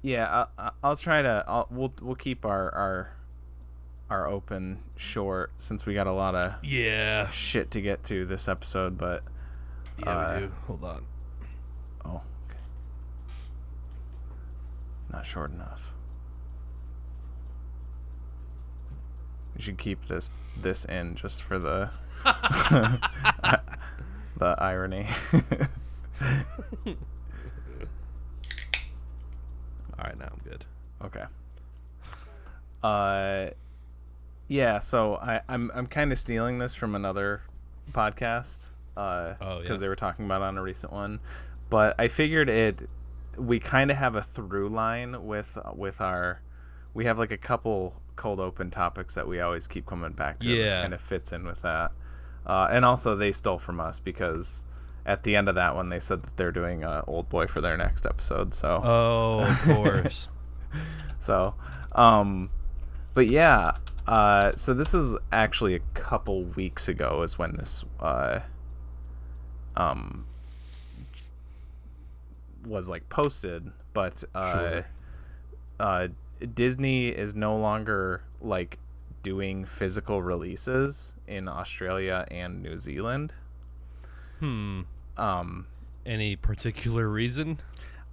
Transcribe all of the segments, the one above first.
Yeah, I'll try to. We'll keep our open short since we got a lot of Yeah. shit to get to this episode. But Yeah, we do. Hold on. oh, okay, not short enough. We should keep this in just for the the irony. All right, now I'm good. Okay. Yeah. So I'm kind of stealing this from another podcast. Because they were talking about it on a recent one, but I figured we kind of have a through line with our. We have like a couple cold open topics that we always keep coming back to. Yeah. This kind of fits in with that. And also they stole from us because at the end of that one they said that they're doing Oldboy for their next episode. So of course. So but yeah, so this is actually a couple weeks ago is when this was like posted, but Disney is no longer like doing physical releases in Australia and New Zealand. Any particular reason?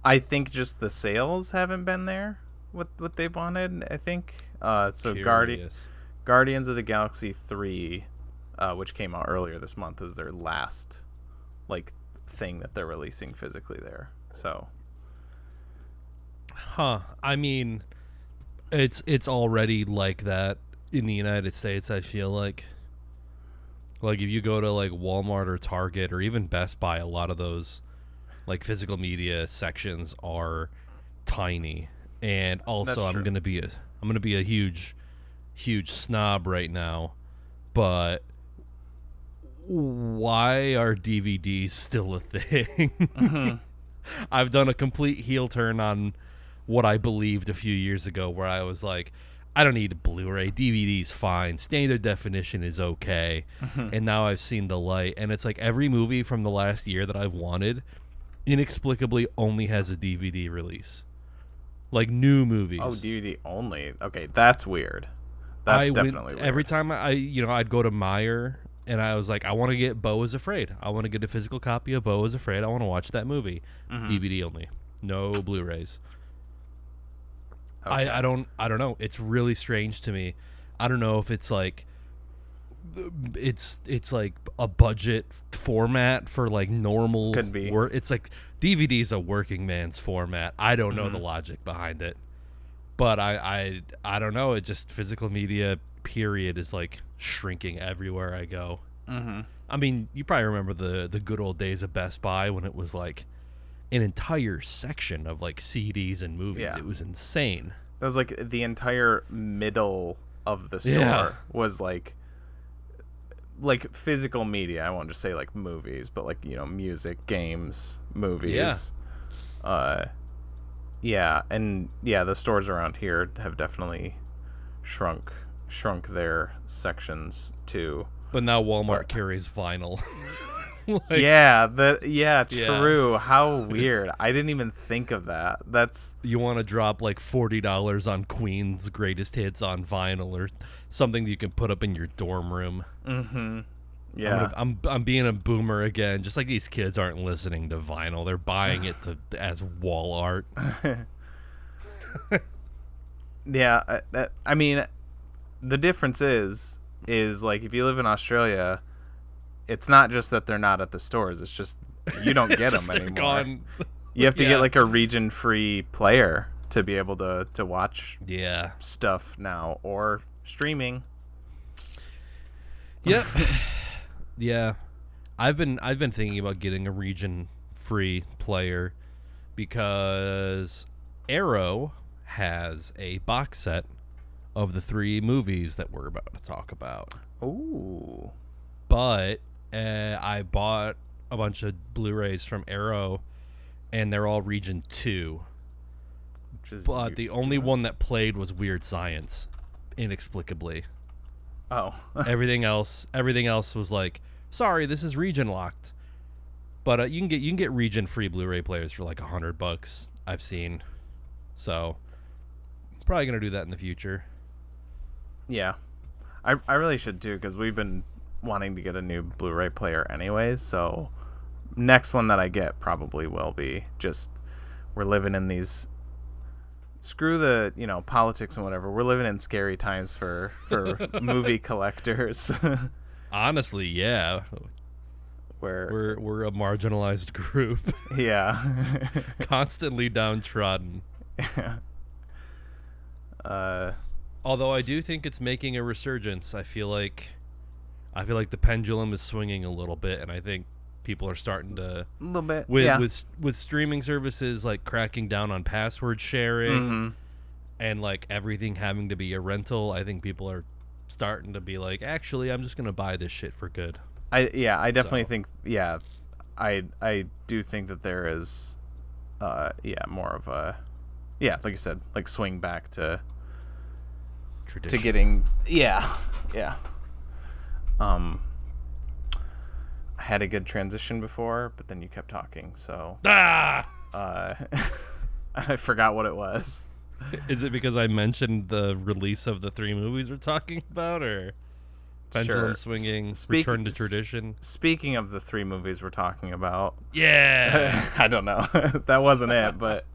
I think just the sales haven't been there with what they've wanted. I think so. Guardians of the Galaxy 3, which came out earlier this month, is their last like thing that they're releasing physically there. So I mean, it's already like that in the United States. I feel like if you go to like Walmart or Target or even Best Buy, a lot of those like physical media sections are tiny. And also, I'm gonna be a huge snob right now, but why are DVDs still a thing? Mm-hmm. I've done a complete heel turn on what I believed a few years ago, where I was like, I don't need a Blu-ray. DVD's fine. Standard definition is okay. Mm-hmm. And now I've seen the light, and it's like every movie from the last year that I've wanted inexplicably only has a DVD release. Like new movies. Oh, DVD only. Okay, that's weird. That's definitely weird. Every time I'd go to Meyer and I was like, I want to get Beau is Afraid. I want to get a physical copy of Beau is Afraid. I want to watch that movie. Mm-hmm. DVD only. No Blu-rays. Okay. I don't know. It's really strange to me. I don't know if it's like it's like a budget format for like normal. Could be. It's like DVD's a working man's format. I don't know the logic behind it, but I don't know. It just physical media period is like shrinking everywhere I go. Mm-hmm. I mean, you probably remember the good old days of Best Buy when it was like an entire section of like CDs and movies. Yeah. It was insane. That was like the entire middle of the store was like physical media. I won't just say like movies, but like, music, games, movies. Yeah. And yeah, the stores around here have definitely shrunk their sections too. But now Walmart carries vinyl. True. Yeah. How weird. I didn't even think of that. You want to drop like $40 on Queen's greatest hits on vinyl or something that you can put up in your dorm room. Mm-hmm. Yeah. I'm being a boomer again. Just like these kids aren't listening to vinyl. They're buying it as wall art. Yeah. I mean, the difference is like if you live in Australia, it's not just that they're not at the stores. It's just you don't get them anymore. Gone. You have to get like a region-free player to be able to watch stuff now, or streaming. Yep. Yeah. I've been thinking about getting a region-free player because Arrow has a box set of the 3 movies that we're about to talk about. Ooh. But I bought a bunch of Blu-rays from Arrow, and they're all Region 2. But the only one that played was Weird Science, inexplicably. Oh. everything else was like, sorry, this is region locked. But you can get region free Blu-ray players for like $100. I've seen. So probably gonna do that in the future. Yeah, I really should too, because we've been wanting to get a new Blu-ray player anyways. So next one that I get probably will be just, we're living in these, screw the politics and whatever. We're living in scary times for movie collectors. Honestly, yeah. We're a marginalized group. Yeah. Constantly downtrodden. Although I do think it's making a resurgence. I feel like the pendulum is swinging a little bit, and I think people are starting to a little bit with streaming services like cracking down on password sharing and like everything having to be a rental. I think people are starting to be like, actually, I'm just gonna buy this shit for good. I definitely think I do think that there is more of a like you said, like swing back to tradition. To getting I had a good transition before, but then you kept talking, so I forgot what it was. Is it because I mentioned the release of the 3 movies we're talking about, or pendulum swinging, return to tradition? Speaking of the 3 movies we're talking about, yeah, I don't know, that wasn't it, but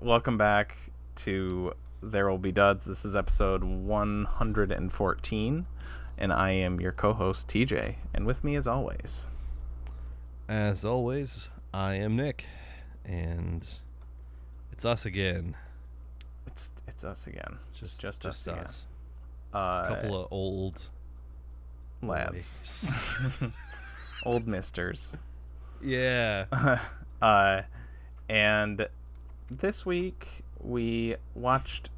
welcome back to ThereWillBeDuds. This is episode 114. And I am your co-host, TJ. And with me, as always, I am Nick. And it's us again. It's us again. Just us again. A couple of old lads. Old misters. Yeah. And this week, we watched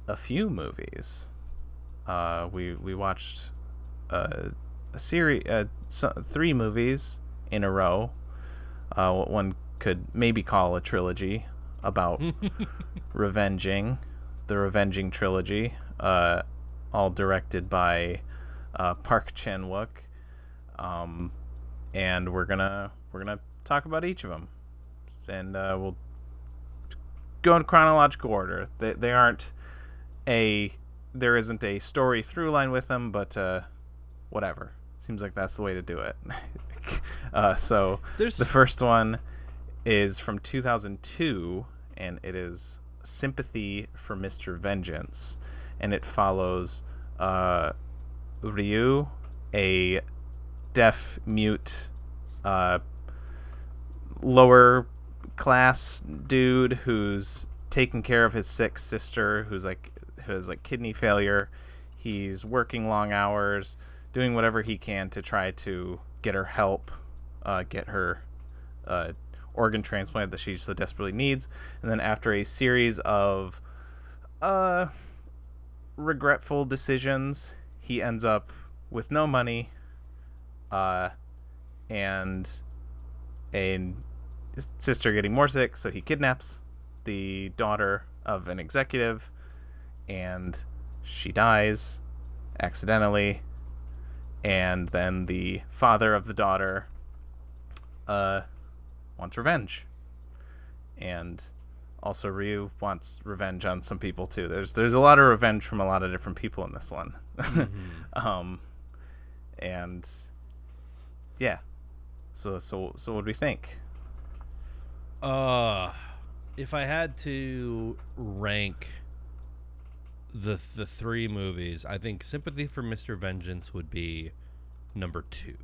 a few movies. We watched a series, 3 movies in a row. What one could maybe call a trilogy about the Revenging Trilogy, all directed by Park Chan-wook, and we're gonna talk about each of them, and we'll go in chronological order. They aren't there isn't a story through line with them, but whatever. Seems like that's the way to do it. So the first one is from 2002, and it is Sympathy for Mr. Vengeance, and it follows Ryu, a deaf mute lower class dude who's taking care of his sick sister who has kidney failure. He's working long hours, doing whatever he can to try to get her help, get her organ transplant that she so desperately needs. And then after a series of regretful decisions, he ends up with no money and a sister getting more sick, so he kidnaps the daughter of an executive, and she dies accidentally, and then the father of the daughter wants revenge, and also Ryu wants revenge on some people too. There's a lot of revenge from a lot of different people in this one. And yeah, so what do we think? If I had to rank the 3 movies, I think Sympathy for Mr. Vengeance would be number 2.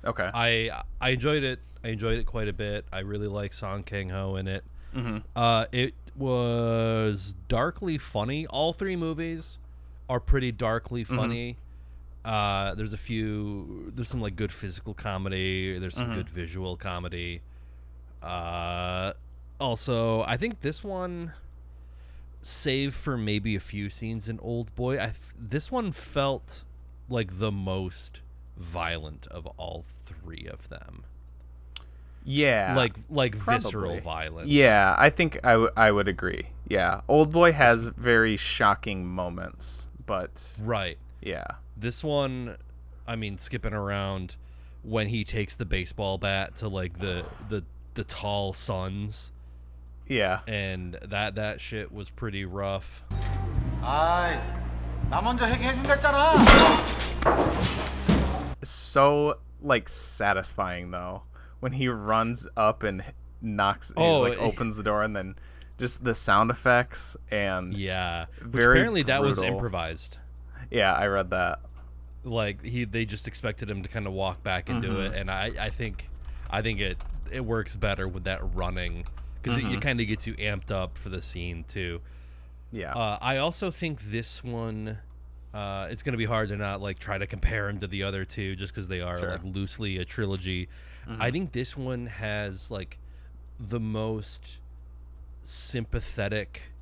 Okay. I enjoyed it. I enjoyed it quite a bit. I really like Song Kang-ho in it. It was darkly funny. All 3 movies are pretty darkly funny. There's some like good physical comedy. There's some good visual comedy. Also, I think this one, save for maybe a few scenes in Oldboy, this one felt like the most violent of all 3 of them. Yeah, like visceral violence. Yeah, I think I would agree. Yeah, Oldboy has very shocking moments, but right. Yeah, this one, I mean, skipping around when he takes the baseball bat to like the tall sons Yeah. And that shit was pretty rough. 아이, 나 먼저 회개해준댔잖아. So like satisfying though when he runs up and knocks. He's like opens the door and then just the sound effects and Which apparently that was improvised. Yeah, I read that. Like they just expected him to kind of walk back and do it, and I think it works better with that running because it kind of gets you amped up for the scene too. Yeah. I also think this one, it's gonna be hard to not like try to compare him to the other two just because they are like loosely a trilogy. I think this one has like the most sympathetic,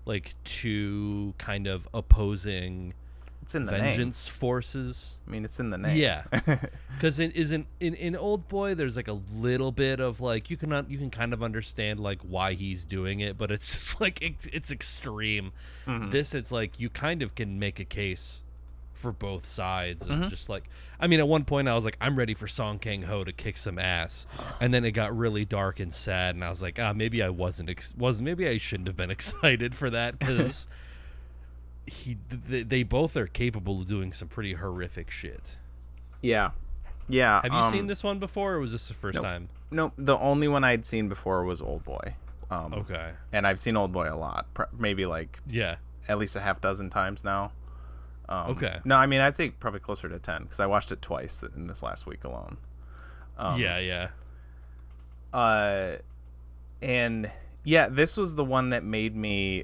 like two kind of opposing. It's in the vengeance name. Forces. I mean, it's in the name. Yeah, because in Oldboy, there's like a little bit of like you can kind of understand like why he's doing it, but it's just like it's extreme. This, it's like you kind of can make a case for both sides, and just like I mean, at one point I was like, I'm ready for Song Kang-ho to kick some ass, and then it got really dark and sad, and I was like, maybe I maybe I shouldn't have been excited for that because. They both are capable of doing some pretty horrific shit. Yeah. Have you seen this one before, or was this the first time? Nope. The only one I'd seen before was Oldboy. Okay. And I've seen Oldboy a lot, maybe like at least a half dozen times now. Okay. No, I mean I'd say probably closer to 10 because I watched it twice in this last week alone. And yeah, this was the one that made me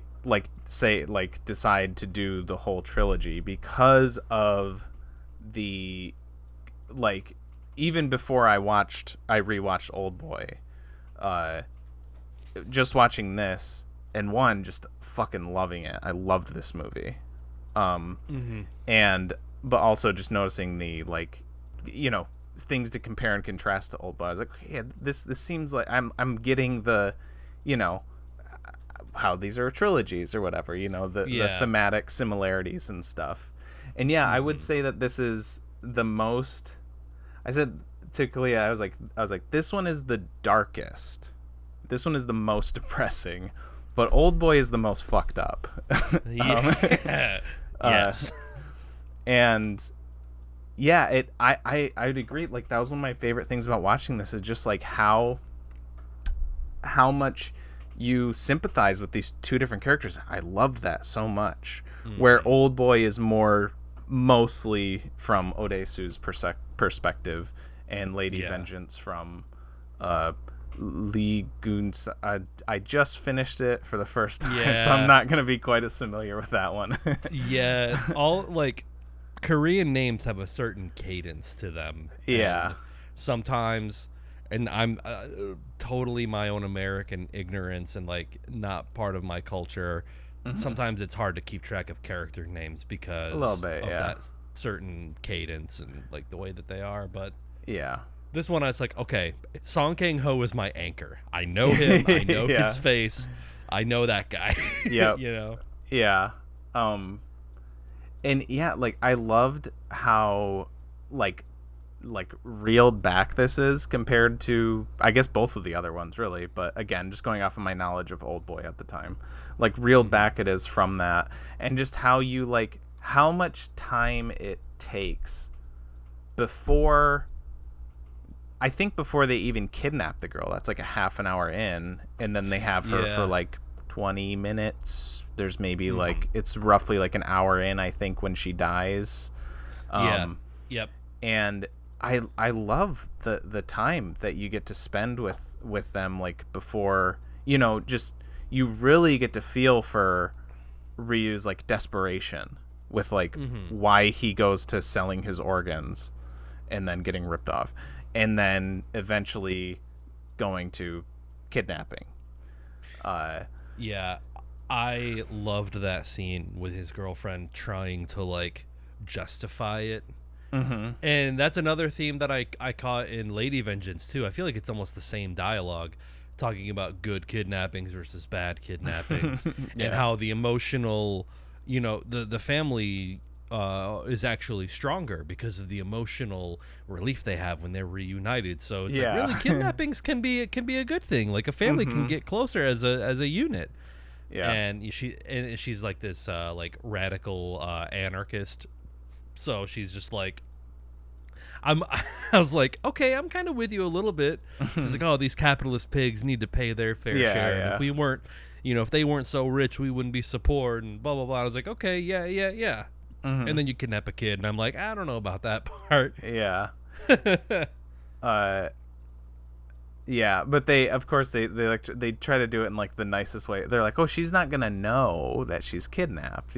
decide to do the whole trilogy because of the even before I rewatched Oldboy, just watching this and just fucking loving it. I loved this movie, but also just noticing the things to compare and contrast to Oldboy. I was like, yeah, this seems like I'm getting the how these are trilogies or whatever, the thematic similarities and stuff. And I would say that this is the most. I said to Kalia, I was like, this one is the darkest. This one is the most depressing, but Oldboy is the most fucked up. Yes. And I would agree. Like that was one of my favorite things about watching this is just like how much you sympathize with these two different characters. I loved that so much. Where Oldboy is mostly from Odesu's perspective, and Lady Vengeance from Lee Gun's. I just finished it for the first time, so I'm not gonna be quite as familiar with that one. All like Korean names have a certain cadence to them. And sometimes. And I'm totally my own American ignorance and like not part of my culture. Sometimes it's hard to keep track of character names because a little bit, of that certain cadence and like the way that they are. But this one, it's like, okay, Song Kang-ho is my anchor. I know him. I know his face. I know that guy. Yep. Yeah. And like I loved how like reeled back this is compared to I guess both of the other ones really, but again just going off of my knowledge of Oldboy at the time, like reeled back it is from that, and just how you like how much time it takes before they even kidnap the girl. That's like a half an hour in, and then they have her for like 20 minutes. There's maybe like it's roughly like an hour in, I think, when she dies. And I love the time that you get to spend with them, like before, just you really get to feel for Ryu's like desperation with like why he goes to selling his organs and then getting ripped off and then eventually going to kidnapping. I loved that scene with his girlfriend trying to like justify it. And that's another theme that I caught in Lady Vengeance too. I feel like it's almost the same dialogue, talking about good kidnappings versus bad kidnappings, and how the emotional, the family is actually stronger because of the emotional relief they have when they're reunited. So it's like really kidnappings can be a good thing. Like a family can get closer as a unit. Yeah. And she's like this like radical anarchist. So she's just like I was like, okay, I'm kind of with you a little bit. She's like, oh, these capitalist pigs need to pay their fair share. And if we weren't, if they weren't so rich, we wouldn't be so poor and blah, blah, blah. I was like, okay, yeah. And then you kidnap a kid. And I'm like, I don't know about that part. Yeah. Yeah, but they, of course, they try to do it in like the nicest way. They're like, oh, she's not going to know that she's kidnapped,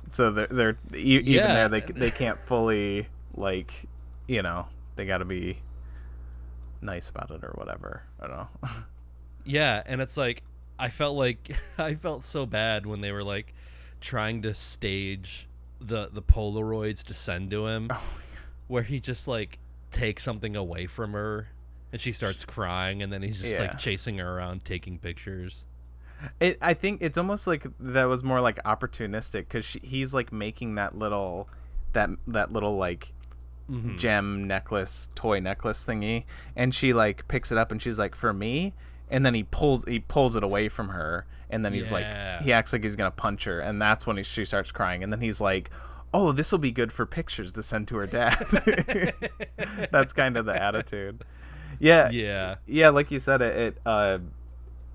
So they're even there, they can't fully... like, they got to be nice about it or whatever. I don't know. Yeah, and it's like I felt so bad when they were like trying to stage the Polaroids to send to him, where he just like takes something away from her and she starts crying, and then he's just like chasing her around taking pictures. I think it's almost like that was more like opportunistic because he's like making that little like gem necklace, toy necklace thingy, and she like picks it up and she's like, for me, and then he pulls it away from her, and then he's like, he acts like he's gonna punch her, and that's when she starts crying, and then he's like, oh, this will be good for pictures to send to her dad. That's kind of the attitude. Yeah, like you said, it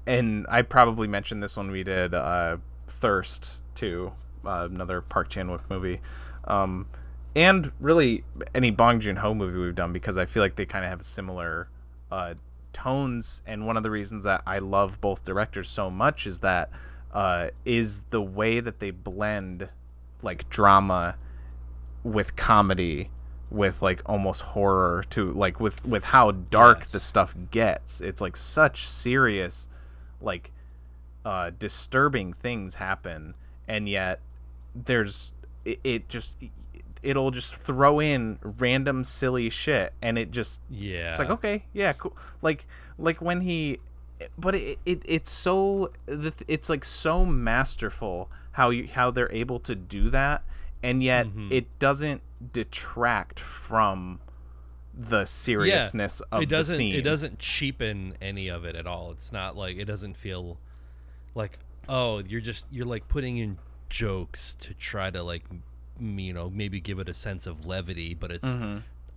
and I probably mentioned this when we did Thirst too, another Park Chan-wook movie, and really any Bong Joon-ho movie we've done, because I feel like they kind of have similar tones. And one of the reasons that I love both directors so much is that is the way that they blend like drama with comedy, with like almost horror to like with how dark the stuff gets. It's like such serious, like disturbing things happen, and yet it'll just throw in random silly shit, and it just it's like, okay, yeah, cool. Like when he, but it's so it's like so masterful how they're able to do that, and yet it doesn't detract from the seriousness of the scene. It doesn't cheapen any of it at all. It's not like, it doesn't feel like, oh, you're like putting in jokes to try to like, maybe give it a sense of levity, but it's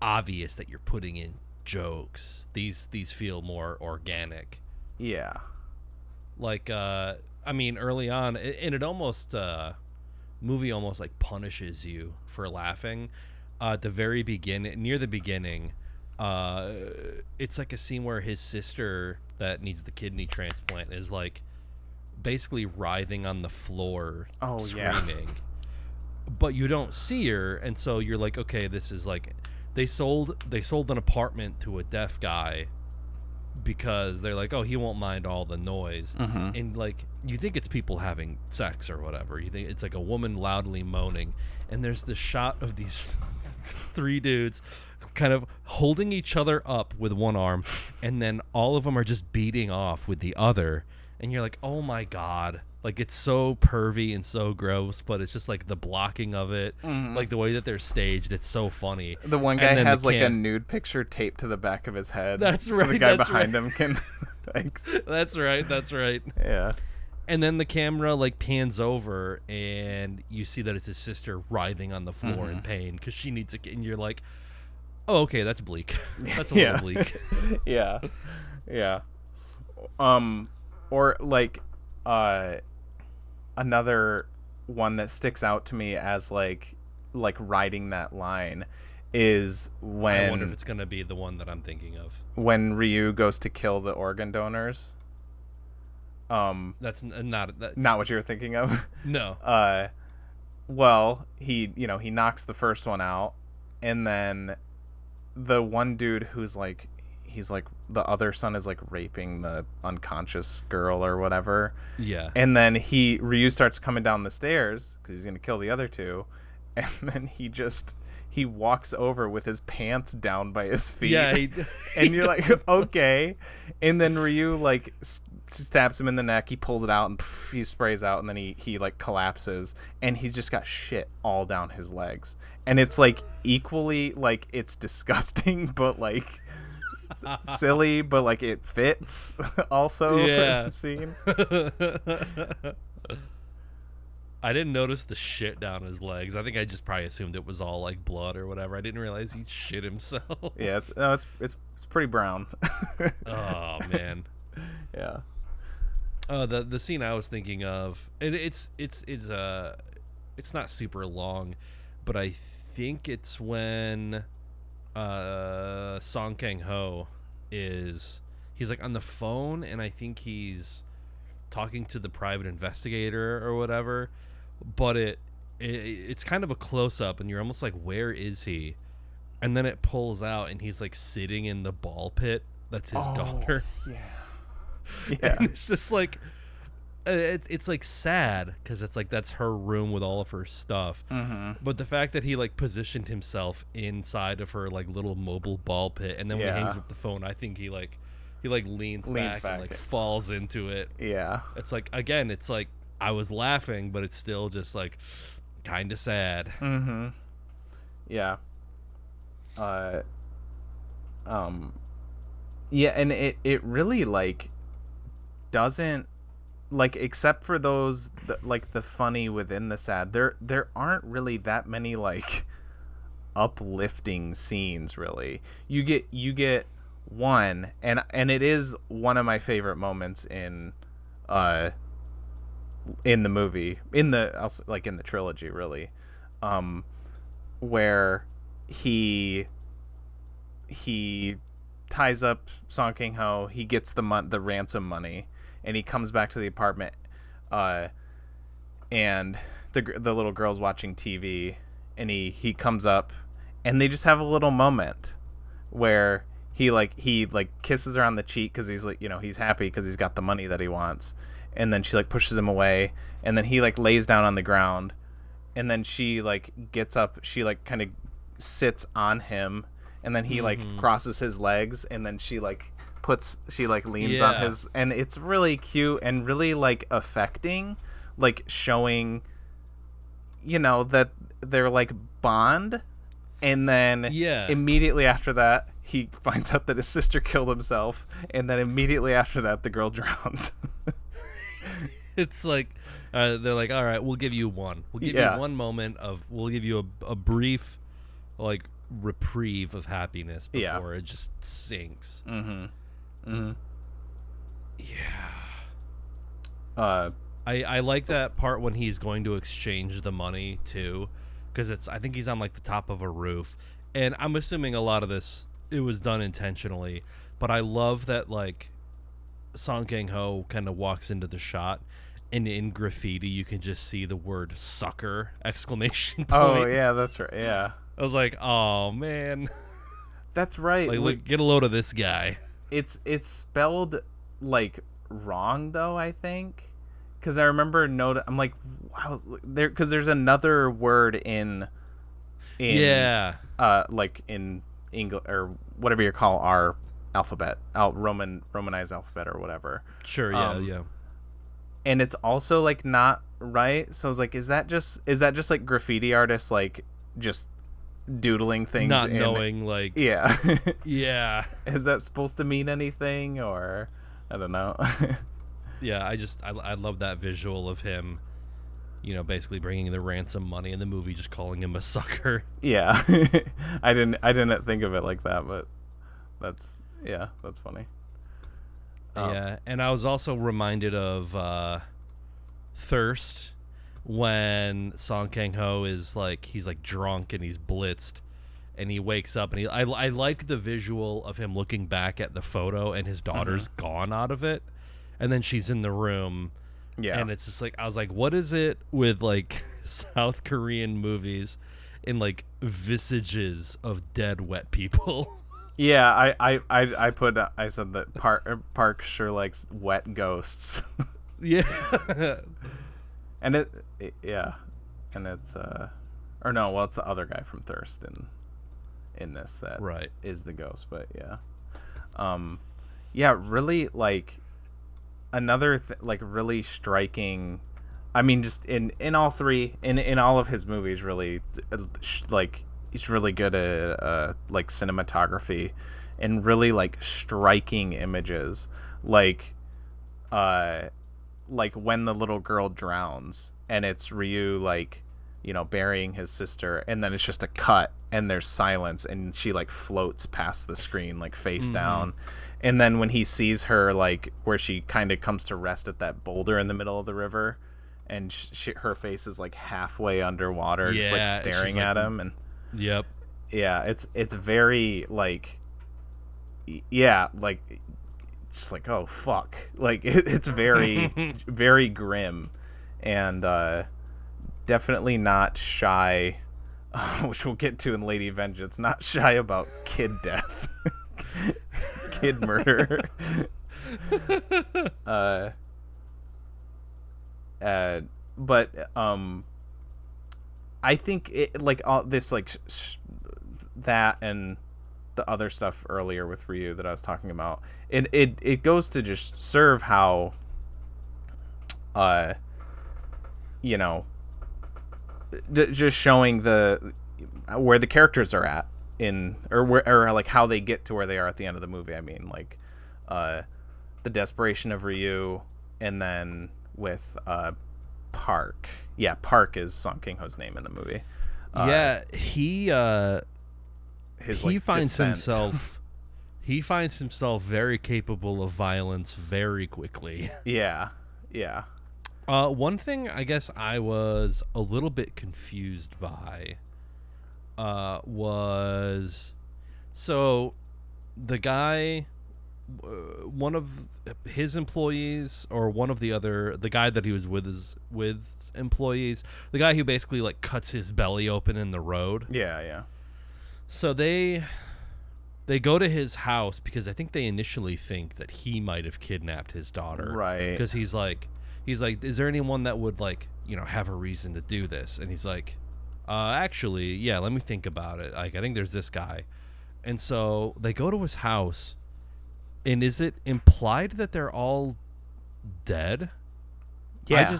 obvious that you're putting in jokes. These feel more organic. Yeah. Like early on, and it almost movie almost like punishes you for laughing. At the very beginning, near the beginning, it's like a scene where his sister that needs the kidney transplant is like basically writhing on the floor, screaming. But you don't see her, and so you're like, okay, this is like they sold an apartment to a deaf guy because they're like, oh, he won't mind all the noise, and like you think it's people having sex or whatever. You think it's like a woman loudly moaning, and there's this shot of these three dudes kind of holding each other up with one arm, and then all of them are just beating off with the other, and you're like, oh my god. Like, it's so pervy and so gross, but it's just like the blocking of it, like the way that they're staged. It's so funny. The one guy has like a nude picture taped to the back of his head. That's right. So the guy behind him can. That's right. Yeah. And then the camera like pans over, and you see that it's his sister writhing on the floor in pain because she needs a. And you're like, oh, okay, that's bleak. That's a little bleak. Yeah. Or like. Another one that sticks out to me as like riding that line is when I wonder if it's gonna be the one that I'm thinking of, when Ryu goes to kill the organ donors. That's not what you were thinking of. No. Well, he knocks the first one out, and then the one dude who's like, he's like, the other son is like raping the unconscious girl or whatever. Yeah. And then Ryu starts coming down the stairs because he's gonna kill the other two, and then he walks over with his pants down by his feet. Yeah. And you're like, okay. And then Ryu like stabs him in the neck. He pulls it out and he sprays out, and then he like collapses, and he's just got shit all down his legs. And it's like equally like it's disgusting, but like silly, but like it fits also for the scene. I didn't notice the shit down his legs. I think I just probably assumed it was all like blood or whatever. I didn't realize he shit himself. Yeah, it's pretty brown. Oh man. Yeah. The scene I was thinking of, it's not super long, but I think it's when Song Kang-ho he's like on the phone, and I think he's talking to the private investigator or whatever, but it's kind of a close-up, and you're almost like, where is he? And then it pulls out, and he's like sitting in the ball pit that's his daughter. Yeah. And it's just like it's like sad because it's like that's her room with all of her stuff. But the fact that he like positioned himself inside of her like little mobile ball pit, and then when he hangs up the phone, I think he leans back and like falls into it. Yeah. It's like, again, it's like I was laughing, but it's still just like kind of sad. Yeah. Yeah, and it really like doesn't like, except for those like the funny within the sad, there aren't really that many like uplifting scenes really. You get one, and it is one of my favorite moments in the movie, in the trilogy really, where he ties up Song Kang-ho, he gets the ransom money, and he comes back to the apartment, and the little girl's watching TV, and he comes up, and they just have a little moment where he kisses her on the cheek because he's like, he's happy because he's got the money that he wants, and then she like pushes him away, and then he like lays down on the ground, and then she like gets up, she like kind of sits on him, and then he like crosses his legs, and then she like leans on his, and it's really cute and really like affecting, like showing that they're like bond. And then immediately after that he finds out that his sister killed himself, and then immediately after that the girl drowns. It's like they're like, all right, we'll give you one moment of, we'll give you a brief like reprieve of happiness before it just sinks. I like that part when he's going to exchange the money too, because I think he's on like the top of a roof, and I'm assuming a lot of this, it was done intentionally, but I love that like Song Kang-ho kind of walks into the shot, and in graffiti you can just see the word sucker ! Oh yeah, that's right. Yeah, I was like, oh man, that's right. Like, look, get a load of this guy. It's spelled like wrong though, I think, because I remember I'm like, wow, because there's another word in like in English or whatever you call our alphabet, Romanized alphabet or whatever. Sure, yeah. And it's also like not right. So I was like, is that just like graffiti artists like just doodling things, not knowing like yeah. Is that supposed to mean anything, or I don't know. Yeah, I love that visual of him, basically bringing the ransom money in the movie, just calling him a sucker. Yeah. I didn't think of it like that, but that's funny. Yeah, and I was also reminded of Thirst, when Song Kang-ho is like, he's like drunk and he's blitzed, and he wakes up, and I like the visual of him looking back at the photo, and his daughter's gone out of it, and then she's in the room. Yeah. And it's just like, I was like, what is it with like South Korean movies and like visages of dead wet people? Yeah, I said that Park sure likes wet ghosts. Yeah. And it's or no, well, it's the other guy from Thirst in this that is the ghost, but yeah, really like another like really striking, I mean, just in all three, in all of his movies, really, like he's really good at like cinematography and really like striking images, like when the little girl drowns and it's Ryu, like, you know, burying his sister, and then it's just a cut and there's silence and she like floats past the screen like face down, and then when he sees her, like where she kind of comes to rest at that boulder in the middle of the river, and her face is like halfway underwater, just like staring at him, and it's very like, like just like, oh fuck, like it's very very grim, and definitely not shy, which we'll get to in Lady Vengeance, not shy about kid death. Kid murder. But I think it, like all this, like that and the other stuff earlier with Ryu that I was talking about, it goes to just serve how, you know, just showing where the characters are at or like how they get to where they are at the end of the movie. I mean, like the desperation of Ryu, and then with Park. Yeah, Park is Song Kang-ho's name in the movie. He finds himself very capable of violence very quickly. Yeah. One thing I guess I was a little bit confused by was, so the guy, one of his employees, or the guy that he was with employees, the guy who basically like cuts his belly open in the road. Yeah. So they go to his house because I think they initially think that he might have kidnapped his daughter. Right. Because he's like, is there anyone that would, like, you know, have a reason to do this? And he's like, actually, yeah, let me think about it. Like, I think there's this guy. And so they go to his house, and is it implied that they're all dead? Yeah.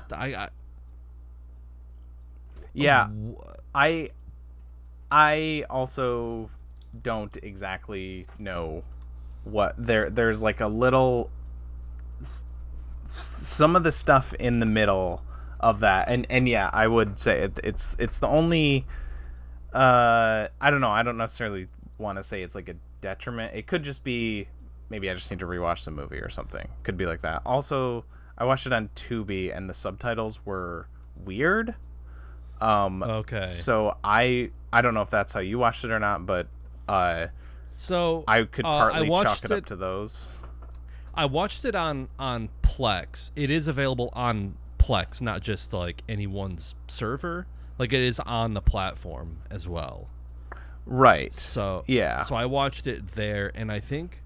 I also don't exactly know what there's like a little, some of the stuff in the middle of that, and yeah, I would say it's the only, I don't know, I don't necessarily want to say it's like a detriment. It could just be, maybe I just need to rewatch the movie or something. Could be like that. Also, I watched it on Tubi and the subtitles were weird. Okay. So I don't know if that's how you watched it or not, but so I could partly chalk it up to those. I watched it on Plex. It is available on Plex, not just like anyone's server. Like, it is on the platform as well. Right. So yeah. So I watched it there, and I think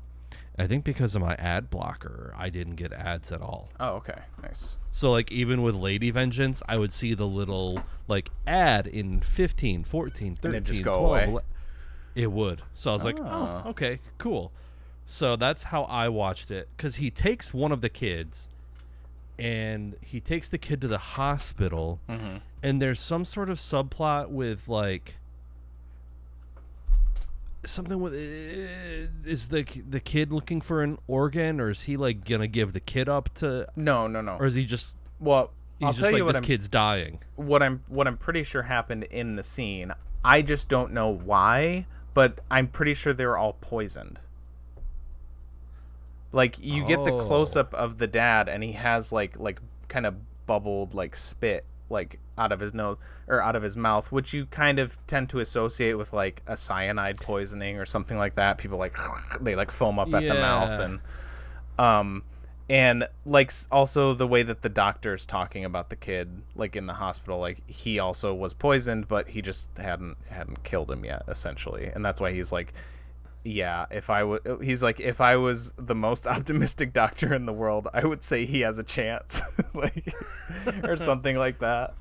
because of my ad blocker, I didn't get ads at all. Oh, okay. Nice. So, like, even with Lady Vengeance, I would see the little, like, ad in 15, 14, 13, and just go 12. away. It would. So I was like, oh, okay, cool. So that's how I watched it. Because he takes one of the kids, and he takes the kid to the hospital, and there's some sort of subplot with, like, something with, is the kid looking for an organ, or is he like gonna give the kid up to? No. Or is he just, well? He's I'll just tell like, you what, this kid's dying. What I'm pretty sure happened in the scene. I just don't know why, but I'm pretty sure they were all poisoned. Like, you get the close up of the dad, and he has like kind of bubbled like spit like out of his nose or out of his mouth, which you kind of tend to associate with like a cyanide poisoning or something like that. People like they like foam up at the mouth, and like also the way that the doctor's talking about the kid like in the hospital, like he also was poisoned, but he just hadn't killed him yet, essentially, and that's why he's like, yeah, if I was the most optimistic doctor in the world, I would say he has a chance, like, or something like that.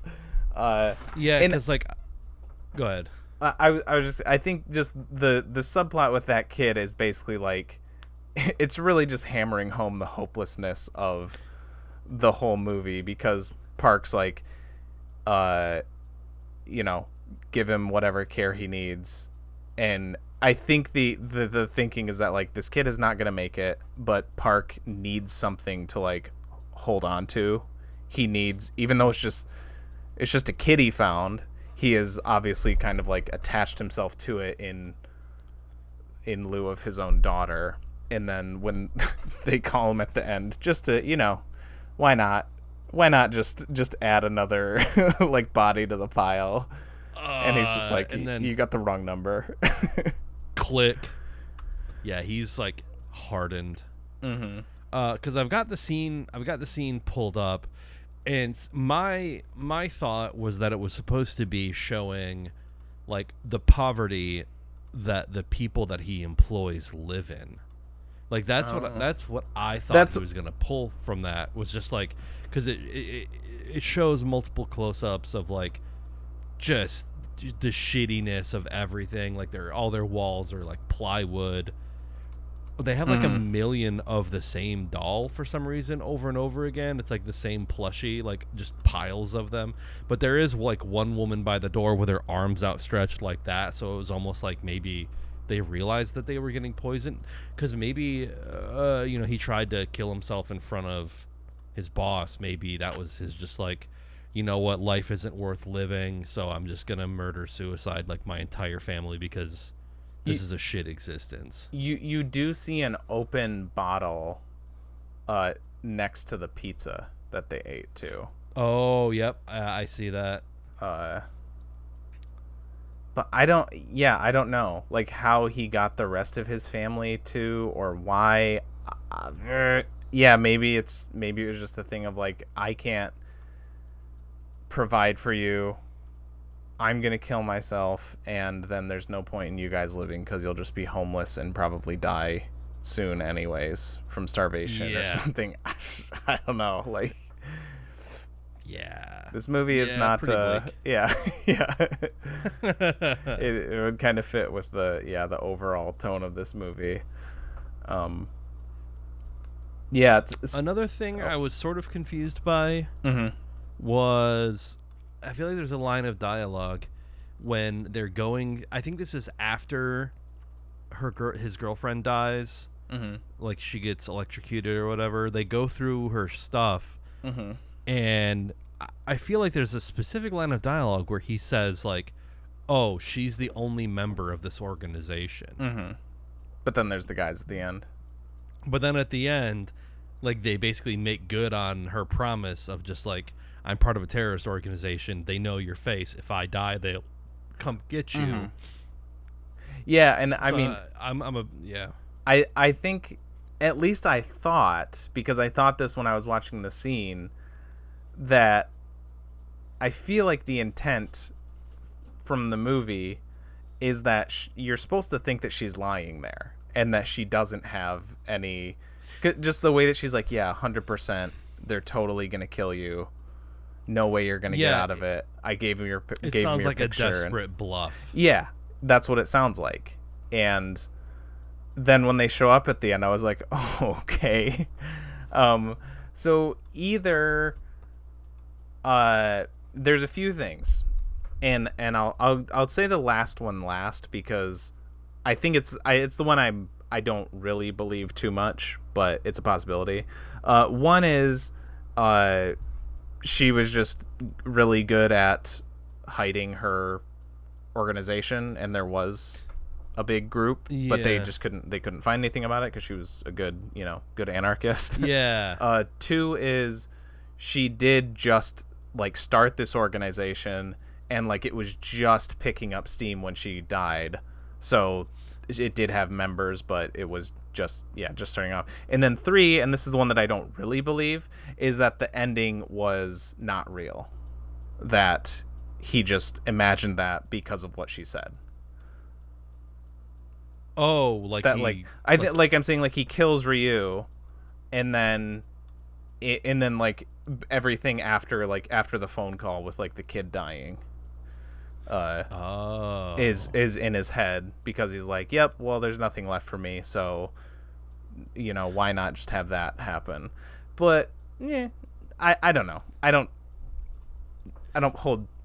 Because like, go ahead. I think just the subplot with that kid is basically like, it's really just hammering home the hopelessness of the whole movie, because Park's like, you know, give him whatever care he needs. And I think the thinking is that, like, this kid is not going to make it, but Park needs something to, like, hold on to. He needs, even though it's just a kid he found, he is obviously kind of, like, attached himself to it in lieu of his own daughter. And then when they call him at the end, just to, you know, why not just add another like body to the pile? And he's just like, and then you got the wrong number. Click. Yeah, he's like hardened. Because I've got the scene pulled up, and my thought was that it was supposed to be showing like the poverty that the people that he employs live in. Like that's what I thought he was gonna pull from that, was just like, because it shows multiple close-ups of like just the shittiness of everything. Like all their walls are like plywood. They have like a million of the same doll for some reason over and over again. It's like the same plushie, like just piles of them. But there is like one woman by the door with her arms outstretched like that. So it was almost like maybe they realized that they were getting poisoned, because maybe you know, he tried to kill himself in front of his boss. Maybe that was his, just like, you know what, life isn't worth living, so I'm just gonna murder suicide like my entire family because this is a shit existence. You do see an open bottle next to the pizza that they ate too. Oh, yep, I see that. But I don't know, like, how he got the rest of his family too, or why. Yeah, maybe it was just a thing of like, I can't provide for you, I'm gonna kill myself, and then there's no point in you guys living because you'll just be homeless and probably die soon anyways from starvation or something. I don't know, like. Yeah. This movie is not yeah. It would kind of fit with the overall tone of this movie. It's another thing I was sort of confused by was, I feel like there's a line of dialogue when they're going, I think this is after his girlfriend dies. Like she gets electrocuted or whatever. They go through her stuff. And I feel like there's a specific line of dialogue where he says, like, oh, she's the only member of this organization. But then there's the guys at the end. But then at the end, like, they basically make good on her promise of just, like, I'm part of a terrorist organization. They know your face. If I die, they'll come get you. Yeah, and I mean... I think, at least I thought, because I thought this when I was watching the scene, that I feel like the intent from the movie is that you're supposed to think that she's lying there and that she doesn't have any, just the way that she's like, yeah, 100%, they're totally gonna kill you, no way you're gonna get out of it, I gave him your picture. It sounds like a desperate bluff. Yeah, that's what it sounds like. And then when they show up at the end, I was like, oh, okay. So either there's a few things, and I'll say the last one last, because I think it's the one I don't really believe too much, but it's a possibility. One is she was just really good at hiding her organization, and there was a big group, but they just couldn't find anything about it because she was a good anarchist. Yeah. Two is she did just like start this organization, and like it was just picking up steam when she died, so it did have members, but it was just starting off. And then three, and this is the one that I don't really believe, is that the ending was not real, that he just imagined that because of what she said. Oh, like that, I'm saying, like, he kills Ryu, and then like everything after the phone call with like the kid dying, is in his head, because he's like, yep, well, there's nothing left for me, so why not just have that happen? But I don't know. I don't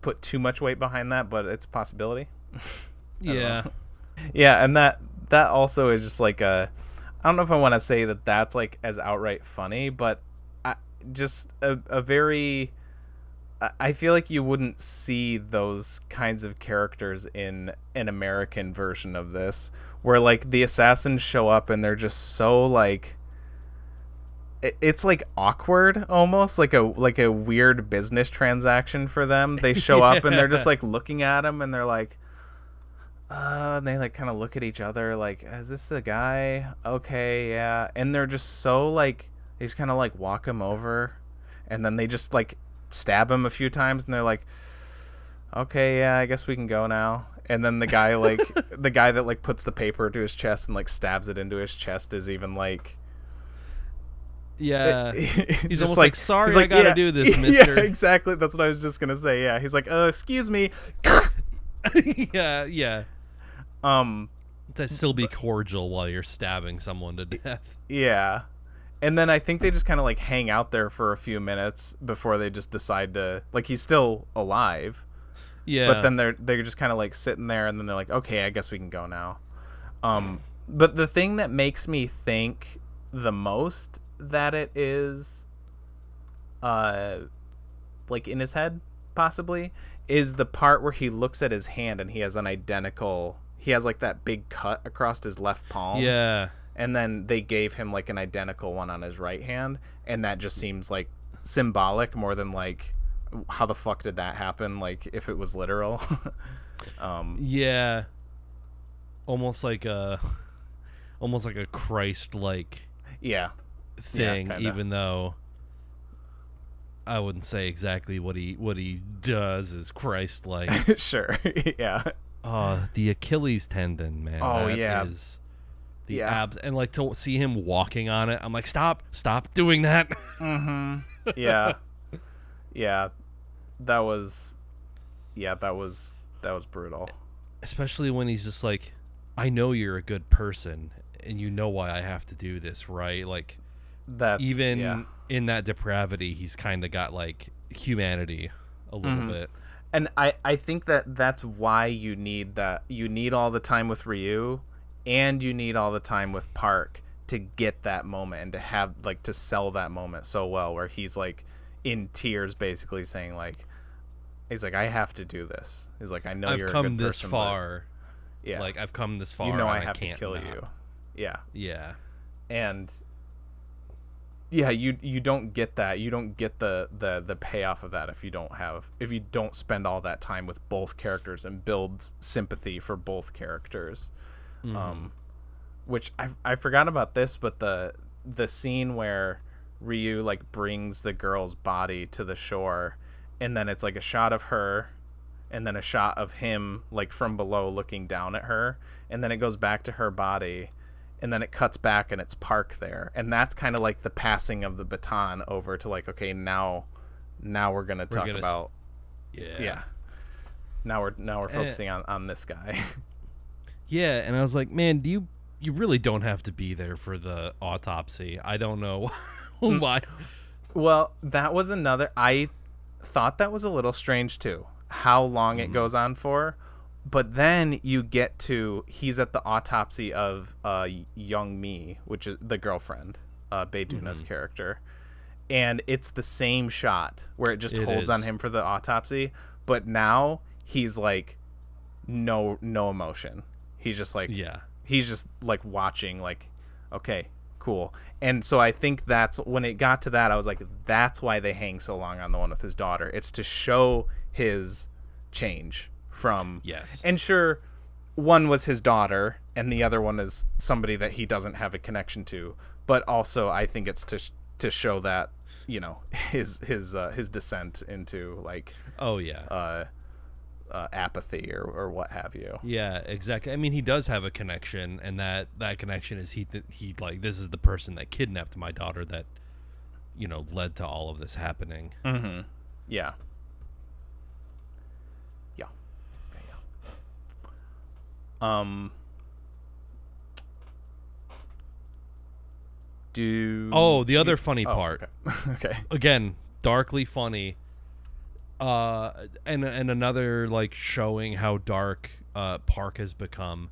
put too much weight behind that, but it's a possibility. Yeah. Yeah, and that also is just like I don't know if I want to say that that's like as outright funny, but just a very, I feel like you wouldn't see those kinds of characters in an American version of this, where like the assassins show up and they're just so like, it's like awkward, almost like a weird business transaction for them. They show up and they're just like looking at him and they're like, and they like kind of look at each other like, is this the guy? Okay, yeah. And they're just so like, they just kind of like walk him over, and then they just like stab him a few times, and they're like, okay, yeah, I guess we can go now. And then the guy like the guy that like puts the paper to his chest and like stabs it into his chest is even like, yeah, he's almost like sorry, like, I gotta do this, mister. Yeah, exactly. That's what I was just gonna say. Yeah, he's like, excuse me. yeah. To still be cordial while you're stabbing someone to death. Yeah. And then I think they just kind of like hang out there for a few minutes before they just decide to, like, he's still alive. Yeah. But then they're just kind of like sitting there, and then they're like, okay, I guess we can go now. But the thing that makes me think the most that it is like in his head possibly is the part where he looks at his hand and he has like that big cut across his left palm. Yeah. And then they gave him like an identical one on his right hand, and that just seems like symbolic more than like, how the fuck did that happen, like if it was literal. Yeah. Almost like a Christ like thing, yeah, even though I wouldn't say exactly what he does is Christ like. Sure. Yeah. The Achilles tendon, man. Oh, that yeah. is the abs, and like to see him walking on it, I'm like, stop doing that. Mm-hmm. Yeah. Yeah. That was brutal. Especially when he's just like, I know you're a good person and you know why I have to do this, right? Like, that's even in that depravity, he's kind of got like humanity a little bit. And I think that's why you need that. You need all the time with Ryu, and you need all the time with Park to get that moment and to have like to sell that moment so well, where he's like in tears, basically saying like, he's like, I have to do this. He's like, I know I've you're come a good this person, far. Yeah, like I've come this far. You know, I and have to can't kill not. you. Yeah. Yeah. And yeah, you don't get that. You don't get the payoff of that if you don't spend all that time with both characters and build sympathy for both characters. Which I forgot about this, but the scene where Ryu like brings the girl's body to the shore, and then it's like a shot of her and then a shot of him like from below looking down at her, and then it goes back to her body, and then it cuts back and it's Park there, and that's kind of like the passing of the baton over to like, okay, now we're gonna talk about now we're focusing on this guy. Yeah, and I was like, man, you really don't have to be there for the autopsy. I don't know why. Well, that was another, I thought that was a little strange too, how long it goes on for. But then you get to, he's at the autopsy of Young Mi, which is the girlfriend, Bae Doona's character. And it's the same shot where it just holds on him for the autopsy. But now he's like, no emotion. He's just like, he's just like watching like, okay, cool. And so I think that's, when it got to that, I was like, that's why they hang so long on the one with his daughter. It's to show his change from, and sure, one was his daughter and the other one is somebody that he doesn't have a connection to, but also I think it's to show that, you know, his descent into like apathy or what have you. Yeah, exactly. I mean, he does have a connection, and that connection is he like, this is the person that kidnapped my daughter that, you know, led to all of this happening. Yeah. The other funny part. Okay. Again, darkly funny. And another like showing how dark Park has become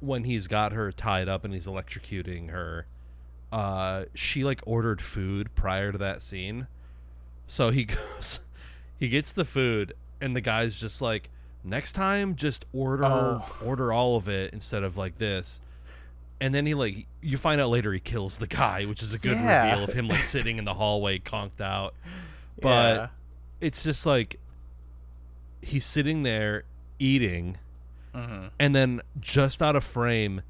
when he's got her tied up and he's electrocuting her. She like ordered food prior to that scene, so he gets the food, and the guy's just like, next time just order all of it instead of like this. And then you find out later he kills the guy, which is a good reveal of him like sitting in the hallway conked out. But it's just like he's sitting there eating, and then just out of frame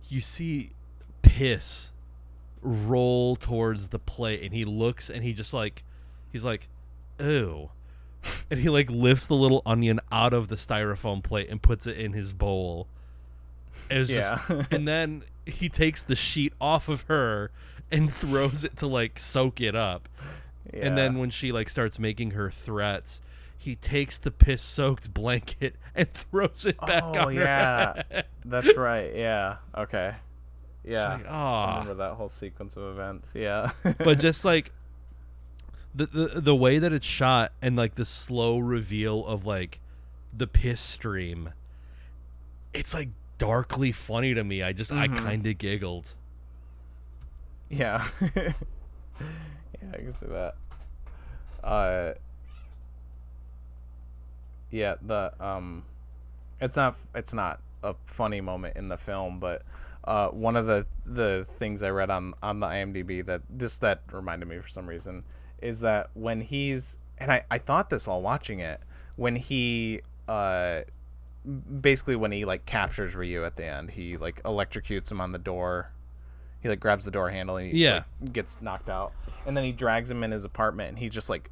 you see piss roll towards the plate, and he looks, and he's like, ew. And he like lifts the little onion out of the styrofoam plate and puts it in his bowl. It was just, and then he takes the sheet off of her and throws it to like soak it up. Yeah. And then when she like starts making her threats, he takes the piss soaked blanket and throws it back on her head. That's right. Yeah. Okay. Yeah. Like, I remember that whole sequence of events. Yeah. But just like the way that it's shot, and like the slow reveal of like the piss stream, it's like darkly funny to me. I kind of giggled. Yeah. Yeah, I can see that. Yeah, it's not a funny moment in the film, but one of the things I read on the IMDb that reminded me for some reason is that when he's, and I thought this while watching it, when he basically when he like captures Ryu at the end, he like electrocutes him on the door. He like grabs the door handle and he like, gets knocked out, and then he drags him in his apartment and he's just like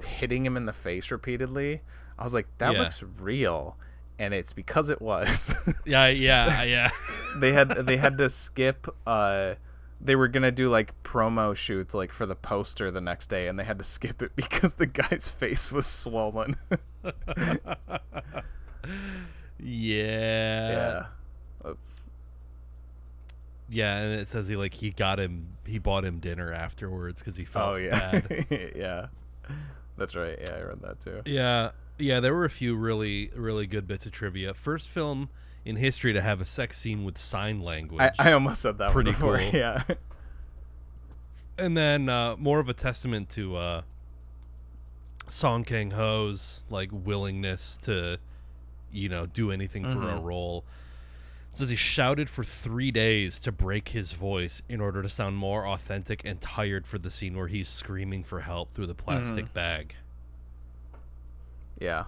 hitting him in the face repeatedly. I was like, that looks real, and it's because it was. yeah. They had to skip. They were gonna do like promo shoots like for the poster the next day, and they had to skip it because the guy's face was swollen. Yeah. That's. Yeah, and it says he bought him dinner afterwards because he felt bad. Yeah, that's right. Yeah, I read that too. Yeah, there were a few really, really good bits of trivia. First film in history to have a sex scene with sign language. I almost said that pretty one before. Cool. Yeah. And then more of a testament to Song Kang-ho's like willingness to, do anything for a role. It says he shouted for 3 days to break his voice in order to sound more authentic and tired for the scene where he's screaming for help through the plastic bag. Yeah.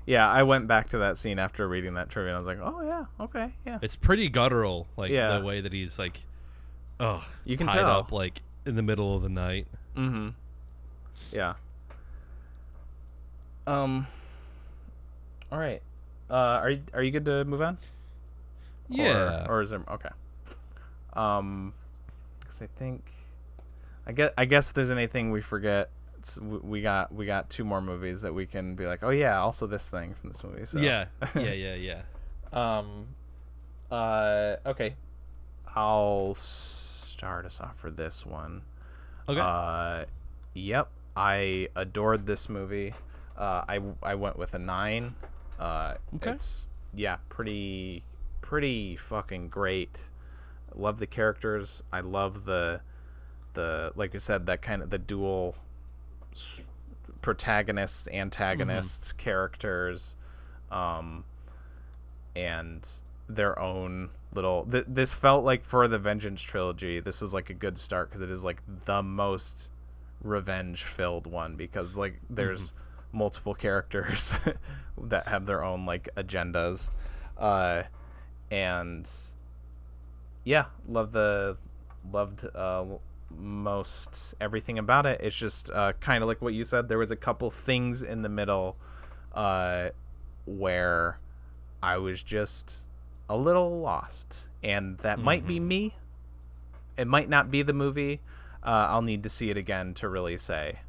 Yeah, I went back to that scene after reading that trivia, and I was like, oh, yeah, okay, yeah. It's pretty guttural, like, the way that he's, like, you can tied tell. up, like, in the middle of the night. Mm-hmm. Yeah. All right. Are you good to move on? Yeah. Or is there... Okay. Because I guess if there's anything we forget... We got two more movies that we can be like, oh yeah, also this thing from this movie. So yeah. Okay, I'll start us off for this one. Okay. Yep, I adored this movie. I went with a 9. Okay. It's pretty fucking great. Love the characters. I love the like I said, that kind of the dual protagonists, antagonists, characters, and their own little this felt like, for the Vengeance trilogy, this was like a good start because it is like the most revenge filled one, because like there's multiple characters that have their own like agendas, and yeah, loved most everything about it. It's just kind of like what you said. There was a couple things in the middle where I was just a little lost, and that might be me. It might not be the movie. I'll need to see it again to really say.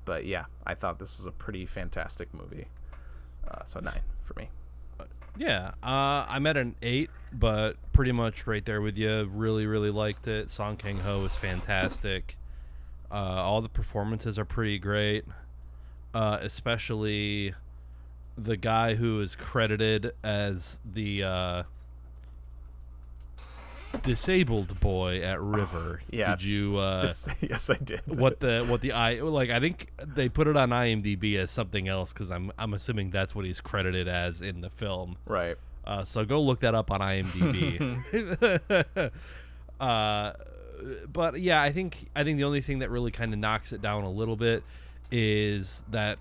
But yeah, I thought this was a pretty fantastic movie. So 9 for me. Yeah, I'm at an 8, but pretty much right there with you. Really, really liked it. Song Kang-ho is fantastic. All the performances are pretty great, especially the guy who is credited as the disabled boy at River. Yeah. Did you? Yes, I did. What the I think they put it on IMDb as something else because I'm assuming that's what he's credited as in the film. Right. So go look that up on IMDb. But yeah, I think the only thing that really kind of knocks it down a little bit is that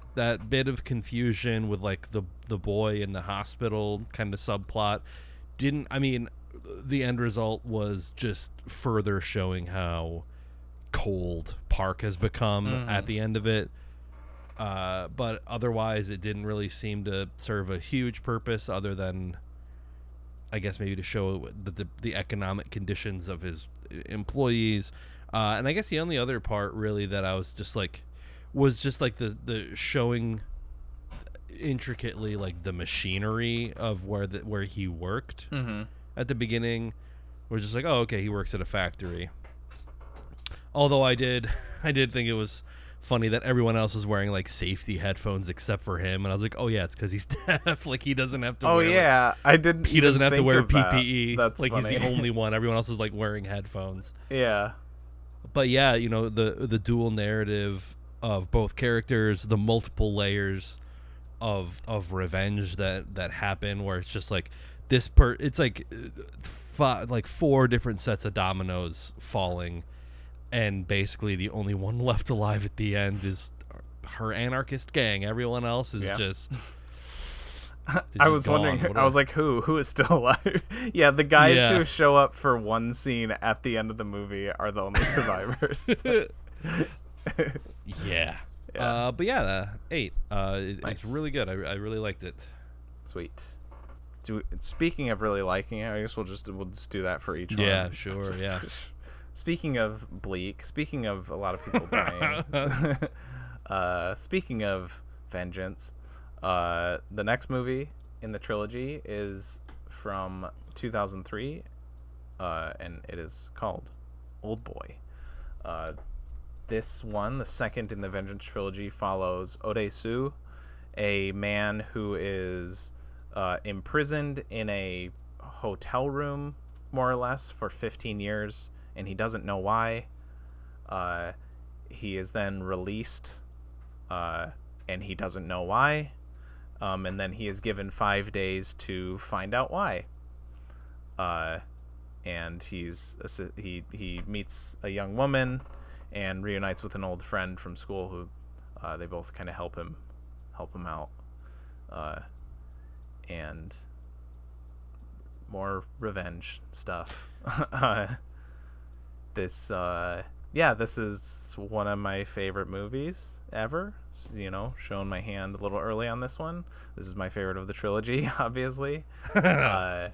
bit of confusion with like the boy in the hospital kind of subplot. The end result was just further showing how cold Park has become at the end of it. But otherwise, it didn't really seem to serve a huge purpose other than, I guess, maybe to show the economic conditions of his employees. And I guess the only other part really that I was just like the showing intricately like the machinery of where he worked at the beginning. Was just like, oh, okay, he works at a factory. Although I did think it was funny that everyone else is wearing like safety headphones except for him, and I was like, oh yeah, it's because he's deaf. Like he doesn't have to. I didn't. He doesn't have to wear That. PPE. That's like funny. He's the only one. Everyone else is like wearing headphones. Yeah. But yeah, the dual narrative of both characters, the multiple layers of revenge that happen, where it's just like it's like four different sets of dominoes falling. And basically, the only one left alive at the end is her anarchist gang. Everyone else is just. I was wondering. I was like, who is still alive? Yeah, the guys who show up for one scene at the end of the movie are the only survivors. Yeah. But yeah, 8. Nice. It's really good. I really liked it. Sweet. Speaking of really liking it, I guess we'll just do that for each one. Yeah, sure. Yeah. Speaking of bleak, speaking of a lot of people dying, speaking of vengeance, the next movie in the trilogy is from 2003, and it is called Oldboy. This one, the second in the Vengeance trilogy, follows Ode-su, a man who is imprisoned in a hotel room, more or less, for 15 years. And he doesn't know why. He is then released, and he doesn't know why. And then he is given 5 days to find out why. And he meets a young woman and reunites with an old friend from school who they both kind of help him out. And more revenge stuff. This is one of my favorite movies ever. Showing my hand a little early on this one. This is my favorite of the trilogy, obviously. I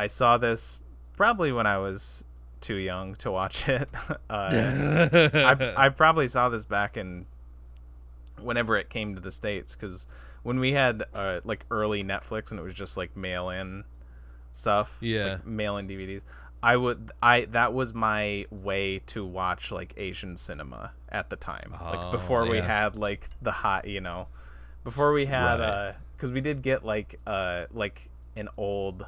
saw this probably when I was too young to watch it. I probably saw this back in whenever it came to the States, because when we had like early Netflix and it was just like mail-in stuff, like mail-in DVDs. That was my way to watch like Asian cinema at the time. Like before we had like the hot, before we had cuz we did get like an old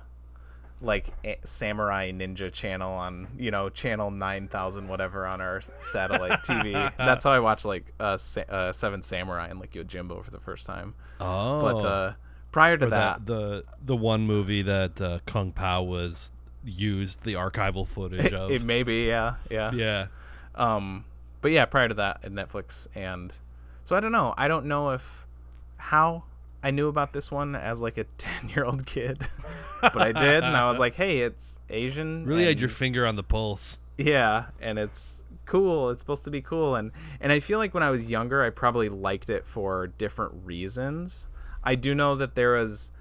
like samurai ninja channel on, channel 9000 whatever on our satellite TV. That's how I watched like Seven Samurai and like Yojimbo for the first time. But prior to that, the one movie that Kung Pao was used the archival footage of. It may be, yeah. But yeah, prior to that at Netflix, and so I don't know how I knew about this one as like a 10-year-old kid, but I did, and I was like, hey, it's Asian. Really had your finger on the pulse. Yeah, and it's cool. It's supposed to be cool, and I feel like when I was younger, I probably liked it for different reasons. I do know that there was.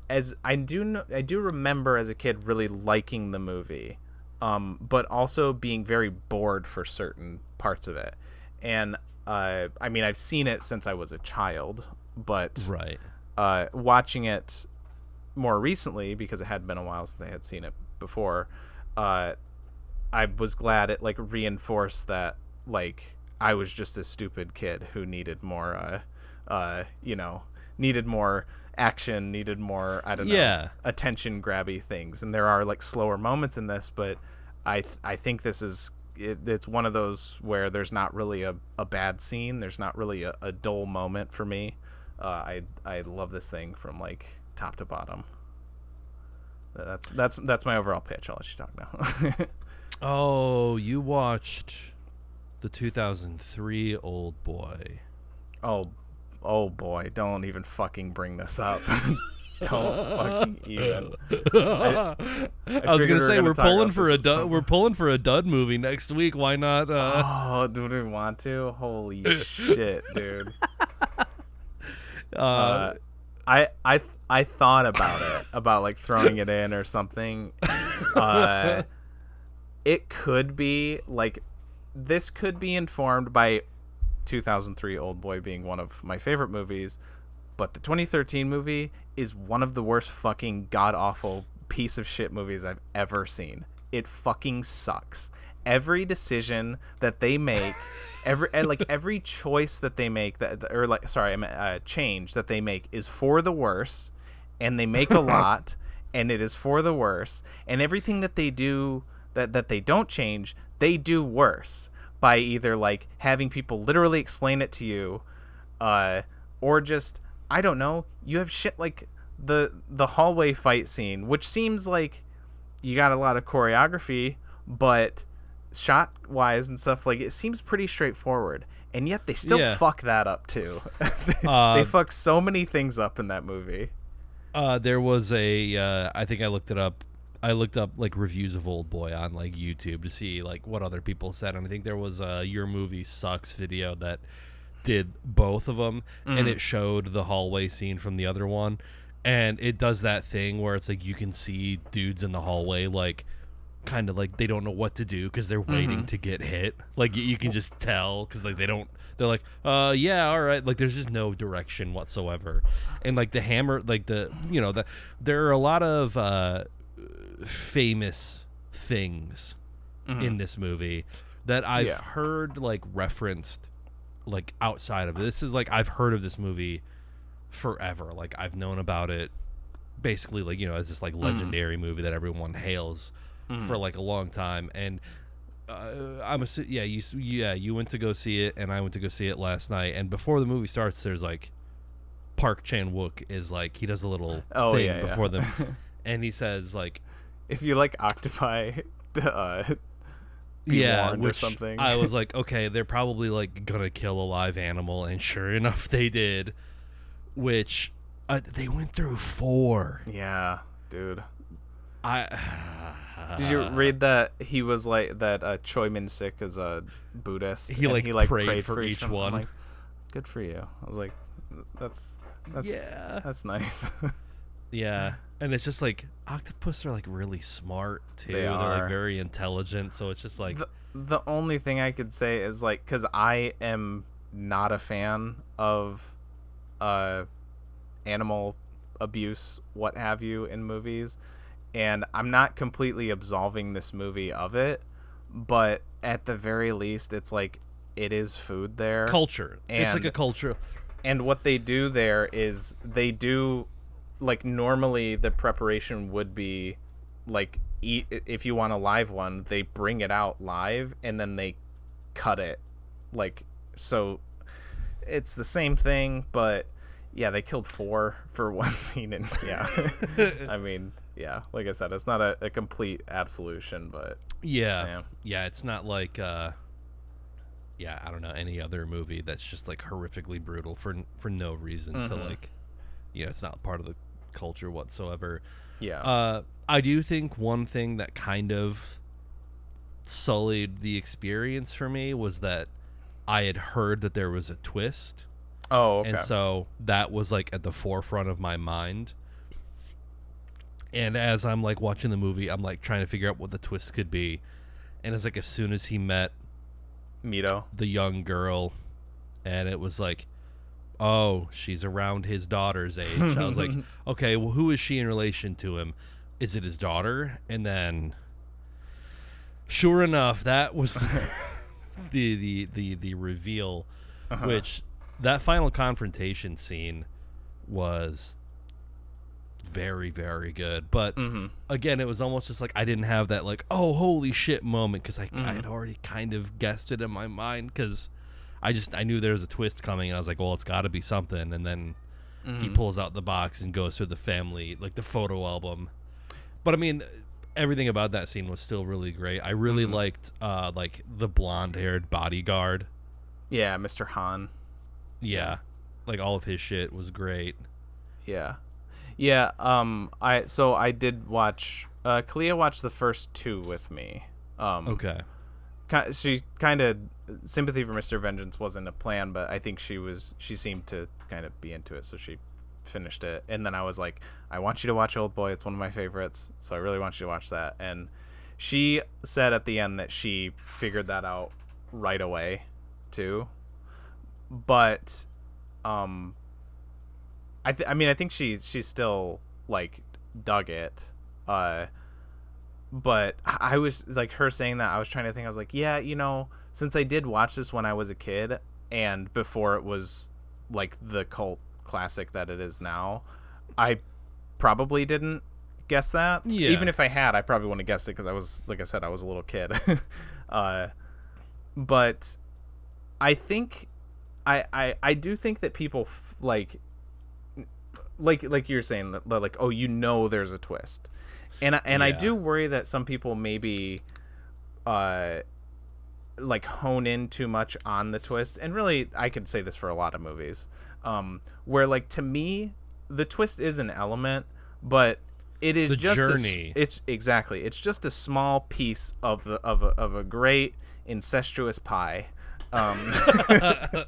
I do remember as a kid really liking the movie, but also being very bored for certain parts of it. And I've seen it since I was a child, but watching it more recently, because it had been a while since I had seen it before, I was glad it like reinforced that like I was just a stupid kid who needed more needed more action, needed more attention grabby things. And there are like slower moments in this, but I think this is it's one of those where there's not really a bad scene. There's not really a dull moment for me. I love this thing from like top to bottom. That's my overall pitch. I'll let you talk now. Oh, you watched the 2003 Oldboy. Oh boy, don't even fucking bring this up. Don't fucking even. I was gonna say we're pulling for a dud movie next week. Why not? Oh, do we want to? Holy shit, dude. I thought about it, about like throwing it in or something. It could be like, this could be informed by 2003 Oldboy being one of my favorite movies, but the 2013 movie is one of the worst fucking god-awful piece of shit movies I've ever seen. It fucking sucks. Every decision that they make, every choice that they make, change that they make is for the worse, and they make a lot, and it is for the worse, and everything that they do that they don't change, they do worse by either like having people literally explain it to you, or just, I don't know, you have shit like the hallway fight scene, which seems like you got a lot of choreography, but shot wise and stuff, like it seems pretty straightforward, and yet they still fuck that up too. They fuck so many things up in that movie. There was I think I looked it up. I looked up like reviews of Oldboy on like YouTube to see like what other people said, and I think there was a Your Movie Sucks video that did both of them, and it showed the hallway scene from the other one, and it does that thing where it's like you can see dudes in the hallway like kind of like they don't know what to do because they're waiting to get hit. Like you can just tell because like they're like yeah, all right, like there's just no direction whatsoever. And like the hammer, like there are a lot of famous things in this movie that I've heard like referenced like outside of it. This is like I've heard of this movie forever. Like I've known about it basically like as this like legendary movie that everyone hails for like a long time. And you went to go see it, and I went to go see it last night. And before the movie starts, there's like Park Chan-wook is like he does a little thing before them, and he says like, if you like octopi, which or something. I was like, okay, they're probably like gonna kill a live animal, and sure enough, they did. Which they went through 4. Yeah, dude. Did you read that he was like that? Choi Min-sik is a Buddhist. He prayed for each one. I'm like, good for you. I was like, that's nice. Yeah. And it's just like octopus are like really smart too. They're like very intelligent, so it's just like the only thing I could say is like, because I am not a fan of animal abuse, what have you, in movies, and I'm not completely absolving this movie of it, but at the very least, it's like it is food there. Culture. It's like a culture. And what they do there is they do. Like normally the preparation would be like eat, if you want a live one, they bring it out live and then they cut it, like, so it's the same thing, but yeah, they killed 4 for one scene, and I mean, like I said, it's not a complete absolution, but it's not like I don't know, any other movie that's just like horrifically brutal for no reason to like, it's not part of the culture whatsoever. I do think one thing that kind of sullied the experience for me was that I had heard that there was a twist. Oh, okay. And so that was like at the forefront of my mind. And as I'm like watching the movie, I'm like trying to figure out what the twist could be. And it's like as soon as he met Mito, the young girl, and it was like, oh, she's around his daughter's age. I was like, okay, well, who is she in relation to him? Is it his daughter? And then sure enough, that was the reveal, which that final confrontation scene was very, very good. But again, it was almost just like I didn't have that like, oh, holy shit moment, because I had already kind of guessed it in my mind, because I knew there was a twist coming, and I was like, well, it's got to be something. And then he pulls out the box and goes through the family, like the photo album. But I mean, everything about that scene was still really great. I really liked like the blonde-haired bodyguard. Yeah, Mr. Han. Yeah, like all of his shit was great. Yeah. I did watch. Kalia watched the first two with me. Okay. She kind of Sympathy for Mr. Vengeance wasn't a plan, but I think she seemed to kind of be into it, so she finished it. And then I was like, I want you to watch Oldboy. It's one of my favorites, so I really want you to watch that. And she said at the end that she figured that out right away, too. But, I think she's still like dug it. But I was like, her saying that, I was trying to think. I was like, yeah, since I did watch this when I was a kid and before it was like the cult classic that it is now, I probably didn't guess that. Yeah. Even if I had, I probably wouldn't have guessed it because I was, like I said, I was a little kid. But I think I do think that people like you're saying that, like, oh, there's a twist, and I do worry that some people maybe like hone in too much on the twist. And really, I could say this for a lot of movies, where, like, to me the twist is an element, but it is the just journey. It's just a small piece of a great incestuous pie. Yeah,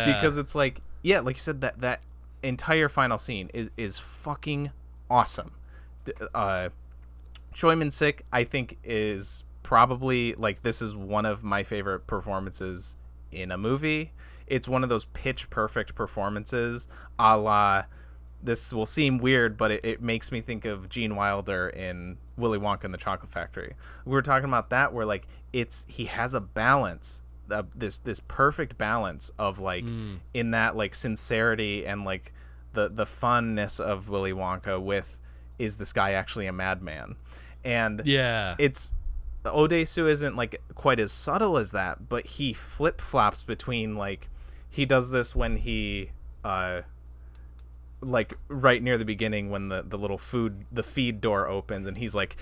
because it's like, yeah, like you said, that entire final scene is fucking awesome. Choi Min-sik, I think, is probably, like, this is one of my favorite performances in a movie. It's one of those pitch perfect performances, a la, this will seem weird, but it makes me think of Gene Wilder in Willy Wonka and the Chocolate Factory. We were talking about that, where, like, he has a balance, this perfect balance of, like, in that, like, sincerity and, like, the funness of Willy Wonka with, is this guy actually a madman? And yeah, it's, Odesu isn't, like, quite as subtle as that, but he flip-flops between, like, he does this when he like right near the beginning when the little feed door opens, and he's like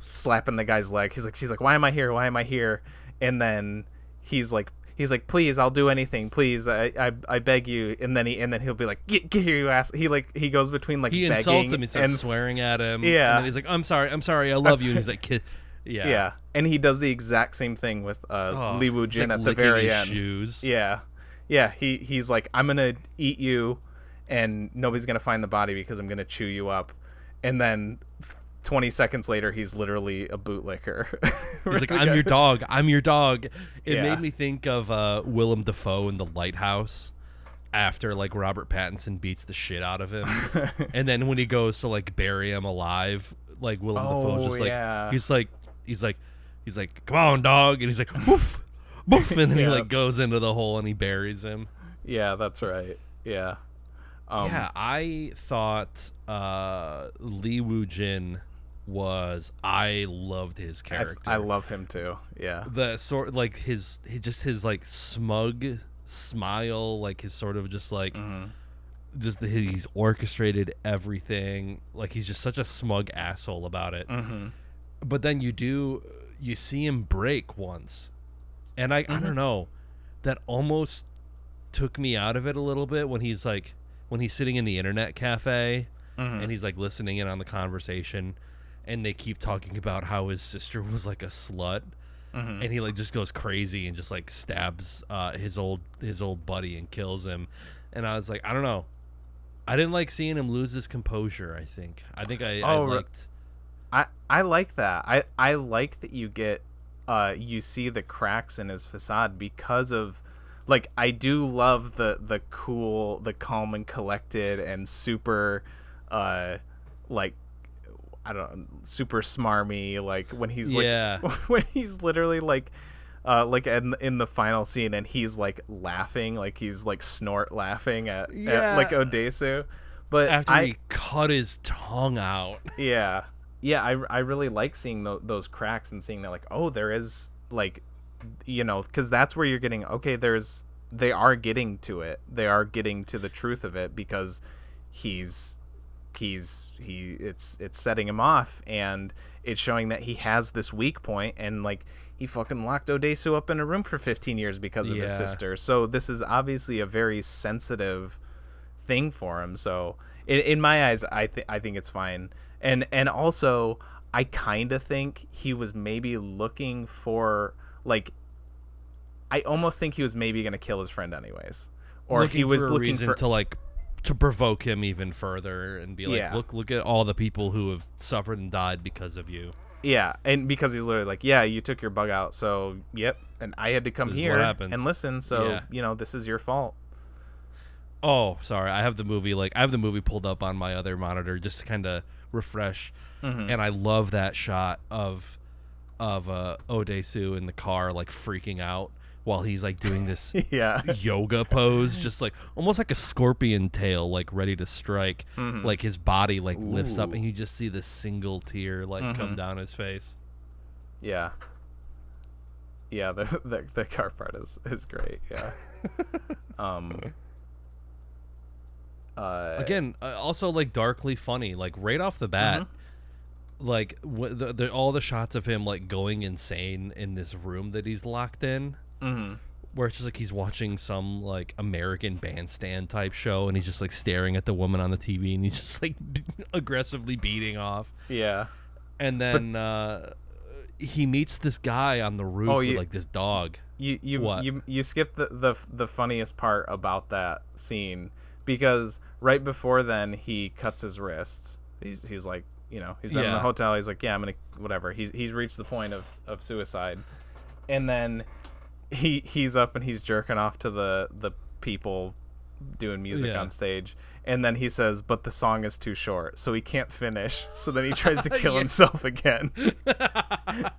slapping the guy's leg. He's like, why am I here? And then he's like, please, I'll do anything, please, I beg you. And then he'll be like, get here, you ass. He goes between, like, he begging, insults him, he starts swearing at him. Yeah, and then he's like, I'm sorry, I love you. And he's like, kid. Yeah, and he does the exact same thing with Lee Woo Jin, like, at the very end. Shoes. Yeah, he's like, I'm gonna eat you, and nobody's gonna find the body because I'm gonna chew you up. And then 20 seconds later, he's literally a bootlicker. He's like, I'm your dog. It made me think of Willem Dafoe in The Lighthouse, after, like, Robert Pattinson beats the shit out of him. And then when he goes to, like, bury him alive, like, Willem Dafoe's just like, he's like, come on, dog. And he's like, woof, woof. And then he, like, goes into the hole and he buries him. Yeah, that's right. Yeah. I thought Lee Woo Jin I loved his character. I love him too. Yeah. The sort, like, his like smug smile, like, his sort of just like, he's orchestrated everything. Like, he's just such a smug asshole about it. But then you see him break once, and I don't know, that almost took me out of it a little bit when he's sitting in the internet cafe and he's, like, listening in on the conversation, and they keep talking about how his sister was, like, a slut, and he, like, just goes crazy and just, like, stabs his old buddy and kills him. And I was like, I don't know, I didn't like seeing him lose his composure. I liked. I like that. I like that you get you see the cracks in his facade because of, like, I do love the cool, the calm and collected and super like, I don't know, super smarmy, like when he's Yeah. like when he's literally like in the final scene and he's like laughing, like he's like snort laughing at like Odesu. But after he cut his tongue out. Yeah. I really like seeing those cracks and seeing that, like, oh, there is, like, you know, because that's where you're getting, okay, they are getting to it. They are getting to the truth of it, because it's setting him off, and it's showing that he has this weak point, and, like, he fucking locked Odesu up in a room for 15 years because of his sister. So this is obviously a very sensitive thing for him. So in my eyes, I think it's fine. And also, I kind of think he was maybe looking for, like, I almost think he was maybe going to kill his friend anyways. Or he was looking for to, like, to provoke him even further and be like, look at all the people who have suffered and died because of you. Yeah, and because he's literally like, yeah, you took your bug out, so, yep, and I had to come here and listen, so, you know, this is your fault. Oh, sorry, I have the movie pulled up on my other monitor just to kind of refresh, and I love that shot of Odesu in the car, like, freaking out while he's, like, doing this yoga pose, just like almost like a scorpion tail, like ready to strike. Like his body like lifts up, and you just see this single tear like come down his face. Yeah, the car part is great. Yeah. Again, also like darkly funny, like right off the bat. Like all the shots of him like going insane in this room that he's locked in, where it's just like he's watching some like American Bandstand type show, and he's just like staring at the woman on the TV, and he's just like aggressively beating off. Yeah, and then he meets this guy on the roof with like this dog. You skipped the funniest part about that scene, because right before then he cuts his wrists. He's like, you know, he's been in the hotel. He's like, yeah, I'm gonna whatever. He's reached the point of suicide, and then he's up and he's jerking off to the people doing music on stage, and then he says, but the song is too short, so he can't finish. So then he tries to kill himself again. I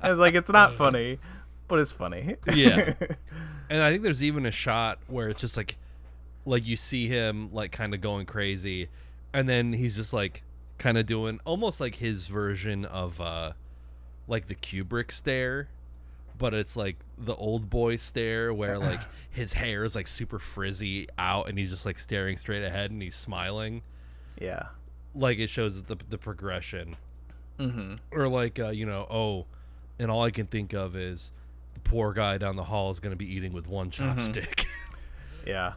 was like, it's not funny, but it's funny. Yeah, and I think there's even a shot where it's just like you see him like kind of going crazy, and then he's just like kind of doing almost like his version of like the Kubrick stare, but it's like the Oldboy stare where like his hair is like super frizzy out, and he's just like staring straight ahead, and he's smiling. Yeah, like it shows the progression. Or like you know, and all I can think of is the poor guy down the hall is going to be eating with one chopstick. Yeah.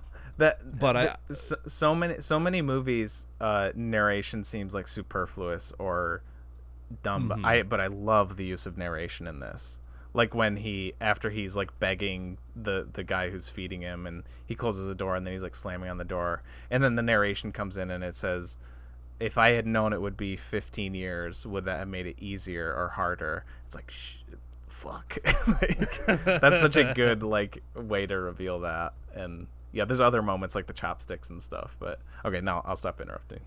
So many movies, narration seems like superfluous or dumb. But I love the use of narration in this. Like when after he's like begging the guy who's feeding him, and he closes the door, and then he's like slamming on the door, and then the narration comes in and it says, "If I had known it would be 15 years, would that have made it easier or harder?" It's like, fuck. Like, that's such a good like way to reveal that. And yeah, there's other moments like the chopsticks and stuff, but okay, now I'll stop interrupting.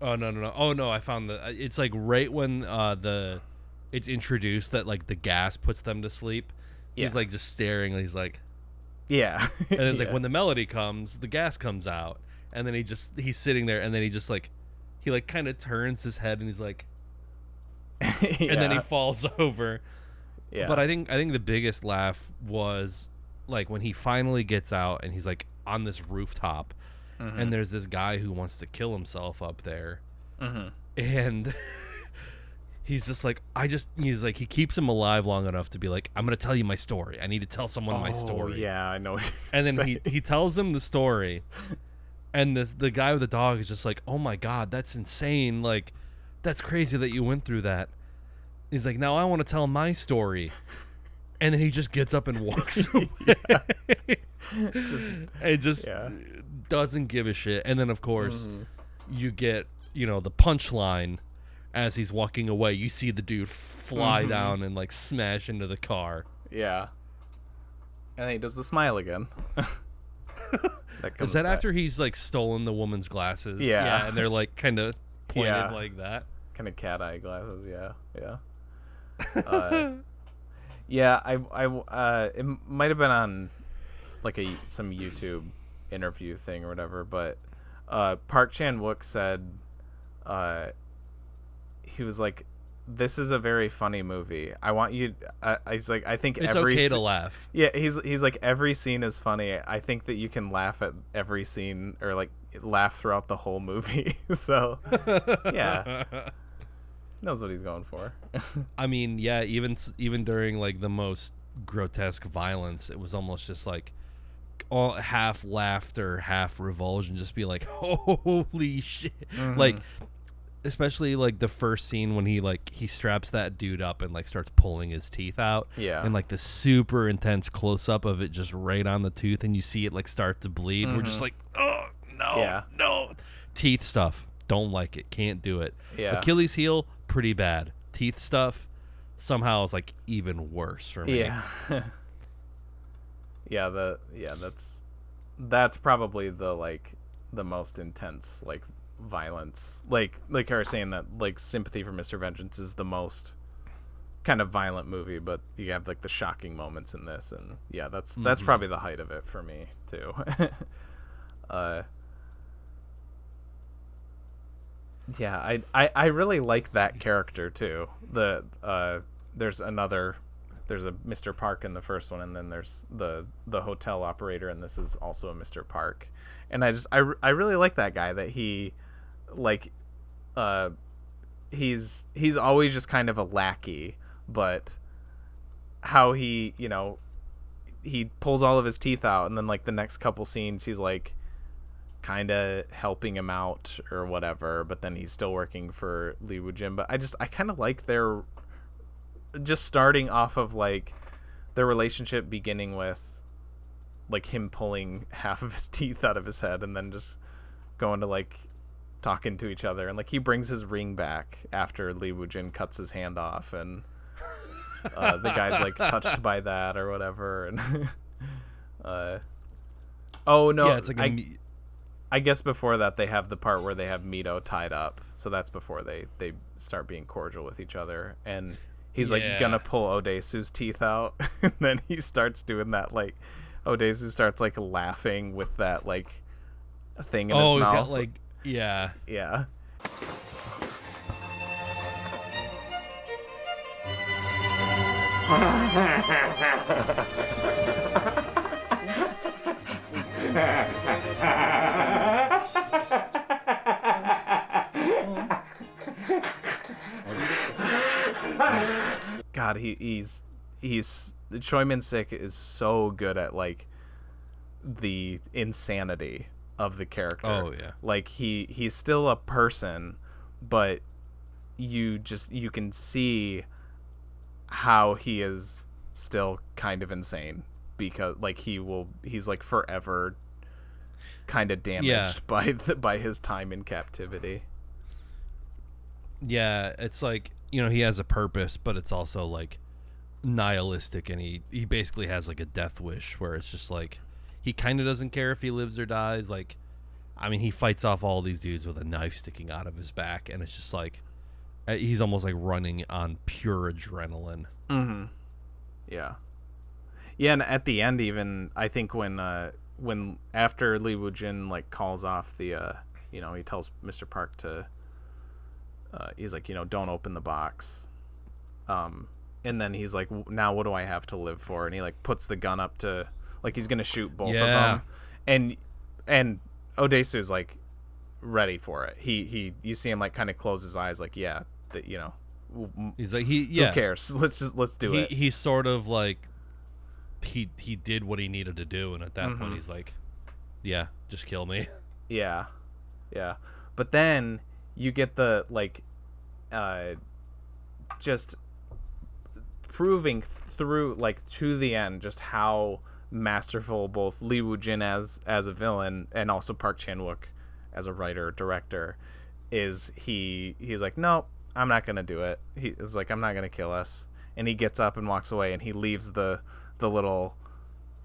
Oh no! Oh no! I found it's like right when it's introduced that like the gas puts them to sleep. He's like just staring, and he's like, yeah. And it's like when the melody comes, the gas comes out, and then he's sitting there, and then he like kind of turns his head, and he's like, and then he falls over. Yeah. But I think the biggest laugh was like when he finally gets out, and he's like on this rooftop, and there's this guy who wants to kill himself up there, and he's just like, he keeps him alive long enough to be like, I'm gonna tell you my story. I need to tell someone my story. Yeah, I know. And then he tells him the story, and the guy with the dog is just like, oh my god, that's insane. Like, that's crazy that you went through that. He's like, now I want to tell my story. And then he just gets up and walks away. just doesn't give a shit. And then, of course, you get, you know, the punchline as he's walking away. You see the dude fly down and, like, smash into the car. Yeah. And then he does the smile again. Is that after he's, like, stolen the woman's glasses? Yeah. And they're, like, kind of pointed like that. kind of cat eye glasses. Yeah. Yeah, it might have been on like some YouTube interview thing or whatever, but Park Chan-wook said he was like, this is a very funny movie. I want you. He's like, I think it's every okay to laugh. Yeah, he's like, every scene is funny. I think that you can laugh at every scene, or like laugh throughout the whole movie. So yeah, knows what he's going for. I mean, yeah, even during like the most grotesque violence, it was almost just like all half laughter, half revulsion. Just be like, holy shit, like. Especially like the first scene when he straps that dude up and like starts pulling his teeth out. Yeah. And like the super intense close up of it just right on the tooth, and you see it like start to bleed. We're just like, oh no, no. Teeth stuff, don't like it, can't do it. Yeah. Achilles heel, pretty bad. Teeth stuff, somehow is like even worse for me. Yeah. That's probably the most intense like violence, like I was saying that like Sympathy for Mr. Vengeance is the most kind of violent movie, but you have like the shocking moments in this, and yeah, that's probably the height of it for me too. Yeah, I really like that character too. There's a Mr. Park in the first one, and then there's the hotel operator, and this is also a Mr. Park. And I really like that guy, that he like he's always just kind of a lackey, but how he pulls all of his teeth out, and then like the next couple scenes he's like kind of helping him out or whatever, but then he's still working for Lee Woo-jin. But I kind of like their just starting off of like their relationship beginning with like him pulling half of his teeth out of his head, and then just going to like talking to each other, and like he brings his ring back after Lee Woo-jin cuts his hand off, and the guy's like touched by that or whatever, and oh no, yeah, it's like I guess before that they have the part where they have Mito tied up, so that's before they start being cordial with each other, and he's like gonna pull Odesu's teeth out, and then he starts doing that, like Odesu starts like laughing with that like thing in his mouth. Got, like, yeah. God, he's Choi Min-sik is so good at like the insanity of the character. Oh yeah. Like he's still a person, but you can see how he is still kind of insane, because like he's like forever kind of damaged by his time in captivity. Yeah, it's like, he has a purpose, but it's also like nihilistic, and he basically has like a death wish where it's just like he kind of doesn't care if he lives or dies. Like, I mean, he fights off all these dudes with a knife sticking out of his back, and it's just like he's almost like running on pure adrenaline. Yeah, and at the end, even I think when after Lee Woo-jin like calls off the he tells Mr. Park to he's like, don't open the box, and then he's like, now what do I have to live for? And he like puts the gun up to like he's gonna shoot both of them, and Odesu's like ready for it. He you see him like kind of close his eyes, like he's like who cares? Let's do it. He's sort of like he did what he needed to do, and at that point he's like, yeah, just kill me. Yeah. But then you get the like just proving through like to the end just how masterful both Lee Woo-jin as a villain and also Park Chan-wook as a writer director is. He's like, no, I'm not gonna do it. He's like, I'm not gonna kill us, and he gets up and walks away, and he leaves the little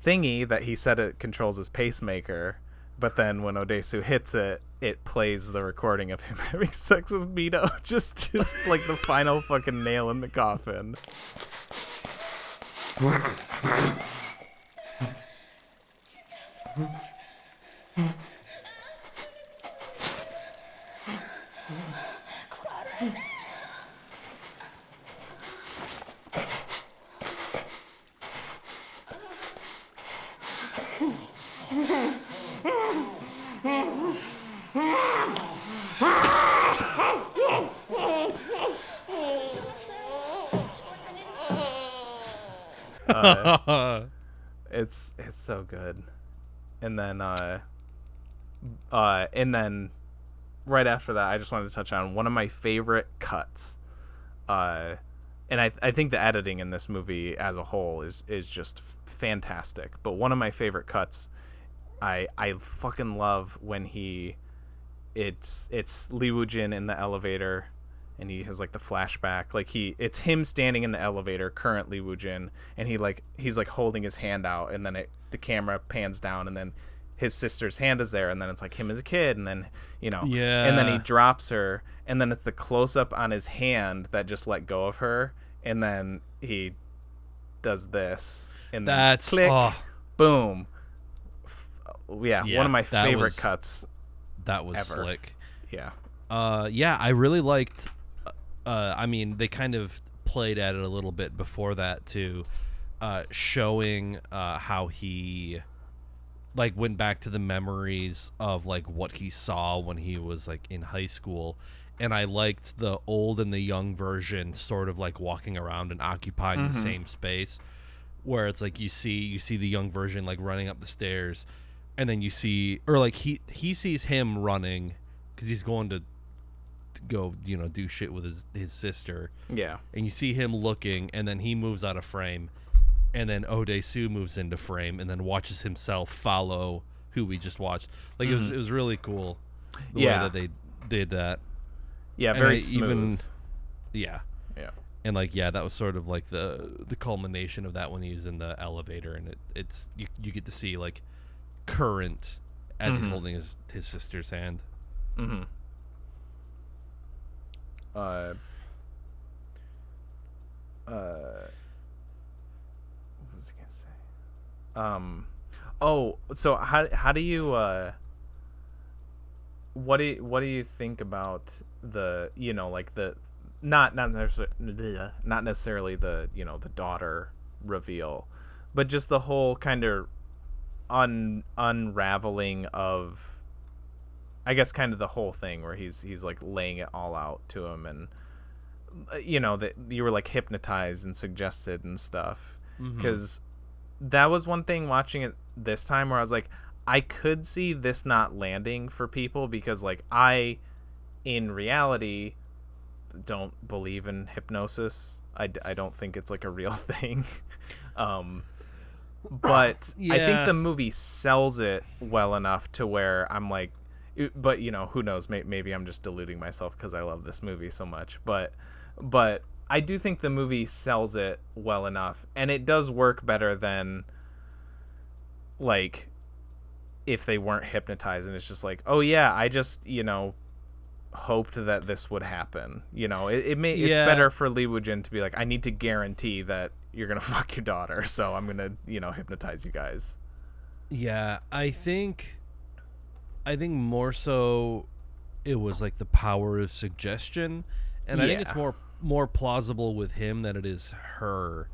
thingy that he said it controls his pacemaker but then when Odesu hits it, it plays the recording of him having sex with Mito. just like the final fucking nail in the coffin. It's so good. And then right after that, I just wanted to touch on one of my favorite cuts. And I think the editing in this movie as a whole is just fantastic. But one of my favorite cuts, I fucking love when it's Lee Woo-jin in the elevator, and he has like the flashback, like it's him standing in the elevator, current Lee Woo-jin, and he's like holding his hand out, and then the camera pans down, and then his sister's hand is there, and then it's like him as a kid, and then and then he drops her, and then it's the close up on his hand that just let go of her, and then he does this, and then that's click, boom. Yeah, one of my favorite cuts. That was ever. Slick. Yeah. I really liked. I mean, they kind of played at it a little bit before that too, showing how he like went back to the memories of like what he saw when he was like in high school, and I liked the old and the young version sort of like walking around and occupying the same space, where it's like you see the young version like running up the stairs, and then you see, or like he sees him running because he's going to go do shit with his sister, and you see him looking, and then he moves out of frame, and then Odesu moves into frame and then watches himself follow who we just watched. Like it was really cool the way that they did that. Yeah, very smooth. And like that was sort of like the culmination of that when he's in the elevator, and it's you get to see like current as he's holding his sister's hand. What was I gonna say? So how do you what do you think about the like the not necessarily the the daughter reveal, but just the whole kind of unraveling of, I guess, kind of the whole thing where he's like laying it all out to him, and that you were like hypnotized and suggested and stuff, because that was one thing watching it this time where I was like, I could see this not landing for people, because like I in reality don't believe in hypnosis. I don't think it's like a real thing. But I think the movie sells it well enough to where I'm like, but who knows, maybe I'm just deluding myself because I love this movie so much, but I do think the movie sells it well enough, and it does work better than like if they weren't hypnotized and it's just like, oh yeah, I just hoped that this would happen. It's better for Lee Woo-jin to be like, I need to guarantee that you're gonna fuck your daughter, so I'm gonna hypnotize you guys. I think more so it was like the power of suggestion, and I think it's more plausible with him than it is her,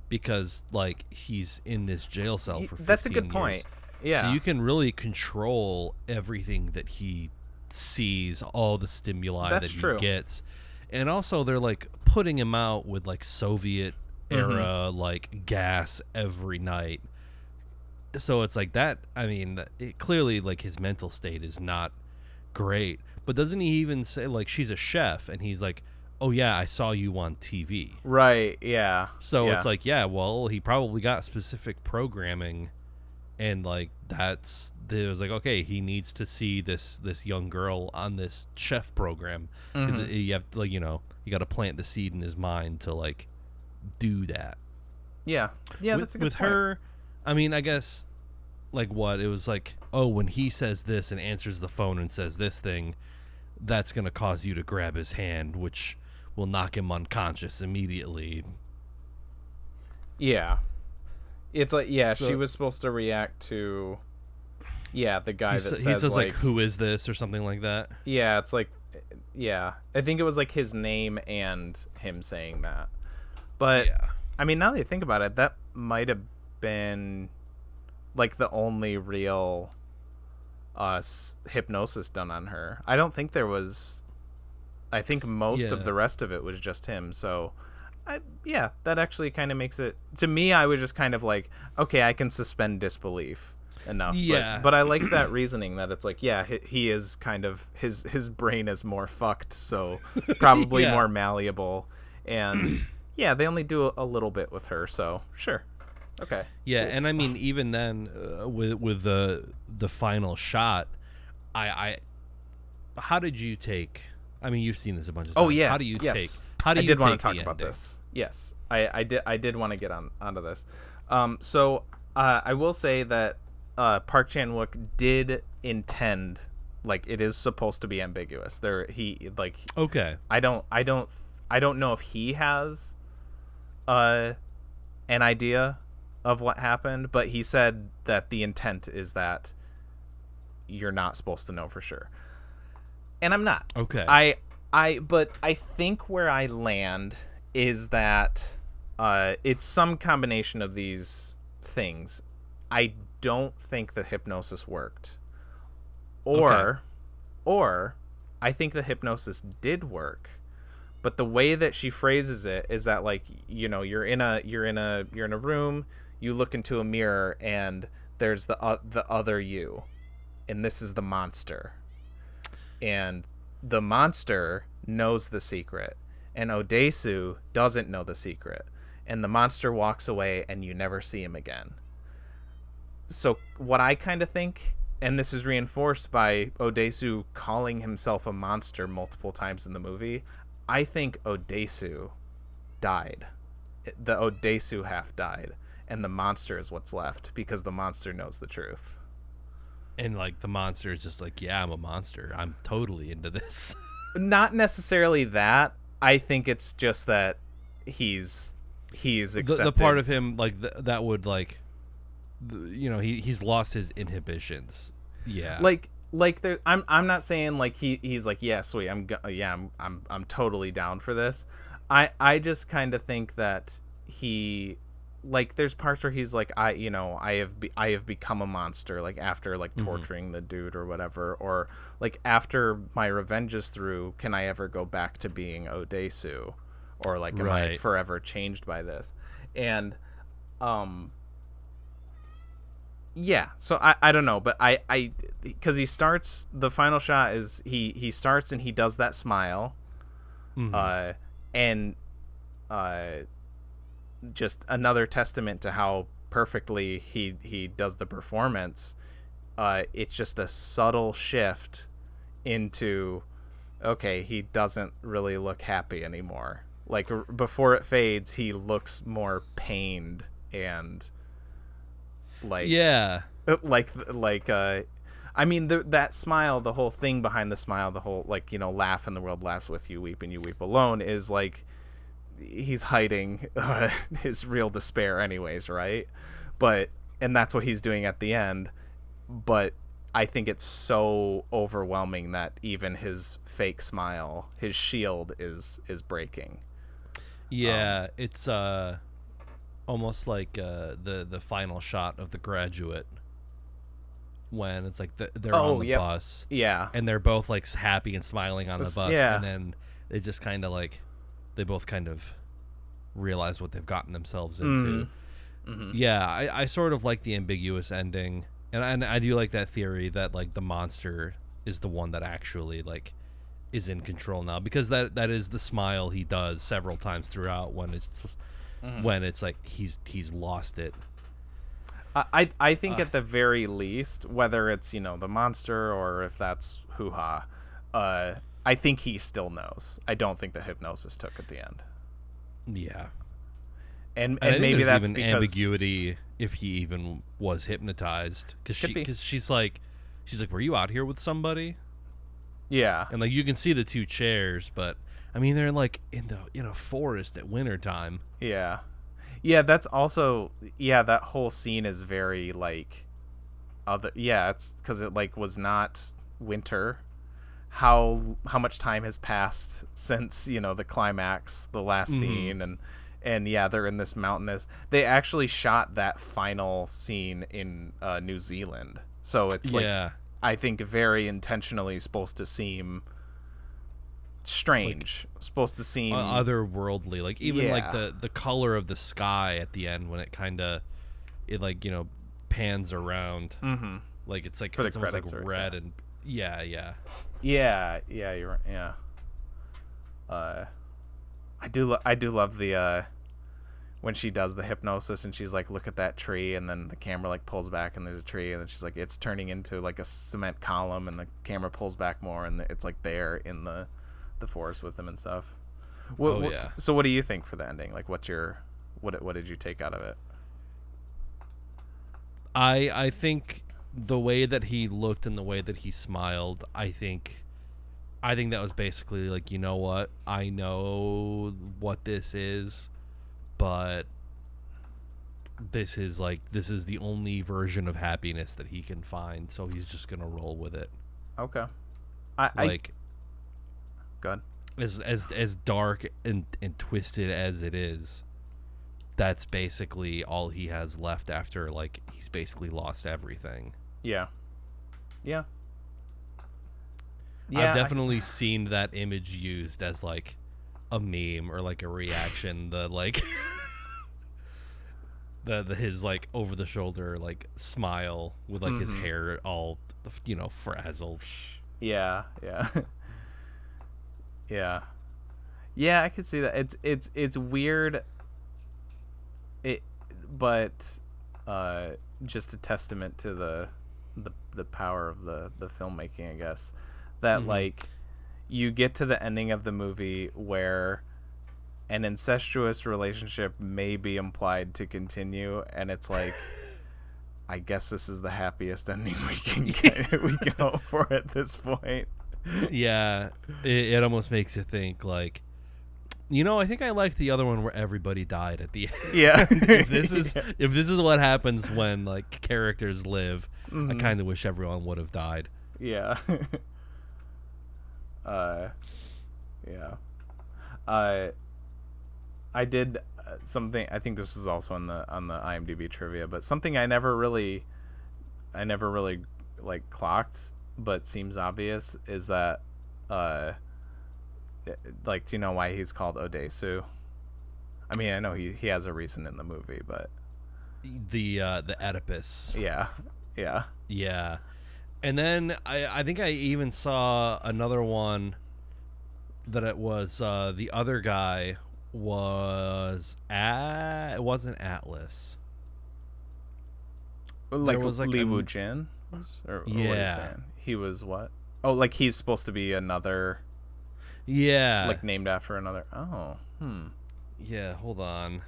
because like he's in this jail cell for 15 That's a good years. point. Yeah, so you can really control everything that he sees, all the stimuli that he gets, and also they're like putting him out with like Soviet era like gas every night, so it's like that. I mean, clearly like his mental state is not great, but doesn't he even say like she's a chef, and he's like, oh yeah, I saw you on TV, right? Yeah, so it's like, yeah, well, he probably got specific programming, and like it was like, okay, he needs to see this young girl on this chef program, because you have to, like, you got to plant the seed in his mind to like do that. Yeah, that's a good with point. her. I mean, I guess like what? It was like, oh, when he says this and answers the phone and says this thing, that's going to cause you to grab his hand, which will knock him unconscious immediately. Yeah. It's like, yeah, so, she was supposed to react to, the guy that says, he says, like, who is this, or something like that. Yeah, it's like, I think it was, like, his name and him saying that. But, I mean, now that you think about it, that might have been, like, the only real hypnosis done on her. I don't think there was, I think most of the rest of it was just him, so... that actually kind of makes it... To me, I was just kind of like, okay, I can suspend disbelief enough. Yeah. But I like that reasoning that it's like, he is kind of... His brain is more fucked, so probably more malleable. And, they only do a little bit with her, so sure. Okay. Yeah, cool. And I mean, even then, with the final shot, I how did you take... I mean, you've seen this a bunch of times. Oh, yeah. How do you take... I did want to talk about this. Yes, I did want to get onto this. So I will say that Park Chan-wook did intend, like, it is supposed to be ambiguous. Okay. I don't know if he has an idea of what happened, but he said that the intent is that you're not supposed to know for sure. And I'm not. Okay. But I think where I land is that it's some combination of these things. I don't think the hypnosis worked. Or I think the hypnosis did work. But the way that she phrases it is that, like, you know, you're in a room, you look into a mirror, and there's the other you, and this is the monster. And the monster knows the secret, and Odesu doesn't know the secret, and the monster walks away and you never see him again. So what I kind of think, and this is reinforced by Odesu calling himself a monster multiple times in the movie, I think Odesu died. The Odesu half died, and the monster is what's left, because the monster knows the truth. And, like, the monster is just like, yeah, I'm a monster. I'm totally into this. Not necessarily that. I think it's just that he's accepted. The part of him, like, that would, like, you know, he's lost his inhibitions. Yeah. Like there, I'm not saying, like, he's like, yeah, sweet, I'm totally down for this. I just kind of think that he... Like, there's parts where he's like, I have become a monster, like, after, like, torturing the dude or whatever, or, like, after my revenge is through, can I ever go back to being Odesu, or, like, am I forever changed by this? And so I don't know, but I because he starts, the final shot is he starts and he does that smile, and just another testament to how perfectly he does the performance. It's just a subtle shift into, okay, he doesn't really look happy anymore. Like, before it fades, he looks more pained and like, I mean, that smile, the whole thing behind the smile, the whole, like, you know, laugh and the world laughs with you, weep and you weep alone, is like, he's hiding his real despair anyways, right? And that's what he's doing at the end. But I think it's so overwhelming that even his fake smile, his shield is breaking. Yeah, it's almost like the final shot of The Graduate, when it's like they're on the bus, and they're both, like, happy and smiling on the bus, and then it just kind of, like, they both kind of realize what they've gotten themselves into. Yeah, I sort of like the ambiguous ending, and I do like that theory that, like, the monster is the one that actually, like, is in control now, because that is the smile he does several times throughout when it's like he's lost it. I think at the very least, whether it's, you know, the monster or if that's hoo-ha, I think he still knows. I don't think the hypnosis took at the end. Yeah. and maybe that's even because ambiguity if he even was hypnotized, because she's like, were you out here with somebody? Yeah, and like you can see the two chairs, but I mean they're like in a forest at wintertime. Yeah, that's also that whole scene is very like other. Yeah, it's because it like was not winter. How much time has passed since the climax, the last scene, and yeah, they're in this mountainous. They actually shot that final scene in New Zealand, so it's like I think very intentionally supposed to seem strange, like, supposed to seem otherworldly, like even like the color of the sky at the end when it like pans around, like it's like it's almost like red and yeah you're right. I do love the when she does the hypnosis and she's like, look at that tree, and then the camera like pulls back and there's a tree, and then she's like, it's turning into like a cement column, and the camera pulls back more and it's like there in the forest with them and stuff. So what do you think for the ending? Like, what did you take out of it? I think the way that he looked and the way that he smiled, I think that was basically like, you know what, I know what this is, but this is the only version of happiness that he can find, so he's just gonna roll with it. Okay. Good. As dark and twisted as it is, that's basically all he has left after like he's basically lost everything. Yeah. I've definitely seen that image used as like a meme or like a reaction. The like his like over the shoulder like smile with like his hair all frazzled. Yeah. I could see that. It's weird. But just a testament to the power of the filmmaking, I guess, that like you get to the ending of the movie where an incestuous relationship may be implied to continue, and it's like, I guess this is the happiest ending we can hope for at this point. Yeah, it almost makes you think like, I think I like the other one where everybody died at the end. Yeah. if this is what happens when like characters live, I kind of wish everyone would have died. Yeah. I did something. I think this is also on the IMDb trivia, but something I never really like clocked, but seems obvious, is that like, do you know why he's called Odesu? I mean, I know he has a reason in the movie, but the Oedipus. Yeah. And then I think I even saw another one that it was the other guy was it wasn't Atlas. Like, was like Lee Woo Jin? Or what are you saying? He was what? Oh, like he's supposed to be another. Yeah. Like named after another. Oh. Yeah, hold on.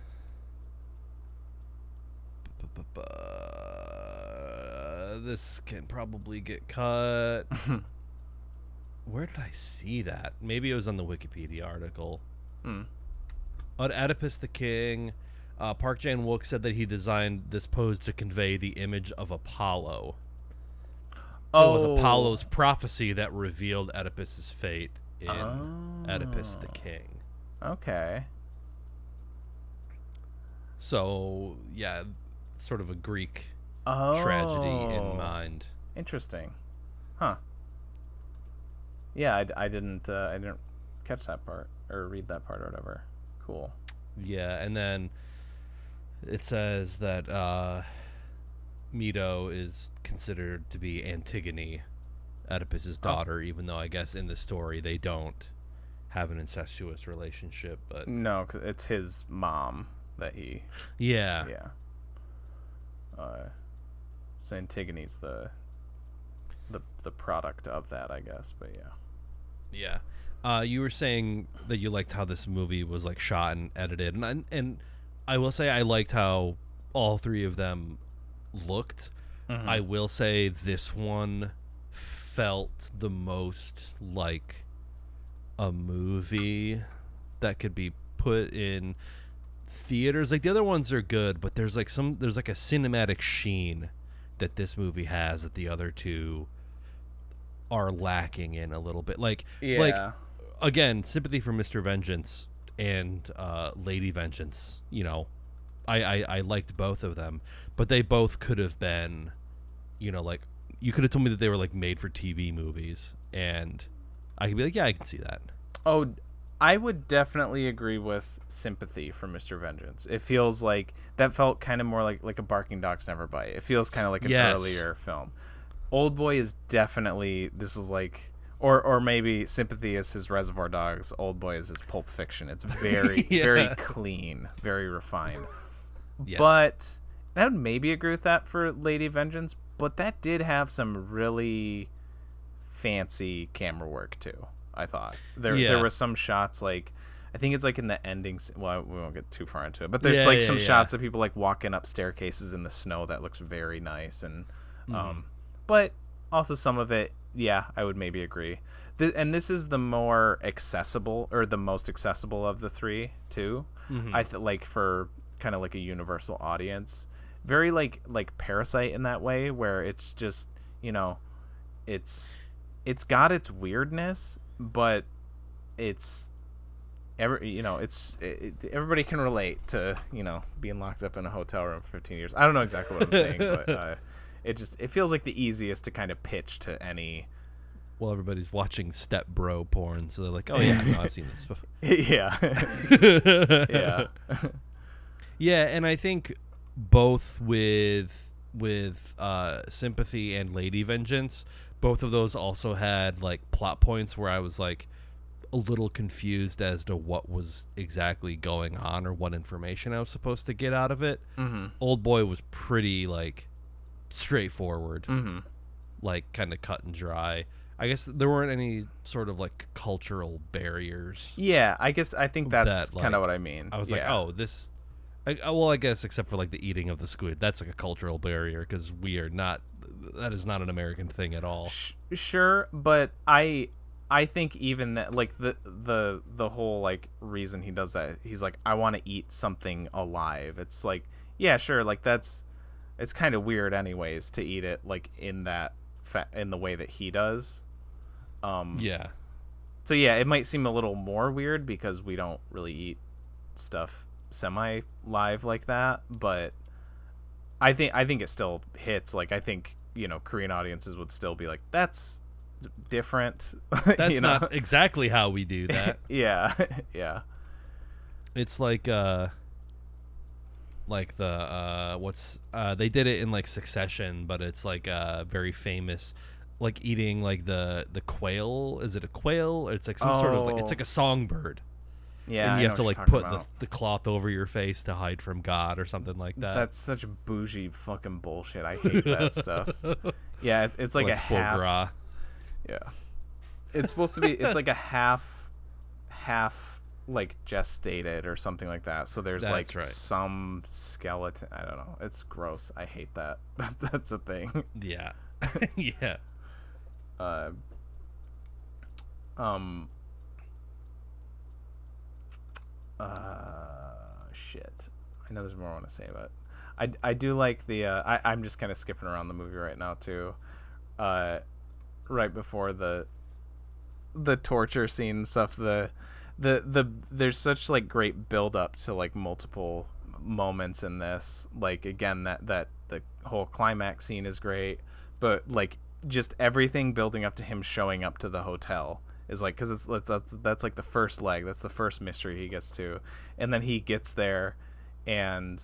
This can probably get cut. Where did I see that? Maybe it was on the Wikipedia article. Oedipus the King. Park Chan-wook said that he designed this pose to convey the image of Apollo. Oh. It was Apollo's prophecy that revealed Oedipus's fate in Oedipus the King. Okay. So, yeah, sort of a Greek tragedy in mind. Interesting. Huh. Yeah, I didn't catch that part or read that part or whatever. Cool. Yeah, and then it says that Mito is considered to be Antigone, Oedipus's daughter, even though I guess in the story they don't have an incestuous relationship. But no, 'cause it's his mom that he. Yeah. So Antigone's the product of that, I guess. But yeah. Yeah. You were saying that you liked how this movie was like shot and edited, and I will say I liked how all three of them looked. I will say this one felt the most like a movie that could be put in theaters. Like the other ones are good, but there's like a cinematic sheen that this movie has that the other two are lacking in a little bit. Like again, Sympathy for Mr. Vengeance and Lady Vengeance, you know, I liked both of them, but they both could have been, you know, like you could have told me that they were like made for TV movies, and I could be like, yeah, I can see that. Oh, I would definitely agree with Sympathy for Mr. Vengeance. It feels like that felt kind of more like a Barking Dogs Never Bite. It feels kind of like an earlier film. Oldboy is definitely, this is like, or maybe Sympathy is his Reservoir Dogs, Oldboy is his Pulp Fiction. It's very very clean, very refined. Yes. But I would maybe agree with that for Lady Vengeance, but that did have some really fancy camera work too. I thought there were some shots, like I think it's like in the ending. Well, we won't get too far into it, but there's some shots of people like walking up staircases in the snow that looks very nice, and but also some of it, I would maybe agree. And this is the more accessible, or the most accessible of the three too. I like for kind of like a universal audience, very like Parasite in that way, where it's just, you know, it's got its weirdness, but everybody can relate to, you know, being locked up in a hotel room for 15 years. I don't know exactly what I'm saying, but it feels like the easiest to kind of pitch to any. Well, everybody's watching step bro porn, so they're like, oh yeah, no, I've seen this before. Yeah, and I think both with Sympathy and Lady Vengeance, both of those also had like plot points where I was like a little confused as to what was exactly going on or what information I was supposed to get out of it. Oldboy was pretty like straightforward, like kind of cut and dry. I guess there weren't any sort of like cultural barriers. Yeah, I think that's kind of what I mean. I was like, oh, this. I guess except for like the eating of the squid, that's like a cultural barrier because that is not an American thing at all. Sure, but I think even that, like the whole like reason he does that, he's like, I want to eat something alive. It's like, yeah, sure, like it's kind of weird anyways to eat it like in the way that he does. So yeah, it might seem a little more weird because we don't really eat stuff semi live like that, but I think it still hits. Like I think, you know, Korean audiences would still be like, that's different. That's you know? Not exactly how we do that. yeah It's like the they did it in like Succession, but it's like very famous, like eating like the quail. Is it a quail? It's like some sort of like, it's like a songbird. Yeah, and you have to like put the cloth over your face to hide from God or something like that. That's such bougie fucking bullshit. I hate that stuff. Yeah, it's like a half. Gras. Yeah, it's supposed to be. It's like a half like gestated or something like that. So there's some skeleton. I don't know. It's gross. I hate that. That's a thing. Yeah. Yeah. Shit. I know there's more I want to say, but I do like the I'm just kind of skipping around the movie right now too. Right before the torture scene and stuff, the there's such like great build up to like multiple moments in this. Like again, that the whole climax scene is great, but like just everything building up to him showing up to the hotel is like, because that's like the first leg, that's the first mystery he gets to, and then he gets there and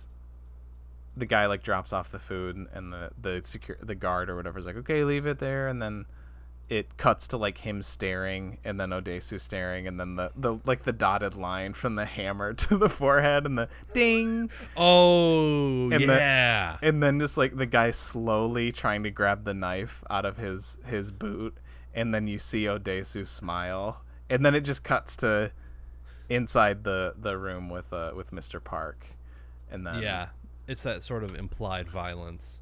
the guy like drops off the food, and the guard or whatever is like, okay, leave it there, and then it cuts to like him staring, and then Odesu staring, and then the like the dotted line from the hammer to the forehead and the ding. Oh, and yeah. And then just like the guy slowly trying to grab the knife out of his boot, and then you see Odesu smile, and then it just cuts to inside the room with Mr. Park, and then yeah, it's that sort of implied violence.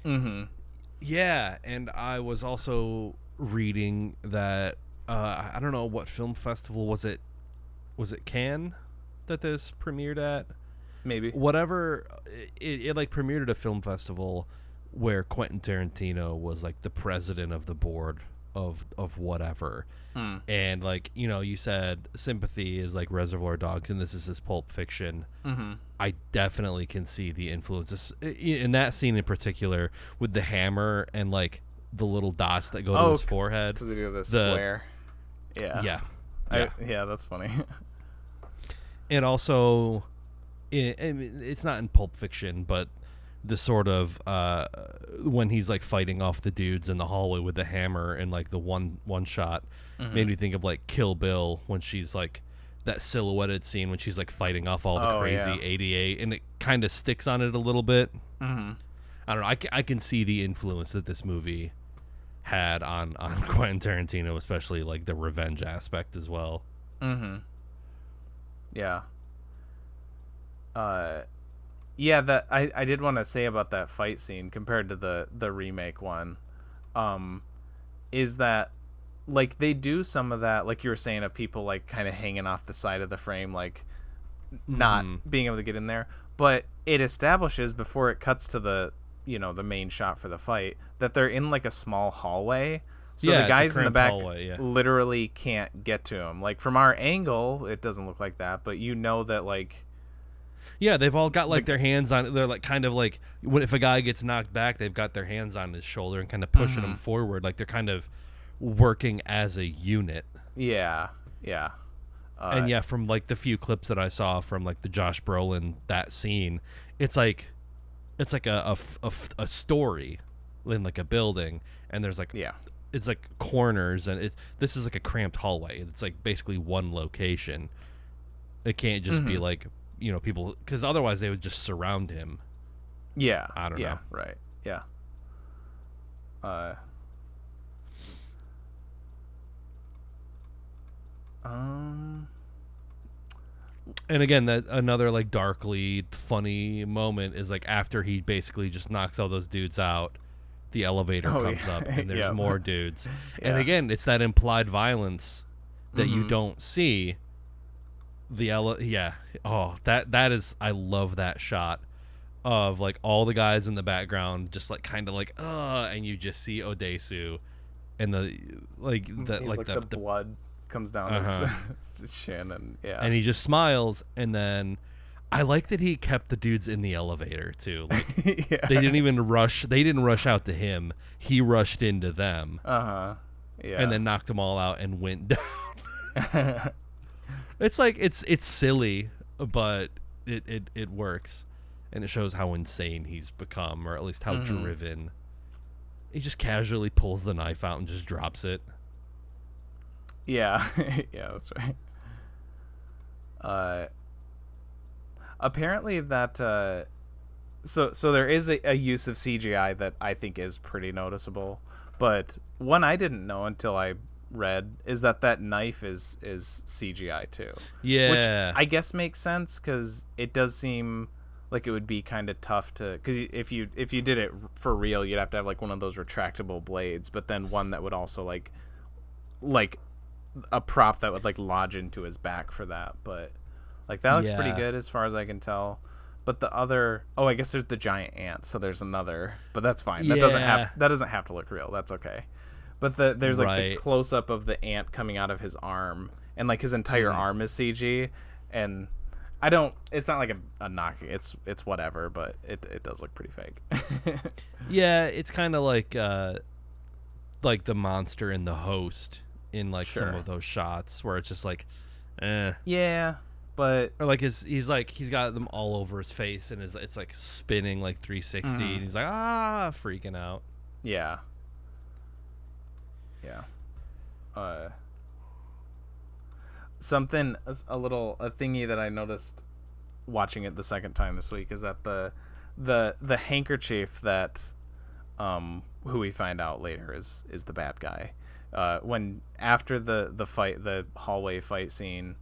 Mm-hmm. Yeah, and I was also reading that I don't know what film festival was it. Was it Cannes that this premiered at? Maybe. Whatever, it like premiered at a film festival where Quentin Tarantino was like the president of the board of whatever. And like, you know, you said Sympathy is like Reservoir Dogs and this is his Pulp Fiction. Mm-hmm. I definitely can see the influences in that scene in particular with the hammer and like the little dots that go to his forehead. Because they do the square. Yeah. Yeah, that's funny. And also, it's not in Pulp Fiction, but the sort of when he's like fighting off the dudes in the hallway with the hammer and like the one shot made me think of like Kill Bill when she's like that silhouetted scene when she's like fighting off all the crazy 88, and it kind of sticks on it a little bit. I don't know. I can see the influence that this movie had on Quentin Tarantino, especially like the revenge aspect as well. Yeah. Yeah, that I did want to say about that fight scene compared to the remake one, is that like they do some of that, like you were saying, of people like kind of hanging off the side of the frame, like not being able to get in there, but it establishes before it cuts to the, you know, the main shot for the fight that they're in like a small hallway. So the guys in the back literally can't get to him. Like from our angle, it doesn't look like that, but you know that like. Yeah, they've all got like their hands on. They're like kind of like if a guy gets knocked back, they've got their hands on his shoulder and kind of pushing him forward. Like they're kind of working as a unit. Yeah. And yeah, from like the few clips that I saw from like the Josh Brolin that scene, it's like a story in like a building, and there's like it's like corners, and this is like a cramped hallway. It's like basically one location. It can't just be like, you know, people, because otherwise they would just surround him. Yeah. I don't know. Right. Yeah. And again, that another like darkly funny moment is like after he basically just knocks all those dudes out, the elevator comes up and there's more dudes. And again, it's that implied violence that you don't see. That is, I love that shot of like all the guys in the background just like kind of like and you just see Odesu and the blood comes down his chin, and he just smiles, and then I like that he kept the dudes in the elevator too. Like they didn't rush out to him. He rushed into them. And then knocked them all out and went down. It's like it's silly, but it works, and it shows how insane he's become, or at least how driven. He just casually pulls the knife out and just drops it. Yeah, yeah, that's right. Apparently that so there is a use of CGI that I think is pretty noticeable, but one I didn't know until I read is that knife is CGI too. Yeah, which I guess makes sense because it does seem like it would be kind of tough to, because if you did it for real, you'd have to have like one of those retractable blades, but then one that would also like a prop that would like lodge into his back for that. But like that looks pretty good as far as I can tell. But the other, I guess there's the giant ant, so there's another, but that's fine. That doesn't have to look real. That's okay. But there's like the close up of the ant coming out of his arm, and like his entire arm is CG, and it's not like a knock. It's whatever, but it does look pretty fake. Yeah, it's kind of like the monster in The Host in like some of those shots where it's just like, yeah, but or like he's got them all over his face, and it's like spinning like 360, and he's like freaking out. Yeah. Something a thingy that I noticed watching it the second time this week is that the handkerchief that who we find out later is the bad guy. When after the fight, the hallway fight scene,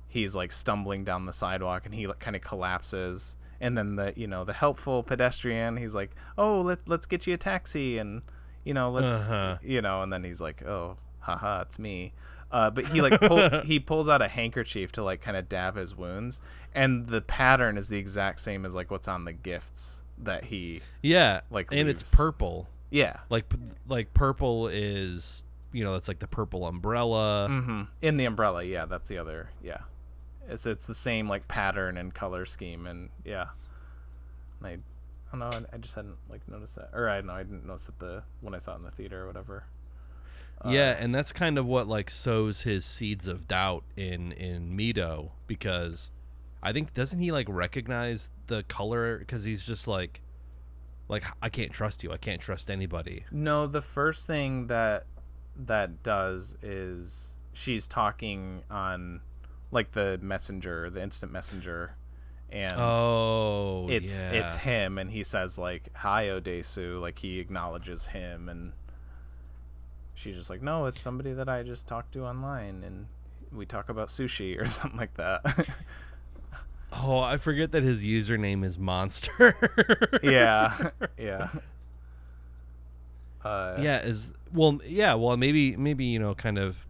he's like stumbling down the sidewalk and he kind of collapses, And then the helpful pedestrian, he's like, oh, let's get you a taxi, and let's and then he's like, oh, haha, it's me. But he he pulls out a handkerchief to like kind of dab his wounds, and the pattern is the exact same as like what's on the gifts that he and leaves. It's purple. Yeah, like purple is that's like the purple umbrella. Mm-hmm. In the umbrella, yeah, that's the other. Yeah, it's the same like pattern and color scheme, and yeah, I don't know, I just hadn't like noticed that, or I didn't notice it when I saw it in the theater or whatever. And that's kind of what like sows his seeds of doubt in Mito, because I think doesn't he like recognize the color, because he's just like I can't trust you, I can't trust anybody. No, the first thing that does is she's talking on like the instant messenger, and it's him, and he says like, hi Odesu, like he acknowledges him, and she's just like, no, it's somebody that I just talked to online, and we talk about sushi or something like that. Oh, I forget that his username is Monster. Yeah. Maybe kind of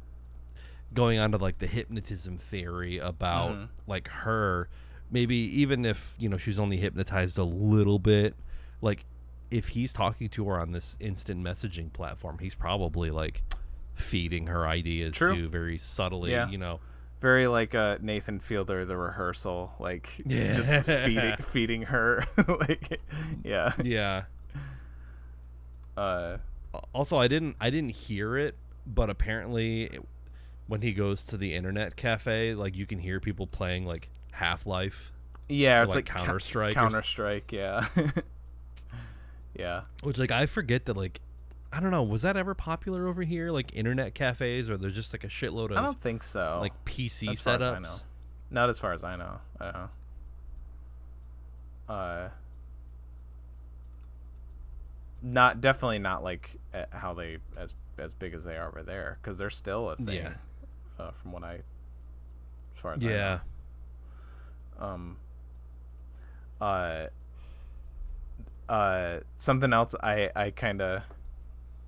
going on to like the hypnotism theory about like her, maybe even if she's only hypnotized a little bit, like if he's talking to her on this instant messaging platform, he's probably like feeding her ideas too, very subtly. Very like Nathan Fielder, The Rehearsal, like just feeding her. Like, yeah. Also, I didn't hear it, but apparently when he goes to the internet cafe, like you can hear people playing like Half-Life. Yeah, it's like Counter-Strike. Counter-Strike, yeah. Yeah. Which like I forget that, like, I don't know, was that ever popular over here, like internet cafes, or there's just like a shitload of, I don't think so, like PC as far setups? As I know. Not as far as I know. Definitely not like how they as big as they are over there, because they're still a thing. From what as far as I know. Something else I kind of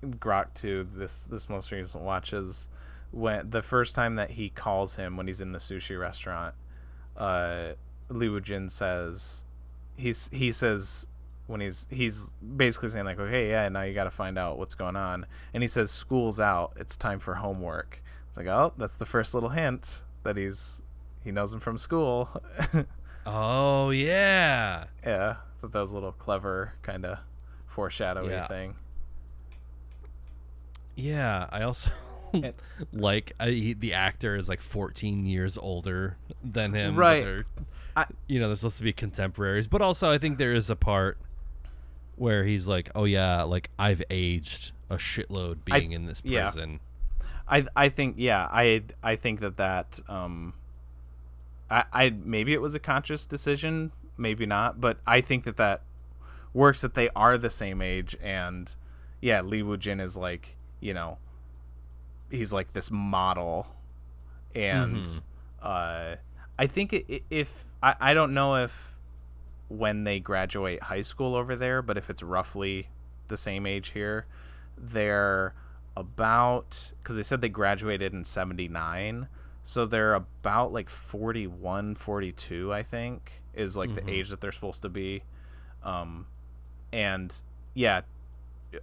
grok to this most recent watch is when the first time that he calls him when he's in the sushi restaurant, Lee Woo-jin says he says when he's basically saying like, okay, yeah, now you got to find out what's going on, and he says, school's out, it's time for homework. It's like, oh, that's the first little hint that he knows him from school. Oh yeah. But that was a little clever kind of foreshadowy thing. Yeah, I also like the actor is like 14 years older than him. Right. They're supposed to be contemporaries, but also I think there is a part where he's like, oh yeah, like I've aged a shitload being in this prison. I think I think that I maybe it was a conscious decision, maybe not, but I think that works, that they are the same age, and Lee Woo-jin is like, he's like this model, and I think I don't know if when they graduate high school over there, but if it's roughly the same age here, they're about, because they said they graduated in 1979, so they're about like 41, 42, I think, is like the age that they're supposed to be. And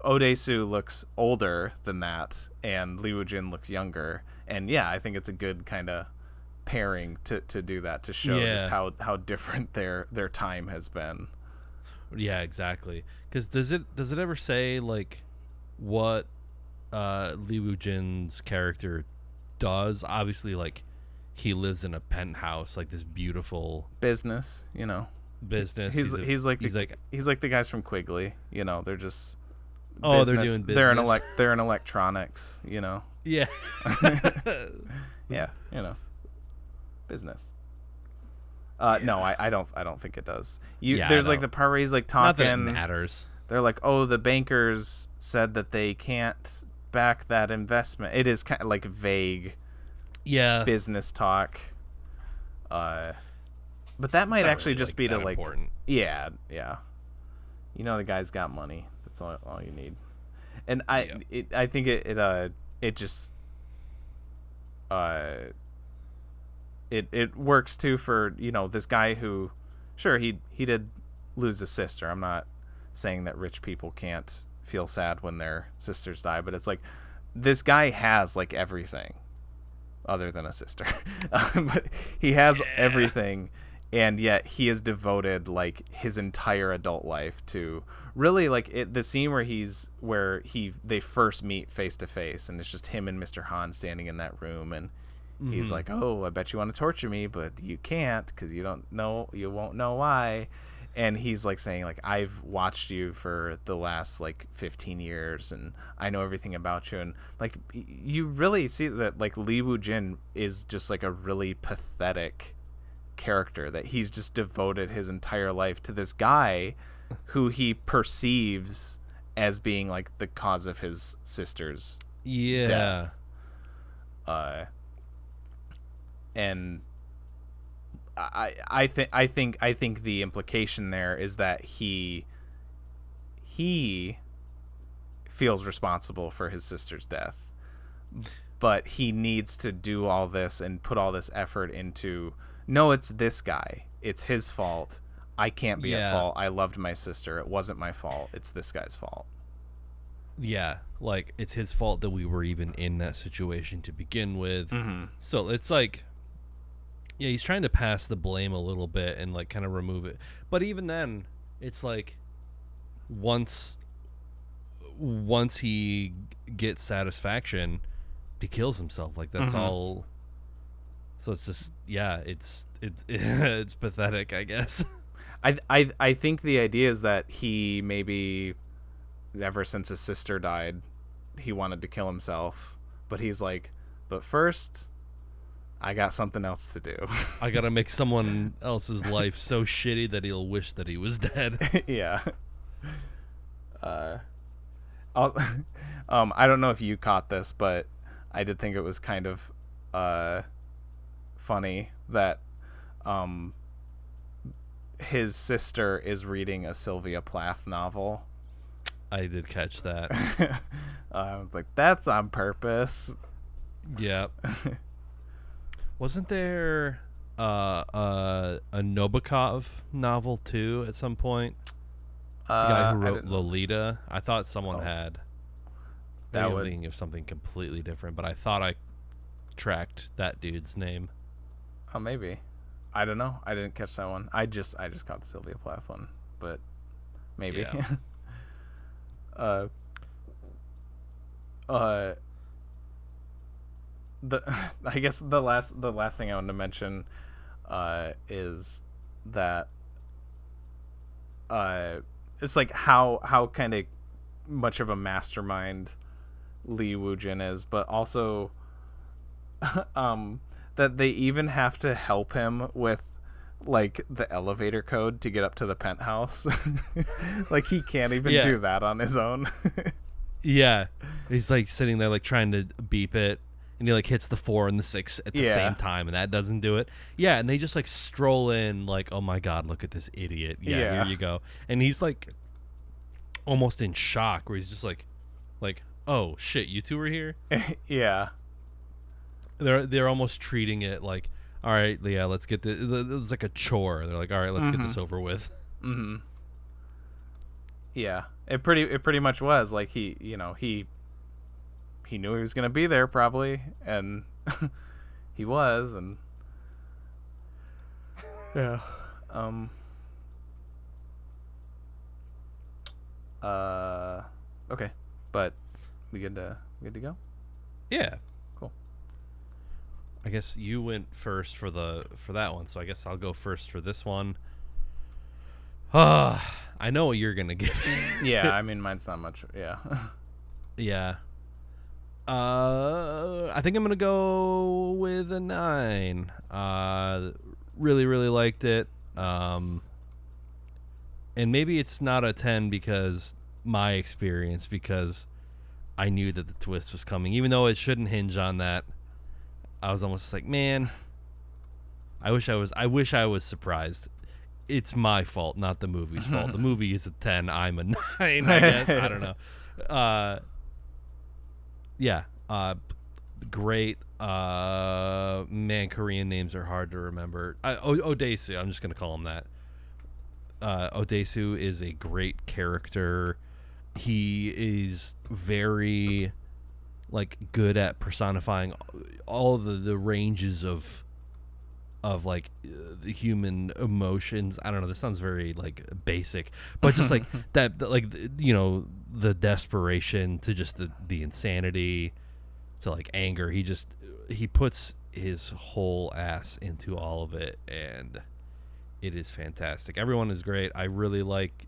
Odesu looks older than that, and Lee Woo-jin looks younger. And I think it's a good kind of pairing to do that, to show just how different their time has been. Yeah, exactly. Because does it ever say like what Lee Woo-jin's character does? Obviously, like he lives in a penthouse, like this beautiful business. Business. He's like the guys from Quigley. They're just business. They're doing business. They're in electronics. Yeah. Yeah. Business. No, I don't think it does. There's like the part where he's like talking. Not that it matters. They're like, oh, the bankers said that they can't back that investment. It is kind of like vague. Yeah. Business talk. But that might actually really, just be to like important. Yeah. You know, the guy's got money. That's all you need. And I think it just it works too for, you know, this guy who, sure, he did lose a sister. I'm not saying that rich people can't feel sad when their sisters die, but it's like this guy has like everything other than a sister. But he has everything, and yet he has devoted like his entire adult life to really like the scene where they first meet face to face, and it's just him and Mr. Han standing in that room, and he's like, "Oh, I bet you want to torture me, but you can't because you won't know why." And he's like saying like, "I've watched you for the last like 15 years and I know everything about you." And like you really see that like Lee Woo-jin is just like a really pathetic character, that he's just devoted his entire life to this guy who he perceives as being like the cause of his sister's death. And I think the implication there is that he feels responsible for his sister's death, but he needs to do all this and put all this effort into, no, it's this guy, it's his fault, I can't be at fault, I loved my sister, it wasn't my fault, it's this guy's fault. Yeah, like it's his fault that we were even in that situation to begin with. So it's like, yeah, he's trying to pass the blame a little bit and like kind of remove it. But even then, it's like once he gets satisfaction, he kills himself. Like that's all. So it's just, yeah, it's it's pathetic, I guess. I think the idea is that he maybe, ever since his sister died, he wanted to kill himself, but he's like, but first, I got something else to do. I gotta make someone else's life so shitty that he'll wish that he was dead. Yeah. I don't know if you caught this, but I did think it was kind of funny that his sister is reading a Sylvia Plath novel. I did catch that. Like, that's on purpose. Yeah. Wasn't there a Nabokov novel too at some point? The guy who wrote Lolita. I thought someone had. Maybe I'm thinking of something completely different, but I thought I tracked that dude's name. Oh, maybe. I don't know. I didn't catch that one. I just caught the Sylvia Plath one, but maybe. Yeah. I guess the last thing I wanted to mention is that it's like how kind of much of a mastermind Lee Woo-jin is, but also that they even have to help him with like the elevator code to get up to the penthouse. Like he can't even do that on his own. Yeah, he's like sitting there like trying to beep it, and he like hits the 4 and the 6 at the same time, and that doesn't do it. Yeah, and they just like stroll in like, oh my god, look at this idiot. Yeah, here you go. And he's like almost in shock, where he's just like, oh shit, you two were here. Yeah. They're almost treating it like, all right, yeah, let's get this. It's like a chore. They're like, all right, let's get this over with. Mm-hmm. Yeah, it pretty much was like he knew he was gonna be there probably, and he was, and yeah. Okay, but we good to go? Yeah. Cool. I guess you went first for that one, so I guess I'll go first for this one. I know what you're gonna give. Yeah, I mean mine's not much. Yeah. Yeah. I think I'm gonna go with a 9. Really, really liked it. And maybe it's not a 10 because my experience, because I knew that the twist was coming, even though it shouldn't hinge on that. I was almost like, man, I wish I was surprised. It's my fault, not the movie's fault. The movie is a 10. I'm a 9, I guess. I don't know. Great. Man, Korean names are hard to remember. Odesu, I'm just going to call him that. Odesu is a great character. He is very good at personifying all the ranges of the human emotions. I don't know, this sounds very basic, but just that the desperation to just the insanity to anger. He puts his whole ass into all of it, and it is fantastic. Everyone is great. I really like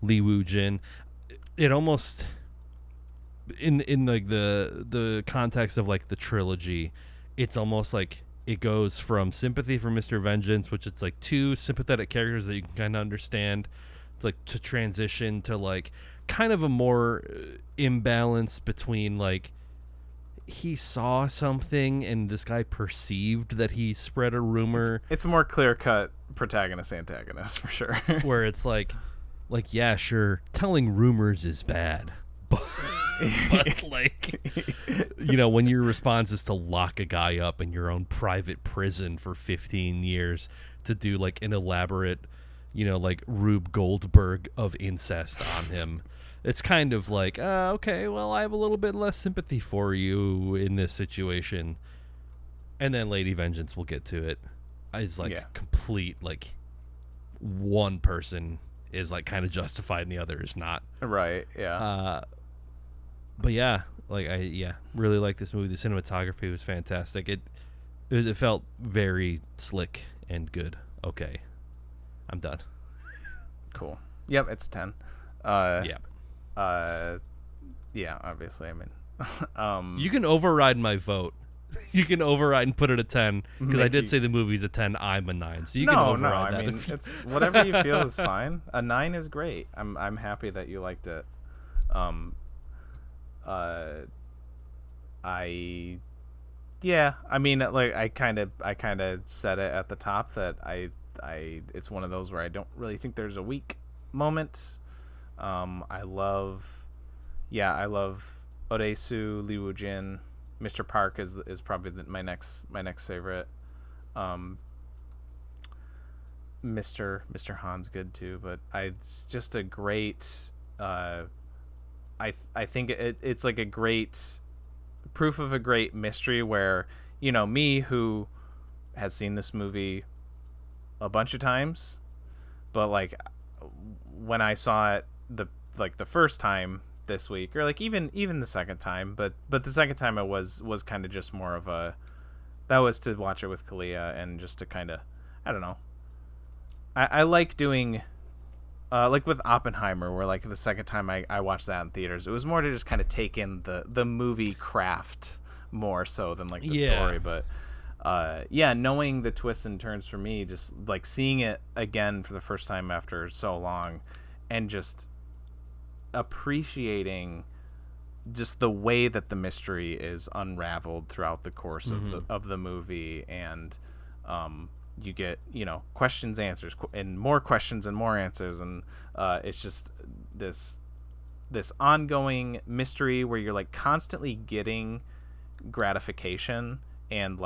Lee Woo Jin. It almost in the context of the trilogy, it's almost it goes from Sympathy for Mr. Vengeance, which it's two sympathetic characters that you can kind of understand, to transition to kind of a more imbalance between he saw something and this guy perceived that he spread a rumor. It's a more clear-cut protagonist antagonist for sure. Where it's yeah, sure, telling rumors is bad, but when your response is to lock a guy up in your own private prison for 15 years to do an elaborate Rube Goldberg of incest on him, it's kind of okay, well, I have a little bit less sympathy for you in this situation. And then Lady Vengeance, we'll get to it, is complete one person is kind of justified and the other is not. Right, yeah. But yeah, I really like this movie. The cinematography was fantastic. It felt very slick and good. Okay, I'm done. Cool. Yep, it's a 10. Yeah, obviously. I mean, you can override my vote. You can override and put it a 10 because I did say the movie's a 10. I'm a 9, so you can override that. I mean, it's whatever you feel is fine. A 9 is great. I'm happy that you liked it. I mean, I kind of said it at the top that I it's one of those where I don't really think there's a weak moment. I love Odesu, Lee Woo Jin. Mr. Park is probably my next favorite. Mr. Han's good too, but it's just a great. I think it's a great proof of a great mystery where me, who has seen this movie a bunch of times, but when I saw it the first time this week, or even the second time, but the second time it was kind of just more of that was to watch it with Kalia and just to kind of, I don't know, I like doing with Oppenheimer, where the second time I watched that in theaters, it was more to just kind of take in the movie craft more so than the story. But knowing the twists and turns for me, just seeing it again for the first time after so long, and just appreciating just the way that the mystery is unraveled throughout the course of the movie, and you get questions, answers, and more questions and more answers, and it's just this ongoing mystery where you're constantly getting gratification, and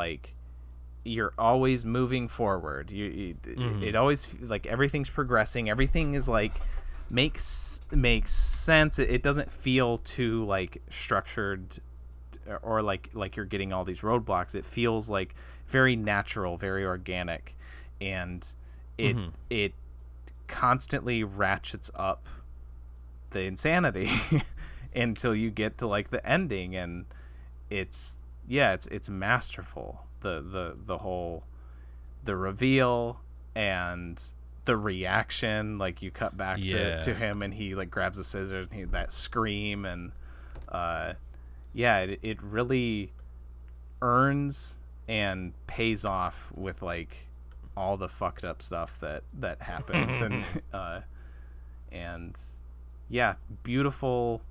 you're always moving forward. It always everything's progressing, everything is makes sense. It doesn't feel too structured or you're getting all these roadblocks. It feels very natural, very organic, and it constantly ratchets up the insanity until you get to the ending, and it's masterful. The whole reveal and the reaction, you cut back to him and he grabs the scissors and that scream, and it really earns and pays off with all the fucked up stuff that happens. and beautiful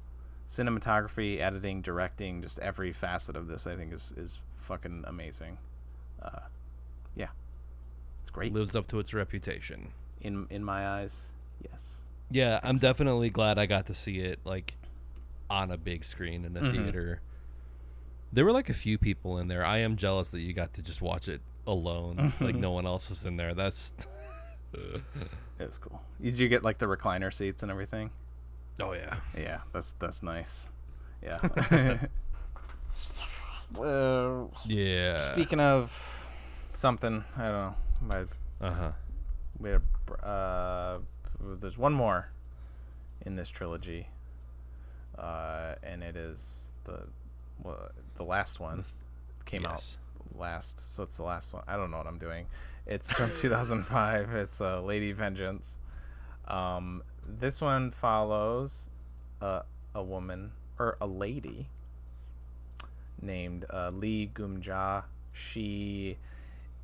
cinematography, editing, directing, just every facet of this I think is fucking amazing. It's great. Lives up to its reputation. In my eyes, yes. Yeah, I'm definitely glad I got to see it like on a big screen in a theater. There were like a few people in there. I am jealous that you got to just watch it alone. Like no one else was in there. That's it was cool. Did you get like the recliner seats and everything? Oh yeah. Yeah, that's nice. Yeah. Yeah. Speaking of something, I don't know. We had there's one more in this trilogy, and it is the last one. Came out last, so it's the last one. I don't know what I'm doing. It's from 2005. It's Lady Vengeance. This one follows a woman or a lady named Lee Gum-ja. She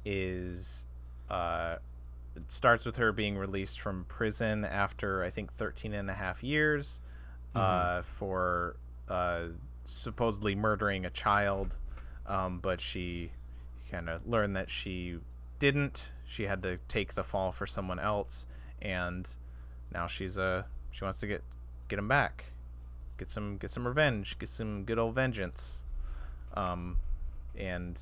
is it starts with her being released from prison after I think 13 and a half years for supposedly murdering a child, but she kind of learned that she didn't. She had to take the fall for someone else, and now she wants to get him back, get some revenge, get some good old vengeance. And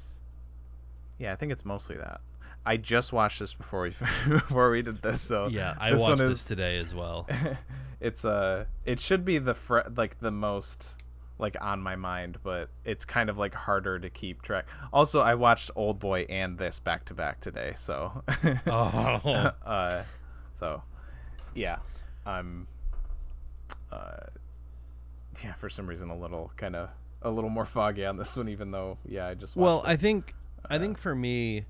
yeah, I think it's mostly that. I just watched this before we did this, so yeah, I watched this today as well. It's it should be the most like on my mind, but it's kind of like harder to keep track. Also, I watched Oldboy and this back to back today, so so yeah, I'm for some reason a little more foggy on this one, even though I just watched it. I think for me,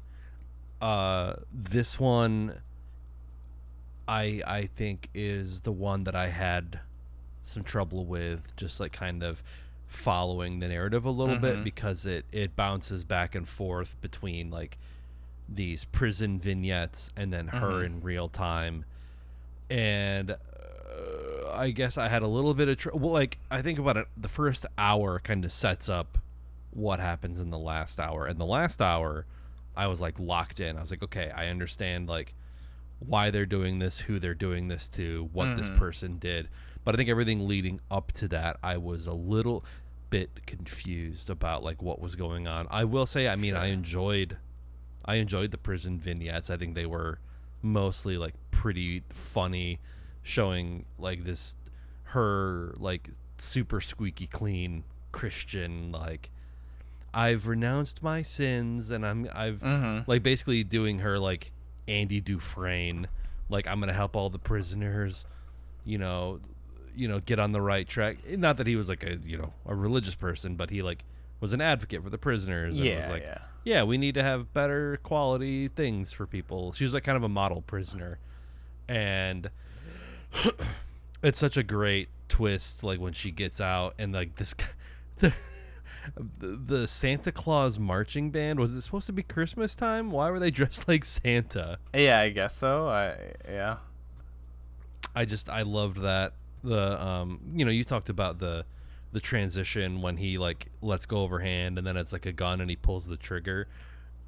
this one I think is the one that I had some trouble with, just like kind of following the narrative a little bit, because it bounces back and forth between like these prison vignettes and then her in real time, and I guess I had a little bit of like I think about it, the first hour kind of sets up what happens in the last hour, and the last hour I was like locked in. I was like, okay, I understand like why they're doing this, who they're doing this to, what this person did. But I think everything leading up to that, I was a little bit confused about like what was going on. I will say, I mean, I enjoyed the prison vignettes. I think they were mostly like pretty funny, showing like her like super squeaky clean Christian, like I've renounced my sins and I've like basically doing her like Andy Dufresne, like I'm gonna help all the prisoners, you know, get on the right track. Not that he was like a religious person, but he like was an advocate for the prisoners. And was like, yeah, we need to have better quality things for people. She was like kind of a model prisoner, and it's such a great twist, like when she gets out and like this the Santa Claus marching band. Was it supposed to be Christmas time? Why were they dressed like Santa? Yeah, I guess so. I loved that. The you talked about the transition when he like lets go of her hand and then it's like a gun and he pulls the trigger.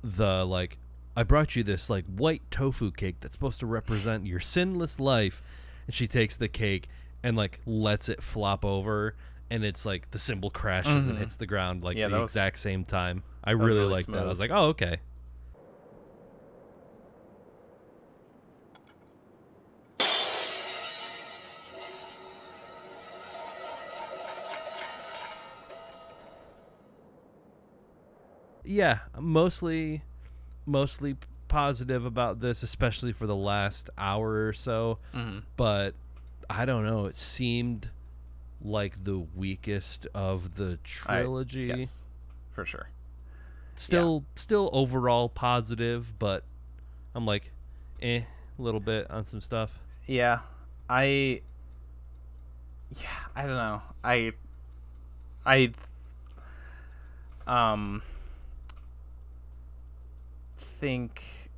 The like, I brought you this like white tofu cake that's supposed to represent your sinless life, and she takes the cake and like lets it flop over, and it's like the symbol crashes and hits the ground like the exact same time. I really liked that. I was like, oh, okay. Yeah, mostly positive about this, especially for the last hour or so. But I don't know, it seemed like the weakest of the trilogy. Yes, for sure. Still overall positive, but I'm like, a little bit on some stuff. Yeah, I don't know. I think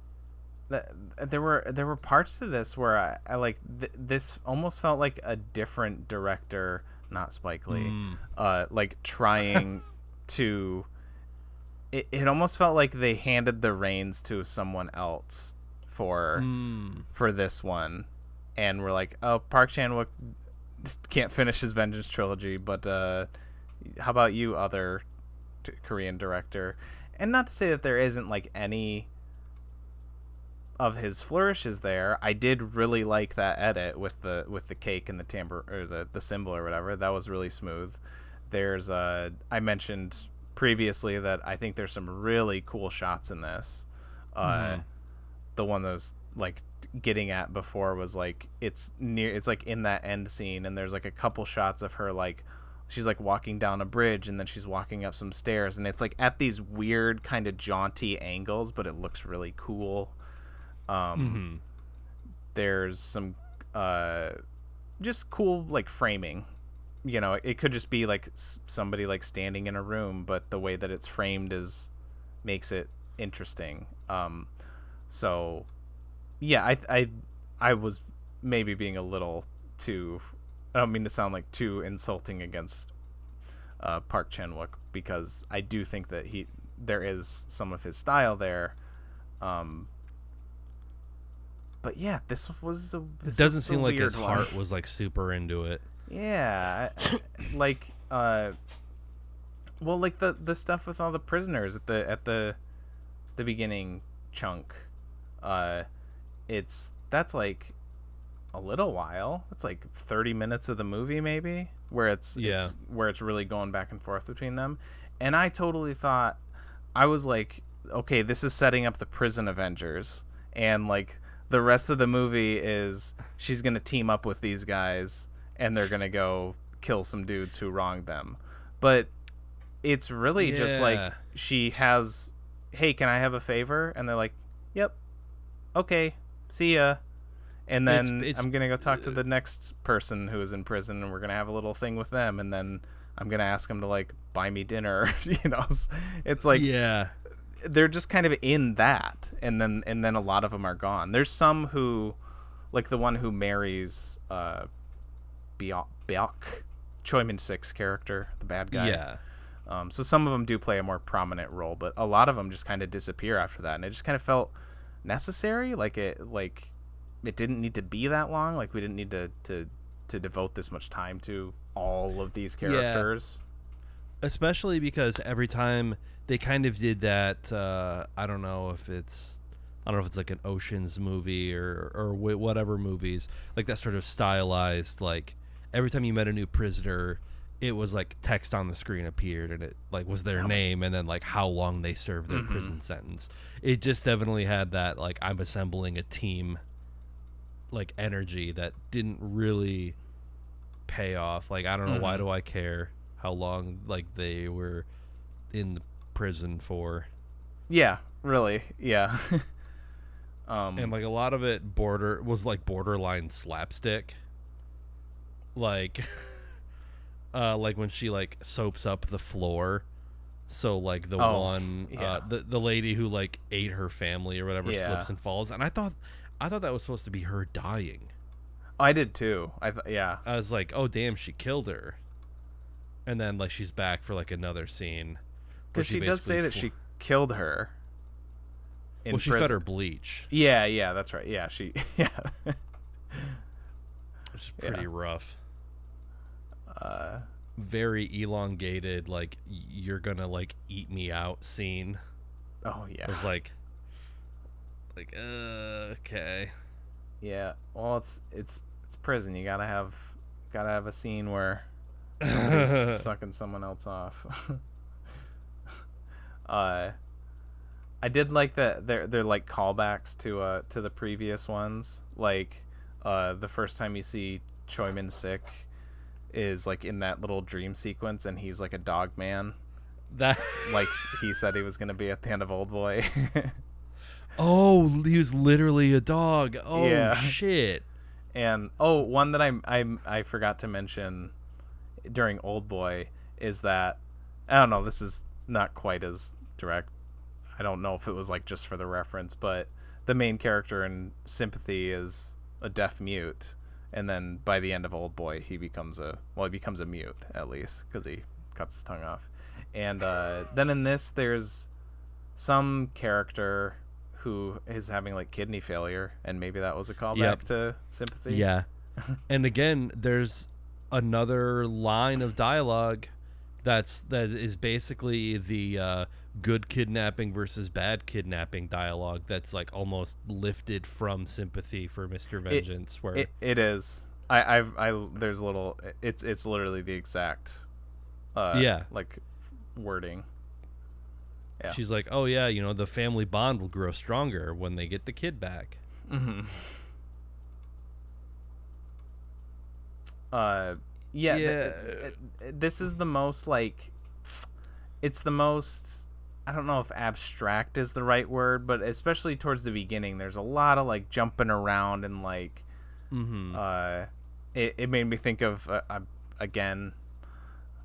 that there were parts to this where I like this almost felt like a different director, not Spike Lee, like trying to. It almost felt like they handed the reins to someone else for this one, and we're like, oh, Park Chan-wook can't finish his Vengeance trilogy, but how about you, other Korean director? And not to say that there isn't like any of his flourishes there. I did really like that edit with the cake and the timbre, or the symbol or whatever. That was really smooth. There's I mentioned previously that I think there's some really cool shots in this. The one that was like getting at before was like it's like in that end scene, and there's like a couple shots of her, like she's like walking down a bridge and then she's walking up some stairs, and it's like at these weird kind of jaunty angles, but it looks really cool. There's some just cool like framing, you know. It could just be like somebody like standing in a room, but the way that it's framed makes it interesting. So yeah, I was maybe being a little too, I don't mean to sound like too insulting against Park Chan-wook, because I do think that there is some of his style there. But yeah, this doesn't seem like his heart was like super into it. Yeah, like well, like the stuff with all the prisoners at the beginning chunk, that's like a little while. It's like 30 minutes of the movie maybe, where it's really going back and forth between them. And I totally thought, I was like, okay, this is setting up the prison Avengers, and like the rest of the movie is she's gonna team up with these guys and they're gonna go kill some dudes who wronged them. But it's really just like she has, hey, can I have a favor? And they're like, yep, okay, see ya. And then I'm going to go talk to the next person who is in prison, and we're going to have a little thing with them, and then I'm going to ask them to like buy me dinner. You know, it's like, they're just kind of in that, and then a lot of them are gone. There's some who, like the one who marries Byok, Choi Min-sik's character, the bad guy. Yeah. So some of them do play a more prominent role, but a lot of them just kind of disappear after that, and it just kind of felt necessary. Like it didn't need to be that long. Like we didn't need to devote this much time to all of these characters. Yeah. Especially because every time they kind of did that, I don't know if it's like an Ocean's movie or whatever movies, like that sort of stylized, like every time you met a new prisoner, it was like text on the screen appeared, and it like was their name and then like how long they served their prison sentence. It just definitely had that like I'm assembling a team like energy that didn't really pay off. Like I don't know, why do I care how long like they were in the prison for? Yeah, really. Yeah. And like a lot of it was like borderline slapstick. Like like when she like soaps up the floor, so like the the lady who like ate her family or whatever slips and falls, and I thought that was supposed to be her dying. I did too. I was like, oh damn, she killed her, and then like she's back for like another scene because she does say that she killed her. She fed her bleach. Yeah, that's right. Yeah, she which is pretty rough. Very elongated, like you're gonna like eat me out scene. Oh yeah. It was like okay. Yeah. Well, it's prison. You gotta have a scene where somebody's sucking someone else off. I did like that they're like callbacks to the previous ones. Like the first time you see Choi Min-sik is like in that little dream sequence, and he's like a dog man. That like he said he was gonna be at the end of Oldboy. Oh, he was literally a dog. Oh yeah. Shit. And one that I forgot to mention during Oldboy is that, I don't know, this is not quite as direct. I don't know if it was like just for the reference, but the main character in Sympathy is a deaf mute, and then by the end of Oldboy he becomes a mute, at least, because he cuts his tongue off. And then in this there's some character who is having like kidney failure, and maybe that was a callback to Sympathy. Yeah. And again, there's another line of dialogue that is basically the good kidnapping versus bad kidnapping dialogue that's like almost lifted from Sympathy for Mr. Vengeance. It is. I there's a little. It's literally the exact. Like wording. Yeah. She's like, oh yeah, you know, the family bond will grow stronger when they get the kid back. Mm-hmm. This is the most like, it's the most, I don't know if abstract is the right word, but especially towards the beginning, there's a lot of like jumping around and like, it made me think of again,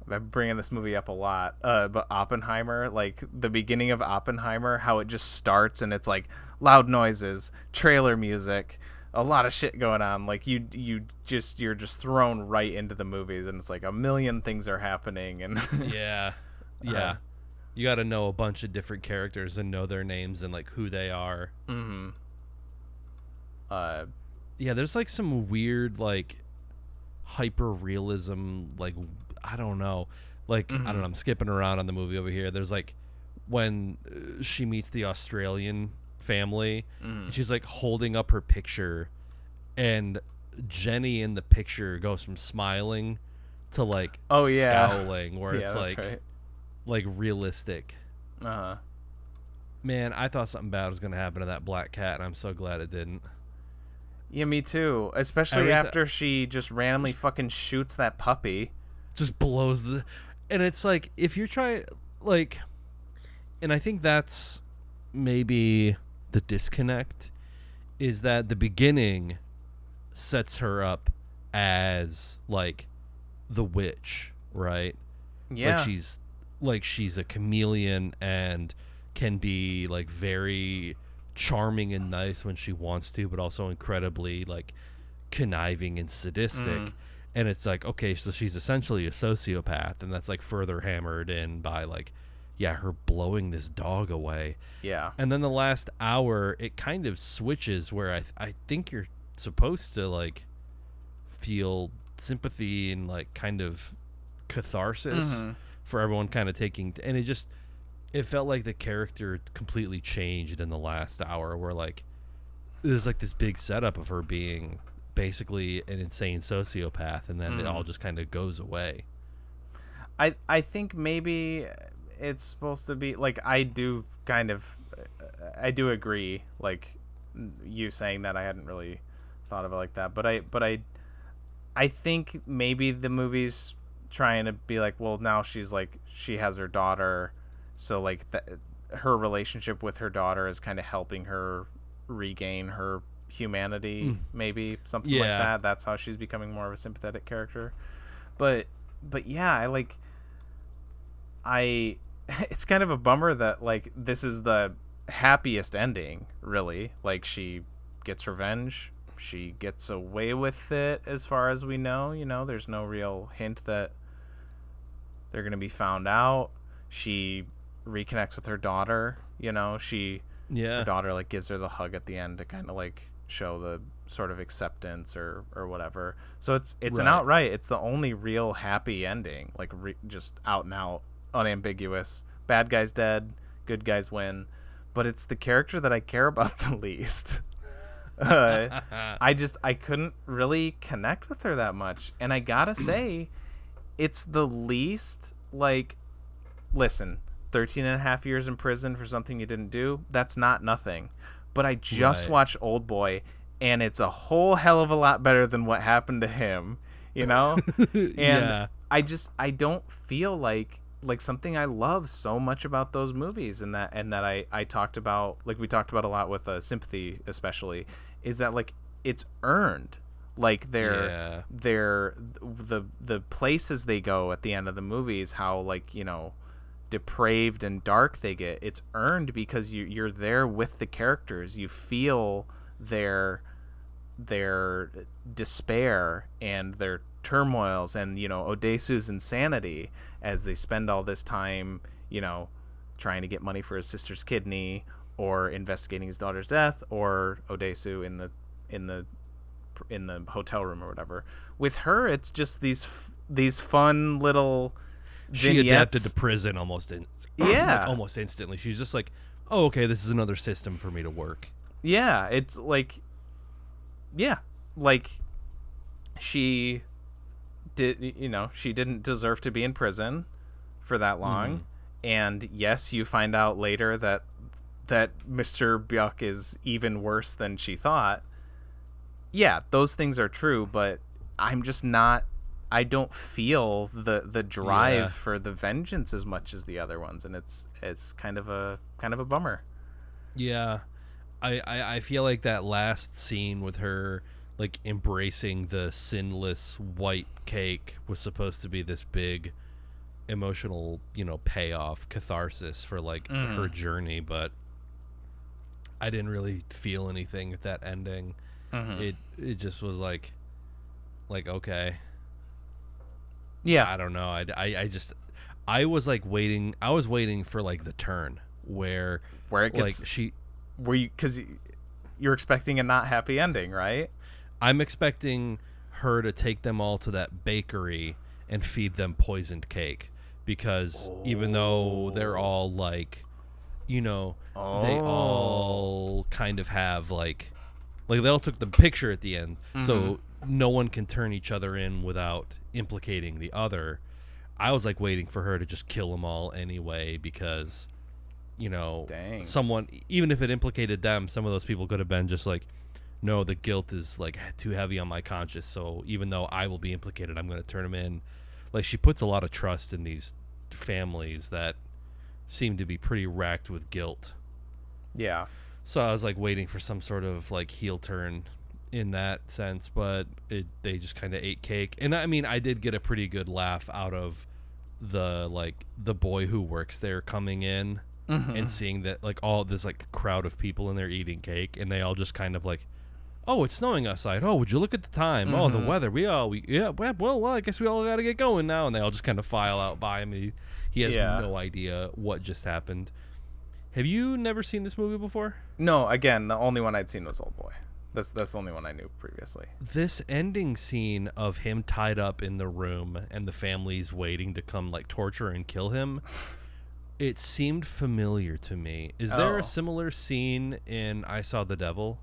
I'm bringing this movie up a lot, but Oppenheimer, like the beginning of Oppenheimer, how it just starts and it's like loud noises, trailer music, a lot of shit going on. Like you're just thrown right into the movies, and it's like a million things are happening. And yeah, you got to know a bunch of different characters and know their names and like who they are. Mm-hmm. There's like some weird like hyper realism, like I don't know, like I don't know. I'm skipping around on the movie over here. There's like when she meets the Australian family, she's like holding up her picture, and Jenny in the picture goes from smiling to like scowling, where it's like realistic. Man, I thought something bad was gonna happen to that black cat, and I'm so glad it didn't. Yeah, me too. Especially after she just randomly fucking shoots that puppy. Just blows and it's like, if you're trying, like, and I think that's maybe the disconnect, is that the beginning sets her up as like the witch, right? Yeah. She's a chameleon and can be like very charming and nice when she wants to, but also incredibly like conniving and sadistic. And it's like, okay, so she's essentially a sociopath, and that's like further hammered in by like, her blowing this dog away. Yeah. And then the last hour, it kind of switches where I think you're supposed to like feel sympathy and like kind of catharsis for everyone kind of taking, and it felt like the character completely changed in the last hour, where like there's like this big setup of her being basically an insane sociopath, and then it all just kind of goes away. I think maybe it's supposed to be like, I do agree, like you saying that. I hadn't really thought of it like that, but I think maybe the movie's trying to be like, well, now she has her daughter, so like her relationship with her daughter is kind of helping her regain her humanity, maybe something like that. That's how she's becoming more of a sympathetic character. But yeah, it's kind of a bummer that like this is the happiest ending, really. Like, she gets revenge, she gets away with it as far as we know. You know, there's no real hint that they're gonna be found out. She reconnects with her daughter, you know, her daughter like gives her the hug at the end to kind of like show the sort of acceptance or whatever. So it's an outright, it's the only real happy ending, like just out and out, unambiguous. Bad guy's dead, good guys win, but it's the character that I care about the least. I couldn't really connect with her that much, and I gotta say, it's the least, like, listen, 13 and a half years in prison for something you didn't do, that's not nothing. But I just watched Oldboy, and it's a whole hell of a lot better than what happened to him, you know? And I don't feel like something I love so much about those movies, and that I talked about, like we talked about a lot with Sympathy especially, is that like it's earned. Like the places they go at the end of the movies, how like, you know, depraved and dark they get, it's earned because you're there with the characters. You feel their despair and their turmoils, and, you know, Odesu's insanity as they spend all this time, you know, trying to get money for his sister's kidney, or investigating his daughter's death, or Odesu in the hotel room or whatever. With her, it's just these fun little she vignettes. Adapted to prison almost almost instantly. She's just like, oh, okay, this is another system for me to work. Yeah, it's like, she didn't deserve to be in prison for that long. And yes, you find out later that Mr. Byuk is even worse than she thought. Yeah, those things are true, but I'm just not, I don't feel the drive for the vengeance as much as the other ones, and it's kind of a bummer. Yeah. I feel like that last scene with her like embracing the sinless white cake was supposed to be this big emotional, payoff, catharsis for like her journey, but I didn't really feel anything with that ending. It just was like okay. Yeah, I don't know. I was like waiting. I was waiting for like the turn where it gets because you're expecting a not happy ending, right? I'm expecting her to take them all to that bakery and feed them poisoned cake, because even though they're all like, they all kind of have like they all took the picture at the end, so no one can turn each other in without implicating the other. I was like waiting for her to just kill them all anyway, because someone, even if it implicated them, some of those people could have been just like, no, the guilt is like too heavy on my conscience, so even though I will be implicated, I'm going to turn them in. Like, she puts a lot of trust in these families that seem to be pretty racked with guilt. Yeah. So I was like waiting for some sort of like heel turn in that sense, but they just kind of ate cake. And I mean, I did get a pretty good laugh out of the boy who works there coming in and seeing that like all this like crowd of people in there eating cake, and they all just kind of like, oh, it's snowing outside. Oh, would you look at the time? Oh, the weather. Well, I guess we all got to get going now. And they all just kind of file out by him. He has no idea what just happened. Have you never seen this movie before? No, again, the only one I'd seen was Oldboy. That's the only one I knew previously. This ending scene of him tied up in the room and the family's waiting to come like torture and kill him, it seemed familiar to me. Is there a similar scene in I Saw the Devil?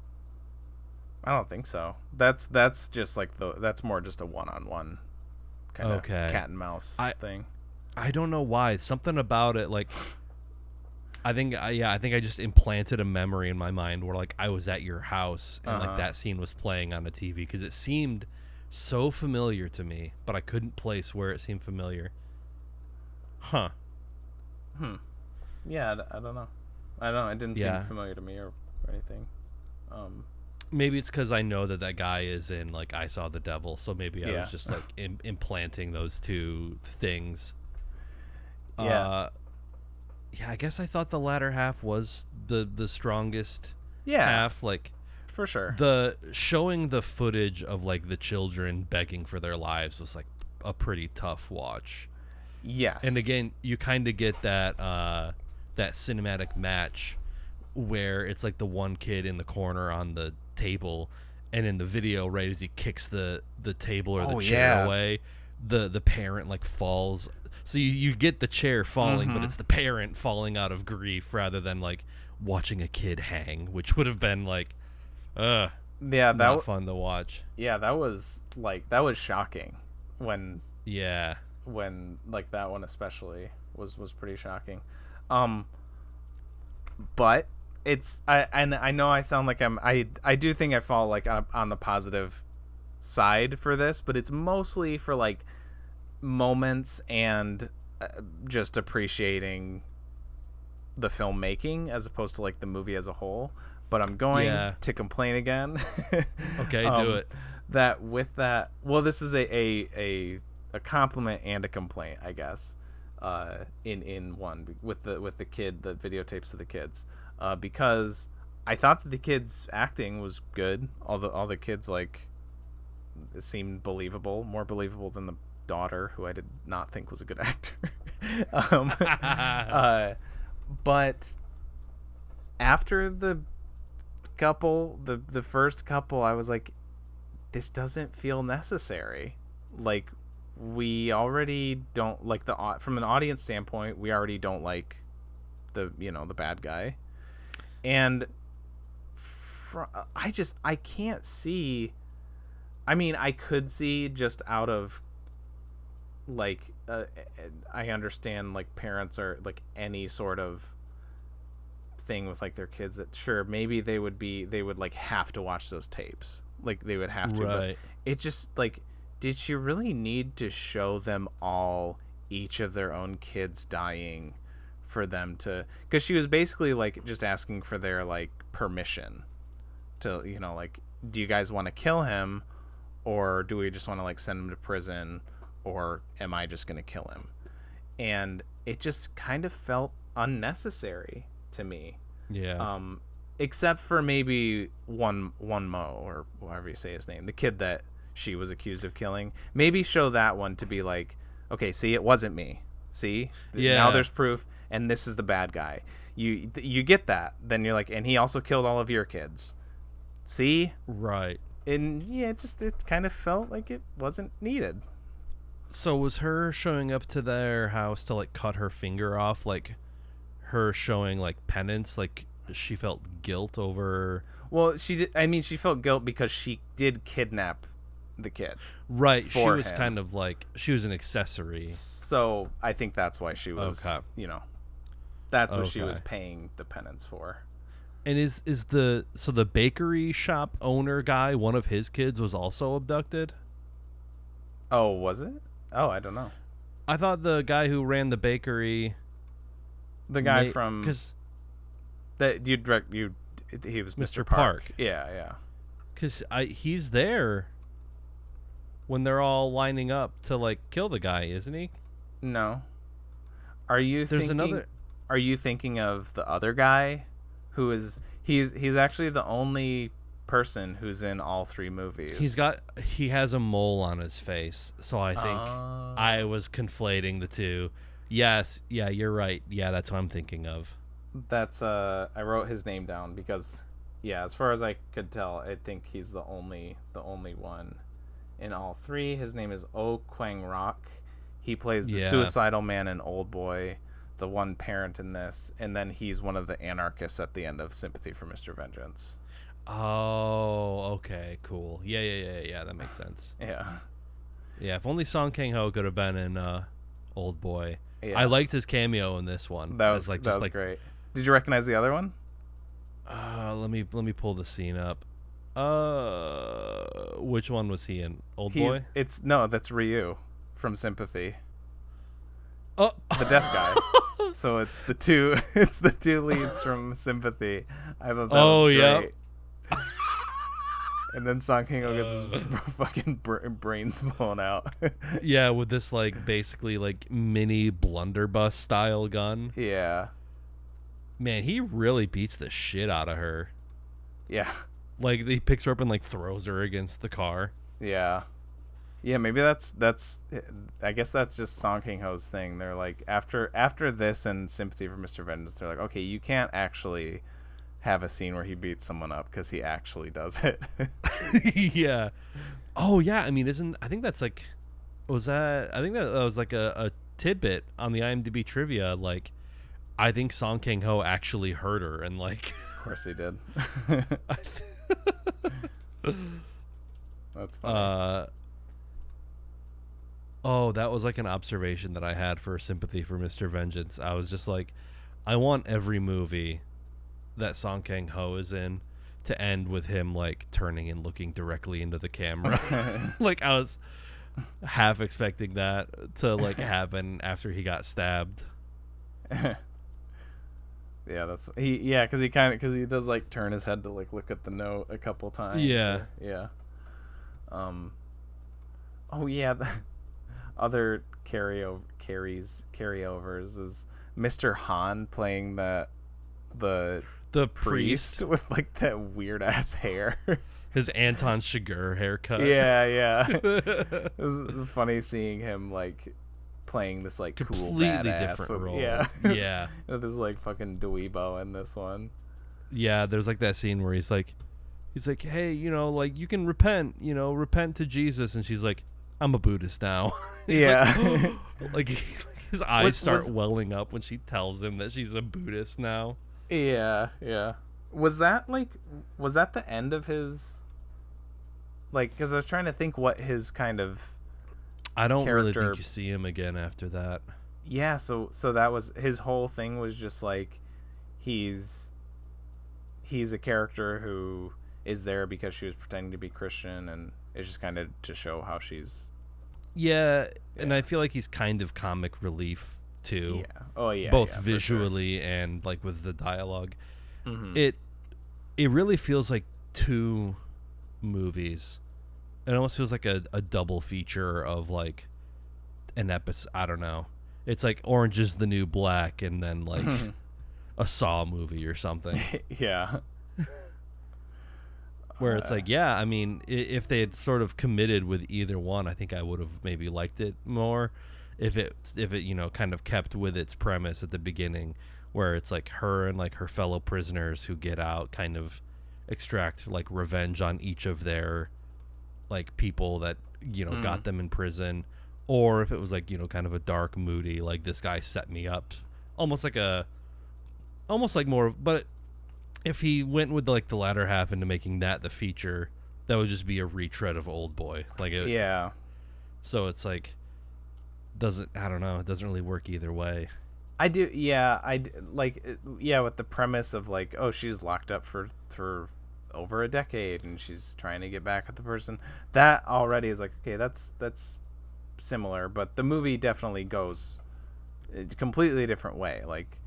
I don't think so. That's just like that's more just a one-on-one kind of cat and mouse thing. I don't know why. Something about it, like, I think I just implanted a memory in my mind where like I was at your house and like that scene was playing on the TV, because it seemed so familiar to me, but I couldn't place where it seemed familiar. Huh. Yeah, I don't know. It didn't seem familiar to me or anything. Maybe it's because I know that guy is in like I Saw the Devil, so maybe I was just like implanting those two things. Yeah, I guess I thought the latter half was the strongest half. Like, for sure. The showing the footage of like the children begging for their lives was like a pretty tough watch. Yes. And again, you kind of get that cinematic match where it's like the one kid in the corner on the table, and in the video, right as he kicks the table or the chair away, the parent like falls. So you get the chair falling, but it's the parent falling out of grief rather than like watching a kid hang, which would have been like not fun to watch. Yeah, that was shocking when like that one especially was pretty shocking. But it's I know I sound like I do think I fall like on the positive side for this, but it's mostly for like moments and just appreciating the filmmaking as opposed to like the movie as a whole. But I'm going to complain again. Okay, do it. That with that, well, this is a compliment and a complaint, I guess. In one with the kid, the videotapes of the kids, because I thought that the kids' acting was good. All the kids like seemed believable, more believable than the daughter, who I did not think was a good actor. But after the couple, the first couple, I was like, this doesn't feel necessary. Like, we already don't like from an audience standpoint, we already don't like the bad guy, and I can't see. I mean, I could see just out of like I understand like parents are like any sort of thing with like their kids that sure maybe they would like have to watch those tapes, like they would have to, right. But it just like, did she really need to show them all each of their own kids dying for them to, because she was basically like just asking for their like permission to, like, do you guys want to kill him, or do we just want to like send him to prison, or am I just gonna kill him? And it just kind of felt unnecessary to me. Yeah. Except for maybe one Mo, or however you say his name, the kid that she was accused of killing. Maybe show that one to be like, okay, see, it wasn't me. See, now there's proof, and this is the bad guy. You get that? Then you're like, and he also killed all of your kids. See, right. And yeah, it kind of felt like it wasn't needed. So was her showing up to their house to like cut her finger off, like her showing like penance, like she felt guilt over? Well, she did. I mean, she felt guilt because she did kidnap the kid. Right. She was him. kind of like, she was an accessory. So I think that's why she was, that's what she was Okay. paying the penance for. And is the bakery shop owner guy, one of his kids was also abducted? Oh, was it? Oh, I don't know. I thought the guy who ran the bakery, The guy from because that he was Mr. Park. Yeah. Because he's there when they're all lining up to like kill the guy, isn't he? No. Are you thinking of the other guy who is he's actually the only person who's in all three movies. He has a mole on his face, so I think I was conflating the two. Yes, yeah, you're right. Yeah, that's what I'm thinking of. That's I wrote his name down because as far as I could tell, I think he's the only one in all three. His name is Oh Kwang-rock. He plays the suicidal man in Oldboy, the one parent in this, and then he's one of the anarchists at the end of Sympathy for Mr. Vengeance. Oh, okay, cool. Yeah, that makes sense. Yeah, if only Song Kang-ho could have been in Oldboy. Yeah. I liked his cameo in this one. That was great. Did you recognize the other one? Let me pull the scene up. Which one was he in? Oldboy? That's Ryu from Sympathy. Oh, the deaf guy. So it's the two leads from Sympathy. I thought that was great. And then Song Kang-ho gets his fucking brains blown out. Yeah, with this like basically like mini blunderbuss style gun. Yeah. Man, he really beats the shit out of her. Yeah. Like he picks her up and like throws her against the car. Yeah. Yeah, maybe that's I guess that's just Song Kang-ho's thing. They're like after this and Sympathy for Mr. Vengeance, they're like, okay, you can't actually have a scene where he beats someone up because he actually does it. Yeah. Oh yeah. I mean, I think that's like, I think that was like a tidbit on the IMDb trivia. Like, I think Song Kang-ho actually hurt her, and like, of course he did. That's funny. Oh, that was like an observation that I had for Sympathy for Mr. Vengeance. I was just like, I want every movie that Song Kang-ho is in to end with him like turning and looking directly into the camera. Like I was half expecting that to like happen after he got stabbed. Yeah, because he does like turn his head to like look at the note a couple times. Yeah. Oh yeah, the other carryovers is Mr. Han playing the priest with like that weird ass hair. His Anton Chigurh haircut. Yeah. It was funny seeing him like playing this like completely cool badass different role. Yeah. Yeah. With this like fucking dweebo in this one. there's like that scene where he's like, hey, like you can repent, repent to Jesus, and she's like, I'm a Buddhist now. Yeah. Like, his eyes start welling up when she tells him that she's a Buddhist now. Yeah. Was that the end of his, like, because I was trying to think what his kind of I don't really character... think you see him again after that. Yeah, so that was his whole thing, was just like he's a character who is there because she was pretending to be Christian, and it's just kind of to show how she's and I feel like he's kind of comic relief too. Both visually and like with the dialogue. Mm-hmm. It really feels like two movies. It almost feels like a double feature of like an episode. I don't know. It's like Orange is the New Black and then like a Saw movie or something. Yeah. Where it's like, I mean, if they had sort of committed with either one, I think I would have maybe liked it more. If it kind of kept with its premise at the beginning, where it's like her and like her fellow prisoners who get out kind of extract like revenge on each of their like people that got them in prison, or if it was like kind of a dark, moody, like this guy set me up, almost like more. But if he went with like the latter half into making that the feature, that would just be a retread of Oldboy. Like so it's like I don't know, it doesn't really work either way. With the premise of like, oh, she's locked up for over a decade and she's trying to get back at the person, that already is like, okay, that's similar, but the movie definitely goes a completely different way. Like,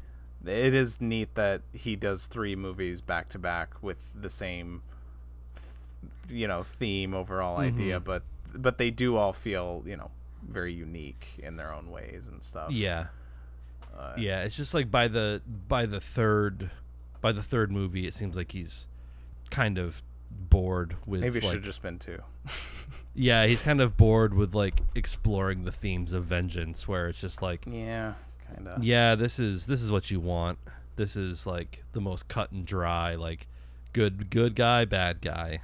it is neat that he does 3 movies back to back with the same theme, overall idea, but they do all feel very unique in their own ways and stuff. It's just like by the third movie, it seems like he's kind of bored with, maybe it should have just been 2. He's kind of bored with like exploring the themes of vengeance, where it's just like, this is what you want. This is like the most cut and dry, like good guy, bad guy.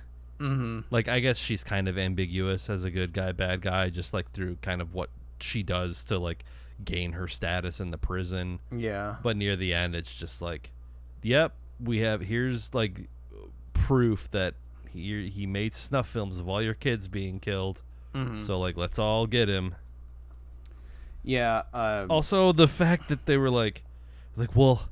Like, I guess she's kind of ambiguous as a good guy, bad guy, just like through kind of what she does to like gain her status in the prison. But near the end, it's just like, here's like proof that he made snuff films of all your kids being killed. So like, let's all get him. Also, the fact that they were like, well,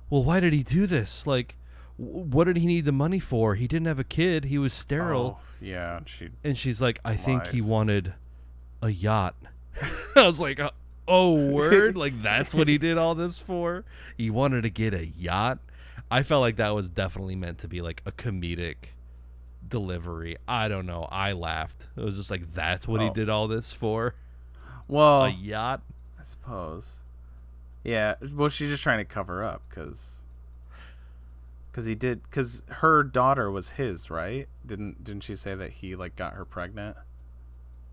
why did he do this? Like, what did he need the money for? He didn't have a kid. He was sterile. And she's like, I think he wanted a yacht. I was like, oh, word? Like, that's what he did all this for? He wanted to get a yacht? I felt like that was definitely meant to be like a comedic delivery. I don't know. I laughed. It was just like, that's what he did all this for? Well, a yacht? I suppose. Yeah. Well, she's just trying to cover up because her daughter was his, right? Didn't she say that he like got her pregnant?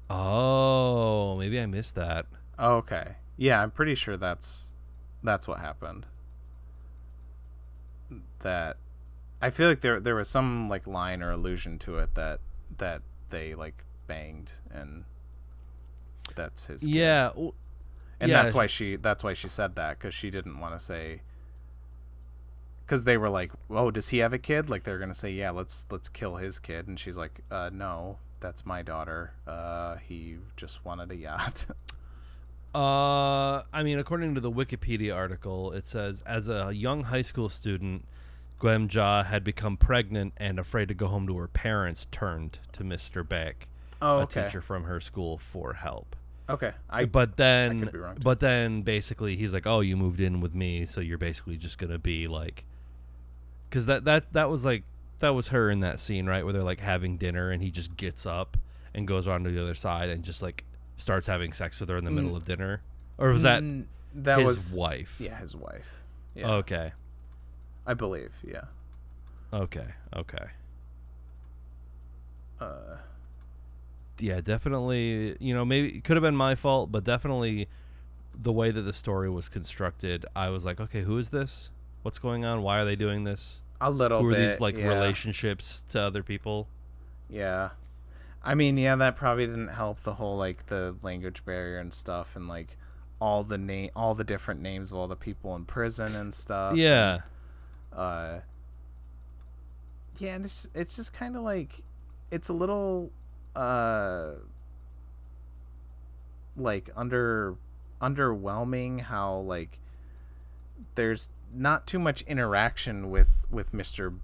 Oh, maybe I missed that. Oh, okay. Yeah, I'm pretty sure that's what happened. That I feel like there was some like line or allusion to it that they like banged, and that's his kid. Yeah. And that's why she said that, because she didn't want to say, because they were like, oh, does he have a kid? Like, they're gonna say, yeah, let's kill his kid, and she's like, no, that's my daughter. He just wanted a yacht. I mean, according to the Wikipedia article, it says, as a young high school student, Gwem-ja had become pregnant and afraid to go home to her parents, turned to Mr. Beck, a teacher from her school, for help. Okay. But then, I could be wrong too. But then basically he's like, oh, you moved in with me, so you're basically just going to be like, because that was her in that scene, right, where they're like having dinner and he just gets up and goes around to the other side and just like starts having sex with her in the middle of dinner? Or was that his wife? Yeah, his wife. Yeah. Okay. I believe, yeah. Okay. Yeah, definitely, maybe it could have been my fault, but definitely the way that the story was constructed, I was like, okay, who is this? What's going on? Why are they doing this? A little who bit. Who are these like yeah. relationships to other people? Yeah. I mean, yeah, that probably didn't help the whole like the language barrier and stuff, and like all the different names of all the people in prison and stuff. Yeah. And, yeah, and it's just kind of like it's a little like underwhelming how like there's not too much interaction with Mr.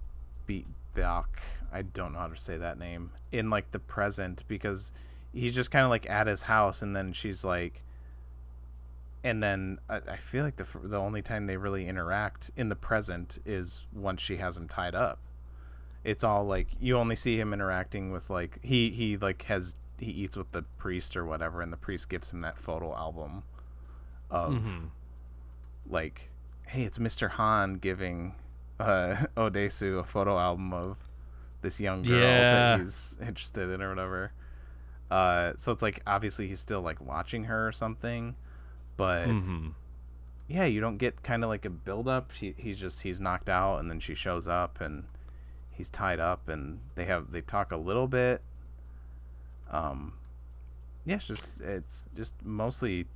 Bach. I don't know how to say that name in like the present, because he's just kind of like at his house, and then she's like, and then I feel like the only time they really interact in the present is once she has him tied up. It's all like you only see him interacting with like he eats with the priest or whatever, and the priest gives him that photo album of like, hey, it's Mr. Han giving Odesu a photo album of this young girl that he's interested in or whatever. So it's like obviously he's still like watching her or something, but yeah, you don't get kind of like a build up. He's knocked out, and then she shows up and he's tied up, and they talk a little bit. Yeah, it's just mostly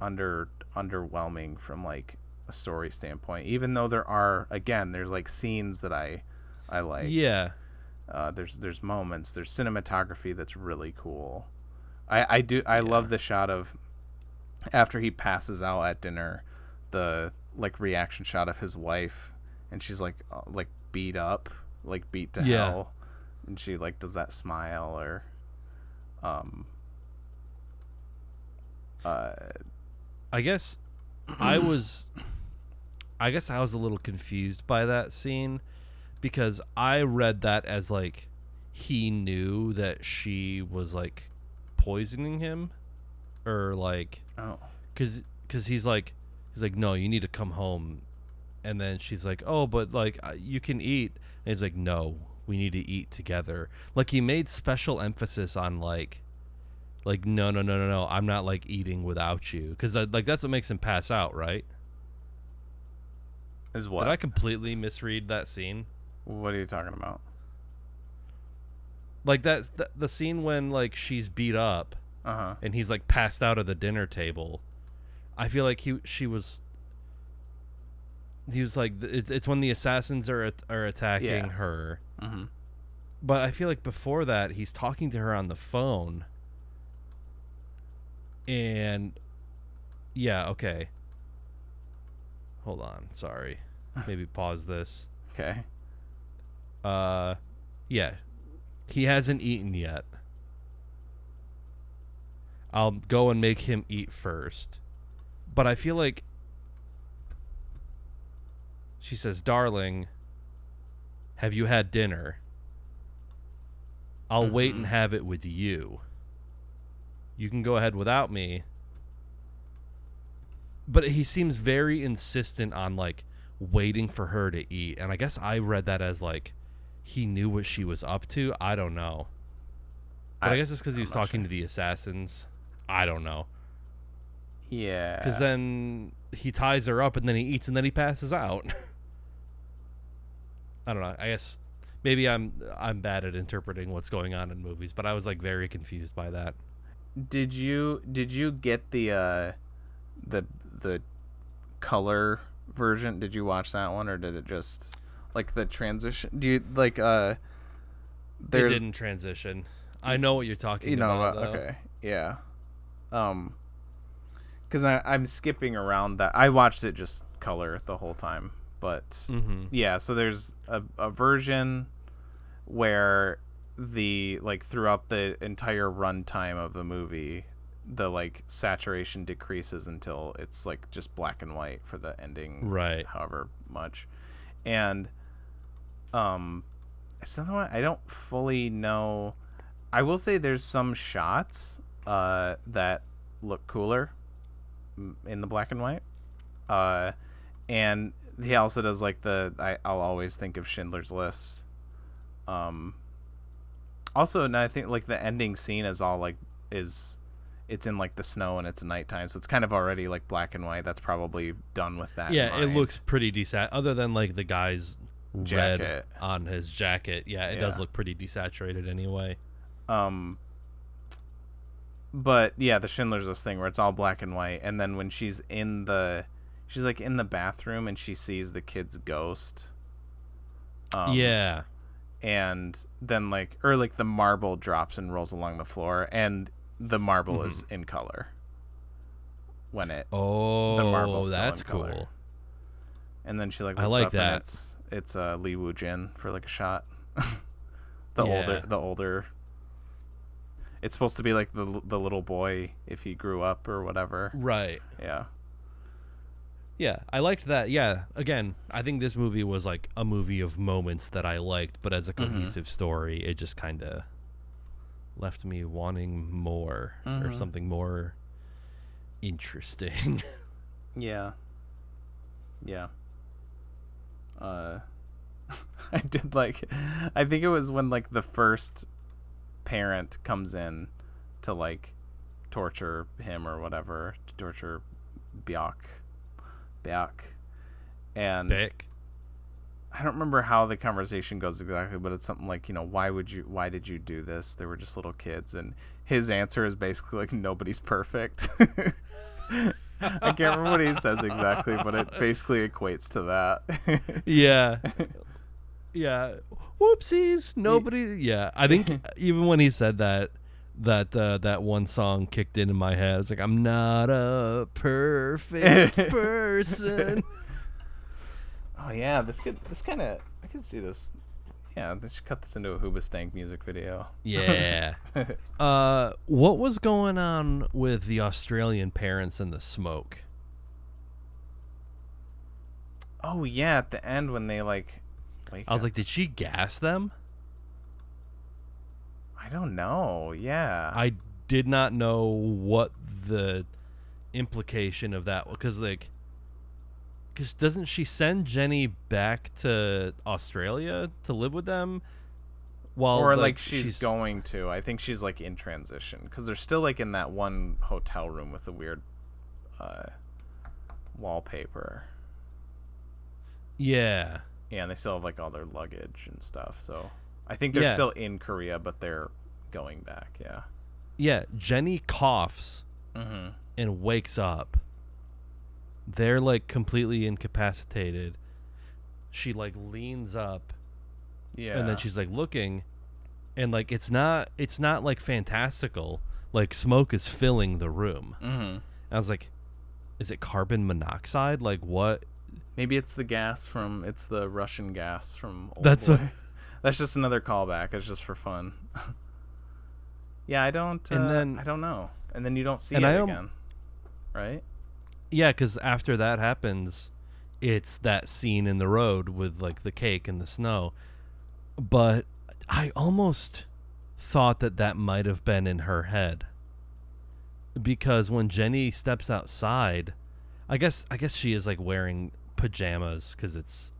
underwhelming from like a story standpoint, even though there's like scenes that I like. Yeah. There's moments, there's cinematography that's really cool. I love the shot of after he passes out at dinner, the like reaction shot of his wife, and she's like beat up, like beat to hell, and she like does that smile or I guess I was a little confused by that scene, because I read that as like he knew that she was like poisoning him, or like because he's like no, you need to come home, and then she's like, oh, but like you can eat, and he's like, no, we need to eat together. Like he made special emphasis on like no, I'm not like eating without you, because like that's what makes him pass out, right? Is what? Did I completely misread that scene? What are you talking about? Like that's the scene when like she's beat up, and he's like passed out at the dinner table. I feel like he was like it's when the assassins are attacking her. But I feel like before that he's talking to her on the phone. And yeah, okay. Hold on, sorry. Maybe pause this. Okay. Yeah. He hasn't eaten yet. I'll go and make him eat first. But I feel like she says, "Darling, have you had dinner? I'll wait and have it with you. You can go ahead without me." But he seems very insistent on like waiting for her to eat, and I guess I read that as like he knew what she was up to. I don't know, but I guess it's because he was talking to the assassins. I don't know. Yeah, because then he ties her up and then he eats and then he passes out. I don't know. I guess maybe I'm bad at interpreting what's going on in movies, but I was like very confused by that. Did you get the color version? Did you watch that one, or did it just like the transition? Do you like It didn't transition. I know what you're talking about. Okay, yeah. Because I'm skipping around that. I watched it just color the whole time, but yeah. So there's a version where the like throughout the entire runtime of the movie, the like saturation decreases until it's like just black and white for the ending, right? However much, and it's another one I don't fully know. I will say there's some shots that look cooler in the black and white, and he also does like I'll always think of Schindler's List. Also, and I think like the ending scene is all like it's in like the snow and it's nighttime, so it's kind of already like black and white. That's probably done with that. Yeah, it looks pretty decent. Other than like the guys red on his jacket. Yeah, it does look pretty desaturated anyway. But yeah, the Schindler's List thing where it's all black and white, and then when she's like in the bathroom and she sees the kid's ghost. Yeah. And then like the marble drops and rolls along the floor, and the marble is in color. When the marble's still that's in color. cool. And then she like I looks like up that. and it's Lee Woo Jin for like a shot. the older. It's supposed to be like the little boy if he grew up or whatever. Right. Yeah. Yeah, I liked that. Yeah, again, I think this movie was like a movie of moments that I liked, but as a cohesive story, it just kind of left me wanting more or something more interesting. Yeah. Yeah. I did like, I think it was when like the first parent comes in to like torture him or whatever, to torture Björk. And Beck. I don't remember how the conversation goes exactly, but it's something like, why did you do this? They were just little kids. And his answer is basically like, nobody's perfect. I can't remember what he says exactly, but it basically equates to that. Yeah. Yeah. Whoopsies. Nobody. Yeah. I think even when he said that one song kicked in my head. It's like, I'm not a perfect person. Oh yeah, I could see this. Yeah, they should cut this into a Hoobastank music video. Yeah. What was going on with the Australian parents and the smoke? Oh yeah, at the end when they like I was like, did she gas them? I don't know. Yeah. I did not know what the implication of that was, because doesn't she send Jenny back to Australia to live with them? Or like she's going to. I think she's like in transition because they're still like in that one hotel room with the weird wallpaper. Yeah. Yeah, and they still have like all their luggage and stuff. So I think they're still in Korea, but they're going back. Yeah. Yeah. Jenny coughs and wakes up. They're like completely incapacitated. She like leans up. Yeah. And then she's like looking, and like it's not like fantastical. Like smoke is filling the room. I was like, is it carbon monoxide? Like what? Maybe it's the Russian gas from Oldboy. That's just another callback. It's just for fun. Yeah, I don't know. And then you don't see it again, right? Yeah, because after that happens, it's that scene in the road with like the cake and the snow. But I almost thought that might have been in her head, because when Jenny steps outside, I guess she is like wearing pajamas because it's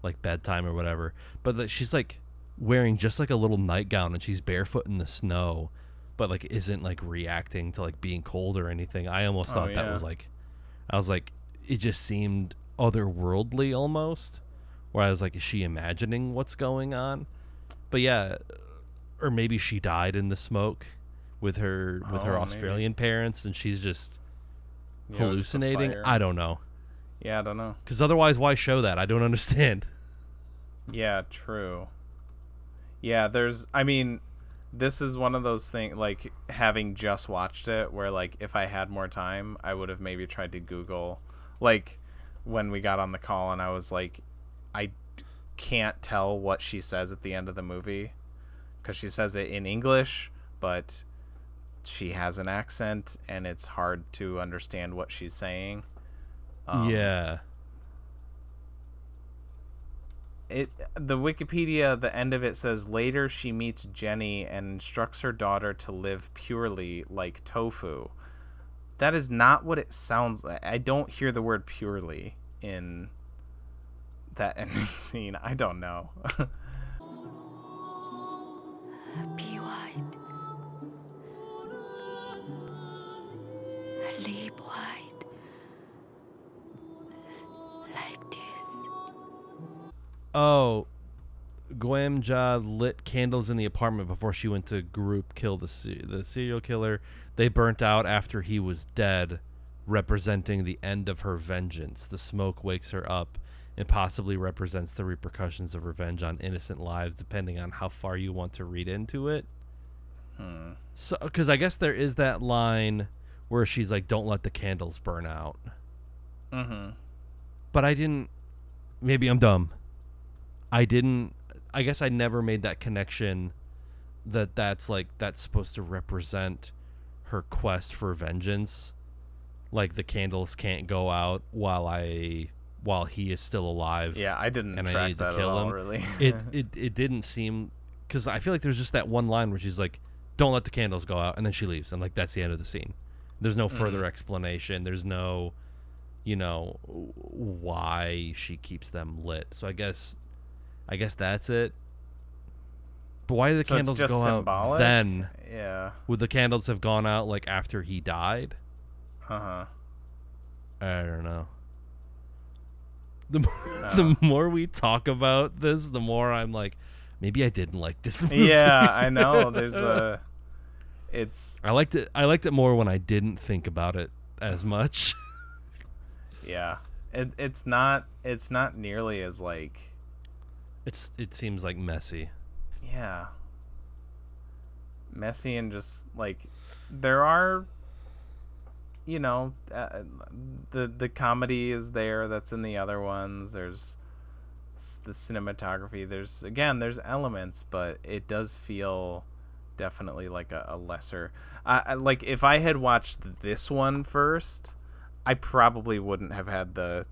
like bedtime or whatever, but she's like wearing just like a little nightgown and she's barefoot in the snow, but like isn't like reacting to like being cold or anything. I almost thought that was like, I was like, it just seemed otherworldly almost, where I was like, is she imagining what's going on? But yeah, or maybe she died in the smoke with her Australian parents and she's just hallucinating. I don't know. Yeah, I don't know. Because otherwise, why show that? I don't understand. Yeah, true. Yeah, this is one of those things, like, having just watched it, where, like, if I had more time, I would have maybe tried to Google, like, when we got on the call, and I was like, I can't tell what she says at the end of the movie, because she says it in English, but she has an accent, and it's hard to understand what she's saying. Yeah. The Wikipedia, the end of it says, later she meets Jenny and instructs her daughter to live purely like tofu. That is not what it sounds like. I don't hear the word purely in that ending scene. I don't know. Be white. Live white. Like this. Oh, Guamja lit candles in the apartment before she went to group kill the serial killer. They burnt out after he was dead, representing the end of her vengeance. The smoke wakes her up and possibly represents the repercussions of revenge on innocent lives, depending on how far you want to read into it. So, because I guess there is that line where she's like, "Don't let the candles burn out." But I didn't. Maybe I'm dumb. I guess I never made that connection that's supposed to represent her quest for vengeance. Like the candles can't go out while he is still alive. Yeah, I didn't and track I need that to kill at all, him. really. it didn't seem, because I feel like there's just that one line where she's like, "Don't let the candles go out," and then she leaves, and like that's the end of the scene. There's no further explanation. There's no, why she keeps them lit. So I guess that's it. But why did the candles it's just go symbolic? out then? Yeah. Would the candles have gone out like after he died? I don't know. The more we talk about this, the more I'm like, maybe I didn't like this movie. Yeah, I know. There's I liked it more when I didn't think about it as much. Yeah. It's not nearly as like it seems like messy. Yeah. Messy, and just like there are the comedy is there that's in the other ones. There's the cinematography. There's elements, but it does feel definitely like a lesser. Like if I had watched this one first, I probably wouldn't have had the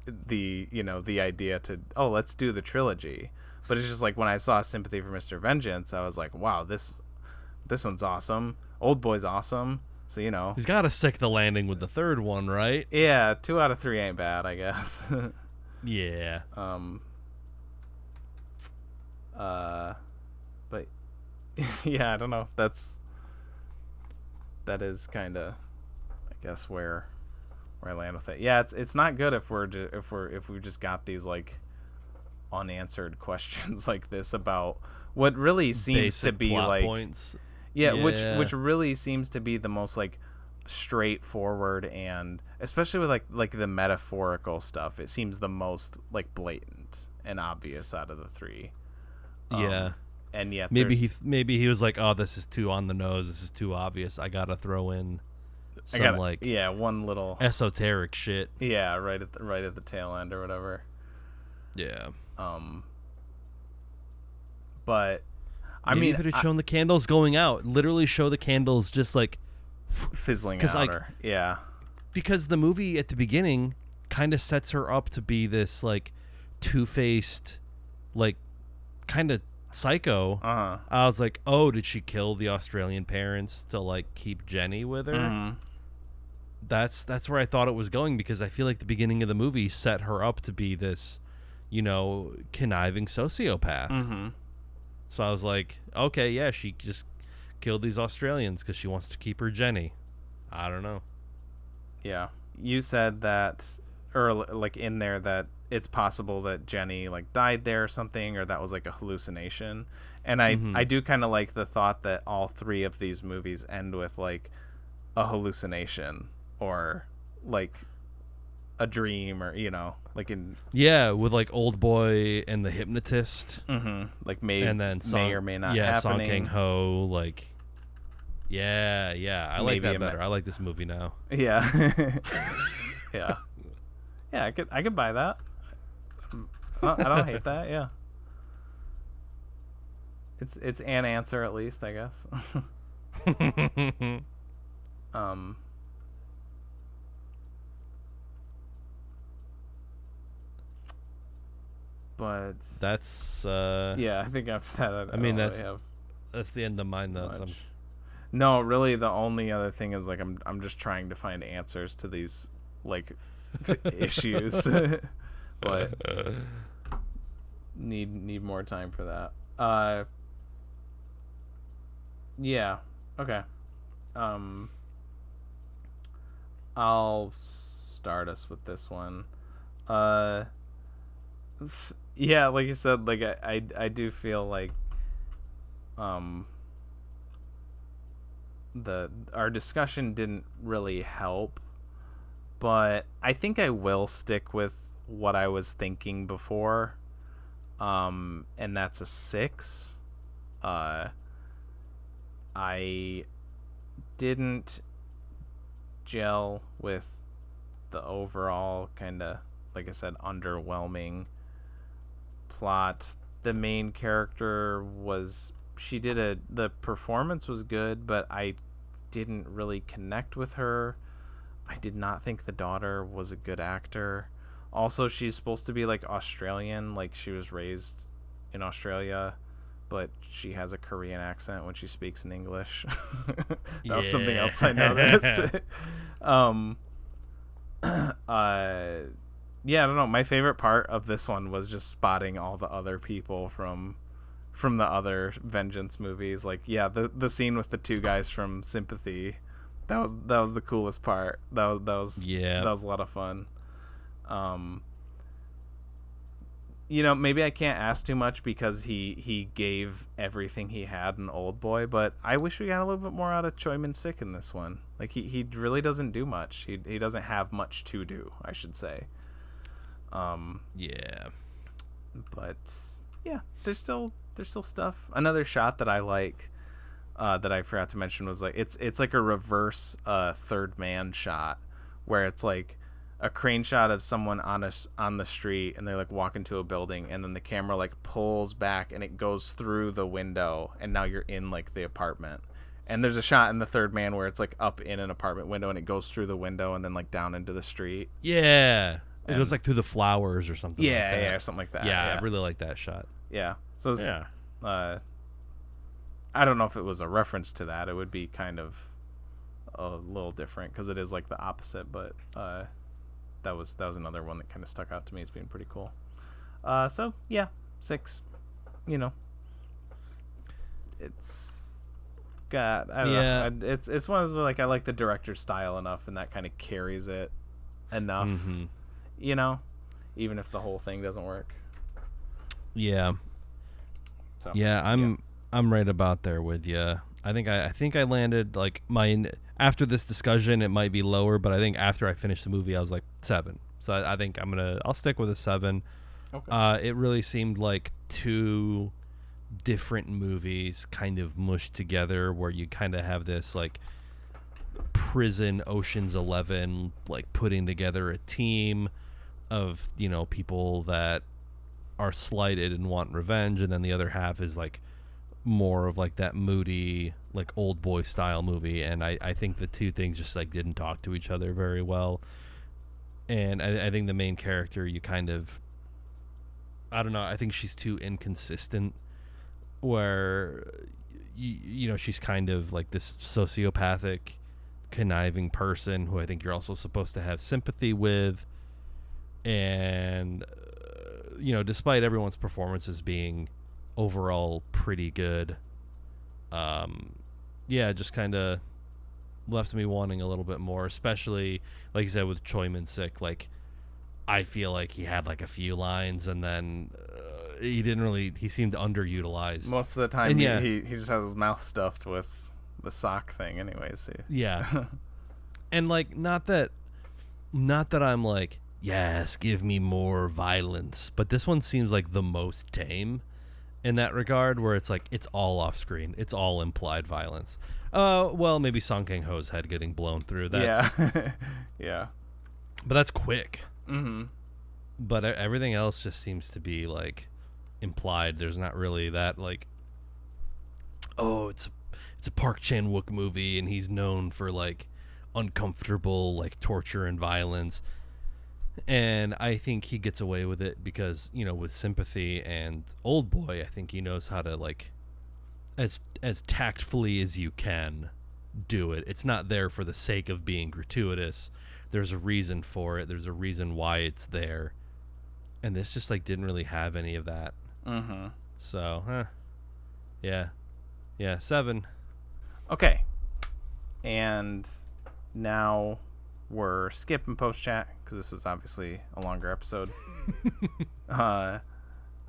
idea to let's do the trilogy. But it's just like when I saw Sympathy for Mr. Vengeance, I was like, wow, this one's awesome. Oldboy's awesome. So he's got to stick the landing with the third one, right? Yeah, 2 out of 3 ain't bad, I guess. Yeah. But yeah, I don't know. That is kind of, I guess, where I land with it. Yeah, it's not good if we've just got these like unanswered questions like this about what really seems Basic to be plot like points. Yeah, which really seems to be the most like straightforward, and especially with like the metaphorical stuff, it seems the most like blatant and obvious out of the 3. Yeah. And yet maybe he was like, "Oh, this is too on the nose. This is too obvious. I got to throw in some one little esoteric shit." Yeah, right at the tail end or whatever. Yeah. But I maybe mean, if it had shown the candles going out, literally show the candles just like fizzling out. Like, yeah. Because the movie at the beginning kind of sets her up to be this like two-faced, like kind of psycho. I was like, oh, did she kill the Australian parents to like keep Jenny with her? That's where I thought it was going, because I feel like the beginning of the movie set her up to be this, conniving sociopath. So I was like, okay, yeah, she just killed these Australians because she wants to keep her Jenny. I don't know. Yeah. You said that, or like in there, that it's possible that Jenny like died there or something, or that was like a hallucination. And I do kind of like the thought that all 3 of these movies end with like a hallucination or like a dream, or like in with like Oldboy and the hypnotist, like and then may or may not happening. Song Kang Ho, like I like that better. I like this movie now. Yeah. yeah I could buy that. I don't hate that. Yeah, it's an answer at least, I guess. But that's I think after that that's the end of mine though. No, really the only other thing is like I'm just trying to find answers to these like issues. But need more time for that. Yeah. Okay. I'll start us with this one. Yeah, like you said, like I do feel like our discussion didn't really help, but I think I will stick with what I was thinking before, and that's a 6. I didn't gel with the overall kind of, like I said, underwhelming plot. The main character the performance was good, but I didn't really connect with her. I did not think the daughter was a good actor. Also, she's supposed to be like Australian, like she was raised in Australia, but she has a Korean accent when she speaks in English. That was something else I noticed. Yeah, I don't know. My favorite part of this one was just spotting all the other people from the other Vengeance movies. Like, yeah, the scene with the 2 guys from Sympathy, that was the coolest part. That was a lot of fun. Maybe I can't ask too much because he gave everything he had in Oldboy, but I wish we got a little bit more out of Choi Min-sik in this one. Like, he really doesn't do much. He doesn't have much to do, I should say. Yeah. But yeah, there's still stuff. Another shot that I like, that I forgot to mention, was like it's like a reverse third man shot, where it's like a crane shot of someone on the street, and they're like walking to a building, and then the camera like pulls back and it goes through the window, and now you're in like the apartment. And there's a shot in the third man where it's like up in an apartment window and it goes through the window and then like down into the street. Yeah. It goes like through the flowers or something like that. Yeah, or something like that. Yeah, I really like that shot. Yeah. So it's, I don't know if it was a reference to that. It would be kind of a little different because it is like the opposite, but that was another one that kind of stuck out to me as being pretty cool. So yeah, 6. It's got, I don't know. It's one of those where, like, I like the director's style enough, and that kind of carries it enough. Mm-hmm. Even if the whole thing doesn't work. Yeah. So, I'm right about there with you. I think I landed like after this discussion, it might be lower, but I think after I finished the movie, I was like 7. So I think I'll stick with a 7. Okay. It really seemed like 2 different movies kind of mushed together, where you kind of have this like prison Ocean's 11, like putting together a team of people that are slighted and want revenge, and then the other half is like more of like that moody like Oldboy style movie. And I think the 2 things just like didn't talk to each other very well. And I think the main character, you kind of, I don't know, I think she's too inconsistent, where she's kind of like this sociopathic, conniving person who I think you're also supposed to have sympathy with. And despite everyone's performances being overall pretty good, just kind of left me wanting a little bit more, especially like you said with Choi Min-sik. Like, I feel like he had like a few lines, and then he seemed underutilized most of the time. And he just has his mouth stuffed with the sock thing anyways. Yeah. And like, not that I'm like, yes, give me more violence, but this one seems like the most tame in that regard, where it's like it's all off screen, it's all implied violence. Well, maybe Song Kang-ho's head getting blown through. That's, yeah, but that's quick. Mm-hmm. But everything else just seems to be like implied. There's not really that like, oh, it's a Park Chan-wook movie, and he's known for like uncomfortable like torture and violence. And I think he gets away with it because, with Sympathy and Oldboy, I think he knows how to, like, as tactfully as you can do it. It's not there for the sake of being gratuitous. There's a reason for it. There's a reason why it's there. And this just, like, didn't really have any of that. Mm-hmm. So, yeah, 7. Okay. And now we're skipping post chat because this is obviously a longer episode.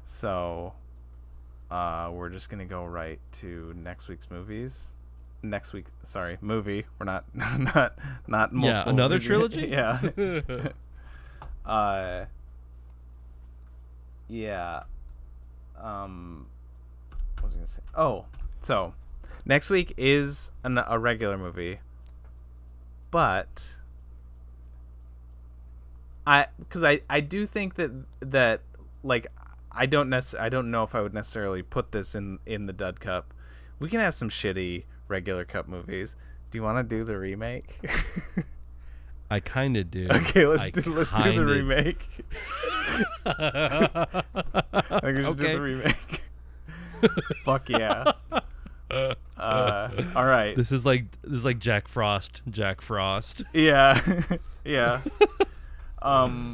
So we're just gonna go right to next week's movies. Movie. We're not multiple. Yeah, another movies. trilogy. Yeah. Yeah. What was I gonna say? Oh, so next week is a regular movie, but I do think that like I don't know if I would necessarily put this in the Dud Cup. We can have some shitty regular cup movies. Do you want to do the remake? I kind of do. Okay, let's do the remake. I think we should do the remake. Fuck yeah. All right. This is like Jack Frost. Yeah. Yeah. All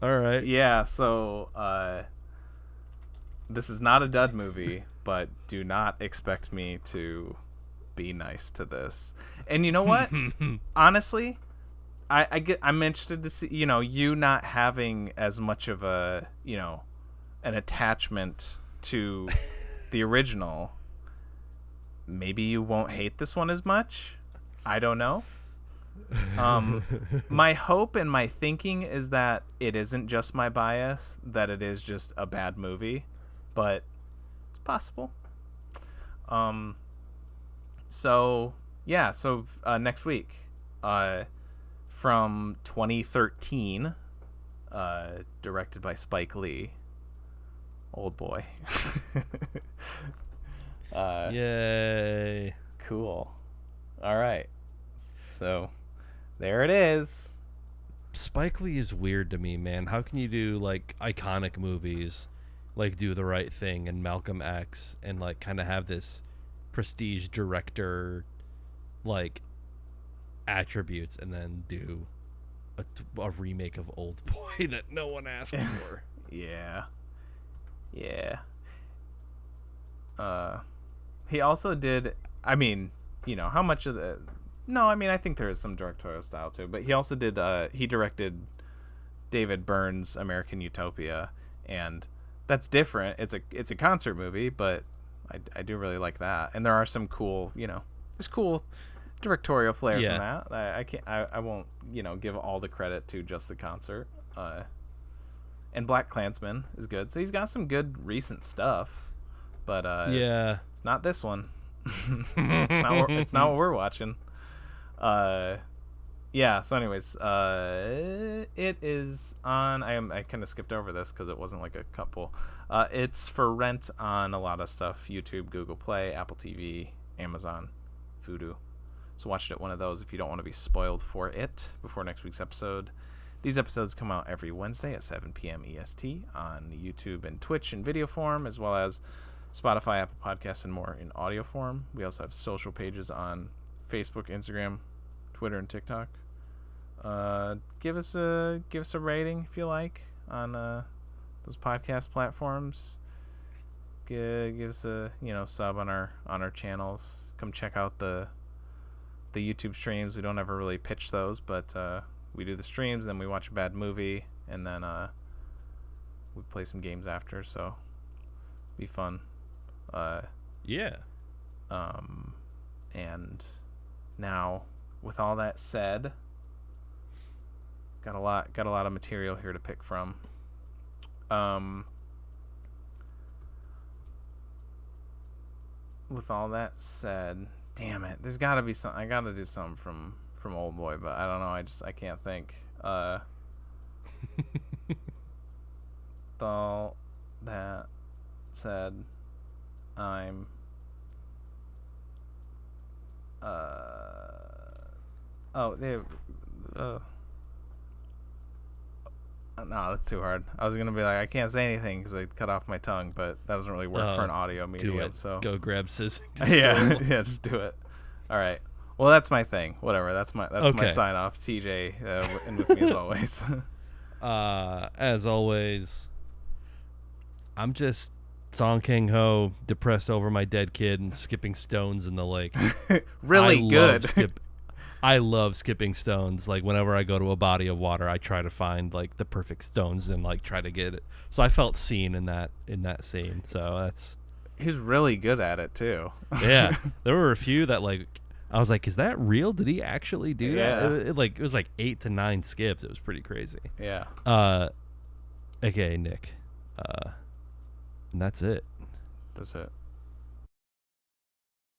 right. Yeah, so this is not a dud movie, but do not expect me to be nice to this. And you know what? Honestly, I'm interested to see, you not having as much of a, an attachment to the original. Maybe you won't hate this one as much. I don't know. My hope and my thinking is that it isn't just my bias, that it is just a bad movie, but it's possible. So next week, from 2013, directed by Spike Lee, Oldboy. Yay. Cool. All right. So there it is. Spike Lee is weird to me, man. How can you do like iconic movies like Do the Right Thing and Malcolm X and like kind of have this prestige director like attributes and then do a remake of Oldboy that no one asked for? Yeah. He also did, how much of the... No, I think there is some directorial style too, but he also did, he directed David Byrne's American Utopia, and that's different. It's a concert movie, but I do really like that. And there are some cool, there's cool directorial flares in that. I won't, give all the credit to just the concert. And Black Klansman is good. So he's got some good recent stuff, but it's not this one. It's not what we're watching. So anyways, it is on. I kind of skipped over this because it wasn't like a couple. It's for rent on a lot of stuff: YouTube, Google Play, Apple TV, Amazon, Vudu. So watch it at one of those if you don't want to be spoiled for it before next week's episode. These episodes come out every Wednesday at 7 p.m. EST on YouTube and Twitch in video form, as well as Spotify, Apple Podcasts, and more in audio form. We also have social pages on Facebook, Instagram, Twitter, and TikTok. Give us a rating if you like on those podcast platforms. Give us a sub on our channels. Come check out the YouTube streams. We don't ever really pitch those, but we do the streams, then we watch a bad movie, and then we play some games after. So be fun. And now, with all that said, got a lot of material here to pick from. With all that said, damn it, there's got to be some. I got to do something from Oldboy, but I don't know. I can't think. With all that said, I'm no, that's too hard. I was gonna be like, I can't say anything because I cut off my tongue, but that doesn't really work for an audio medium. Do it. So go grab scissors. yeah, just do it. All right. Well, that's my thing. Whatever. That's my sign off. TJ, and with me as always. As always, I'm just Song King Ho, depressed over my dead kid and skipping stones in the lake. Really good. I love skipping stones. Like whenever I go to a body of water, I try to find like the perfect stones and like try to get it. So I felt seen in that scene. So that's. He's really good at it too. Yeah, there were a few that like I was like, is that real? Did he actually do that? It was like 8 to 9 skips. It was pretty crazy. Yeah. Okay, Nick. And that's it. That's it.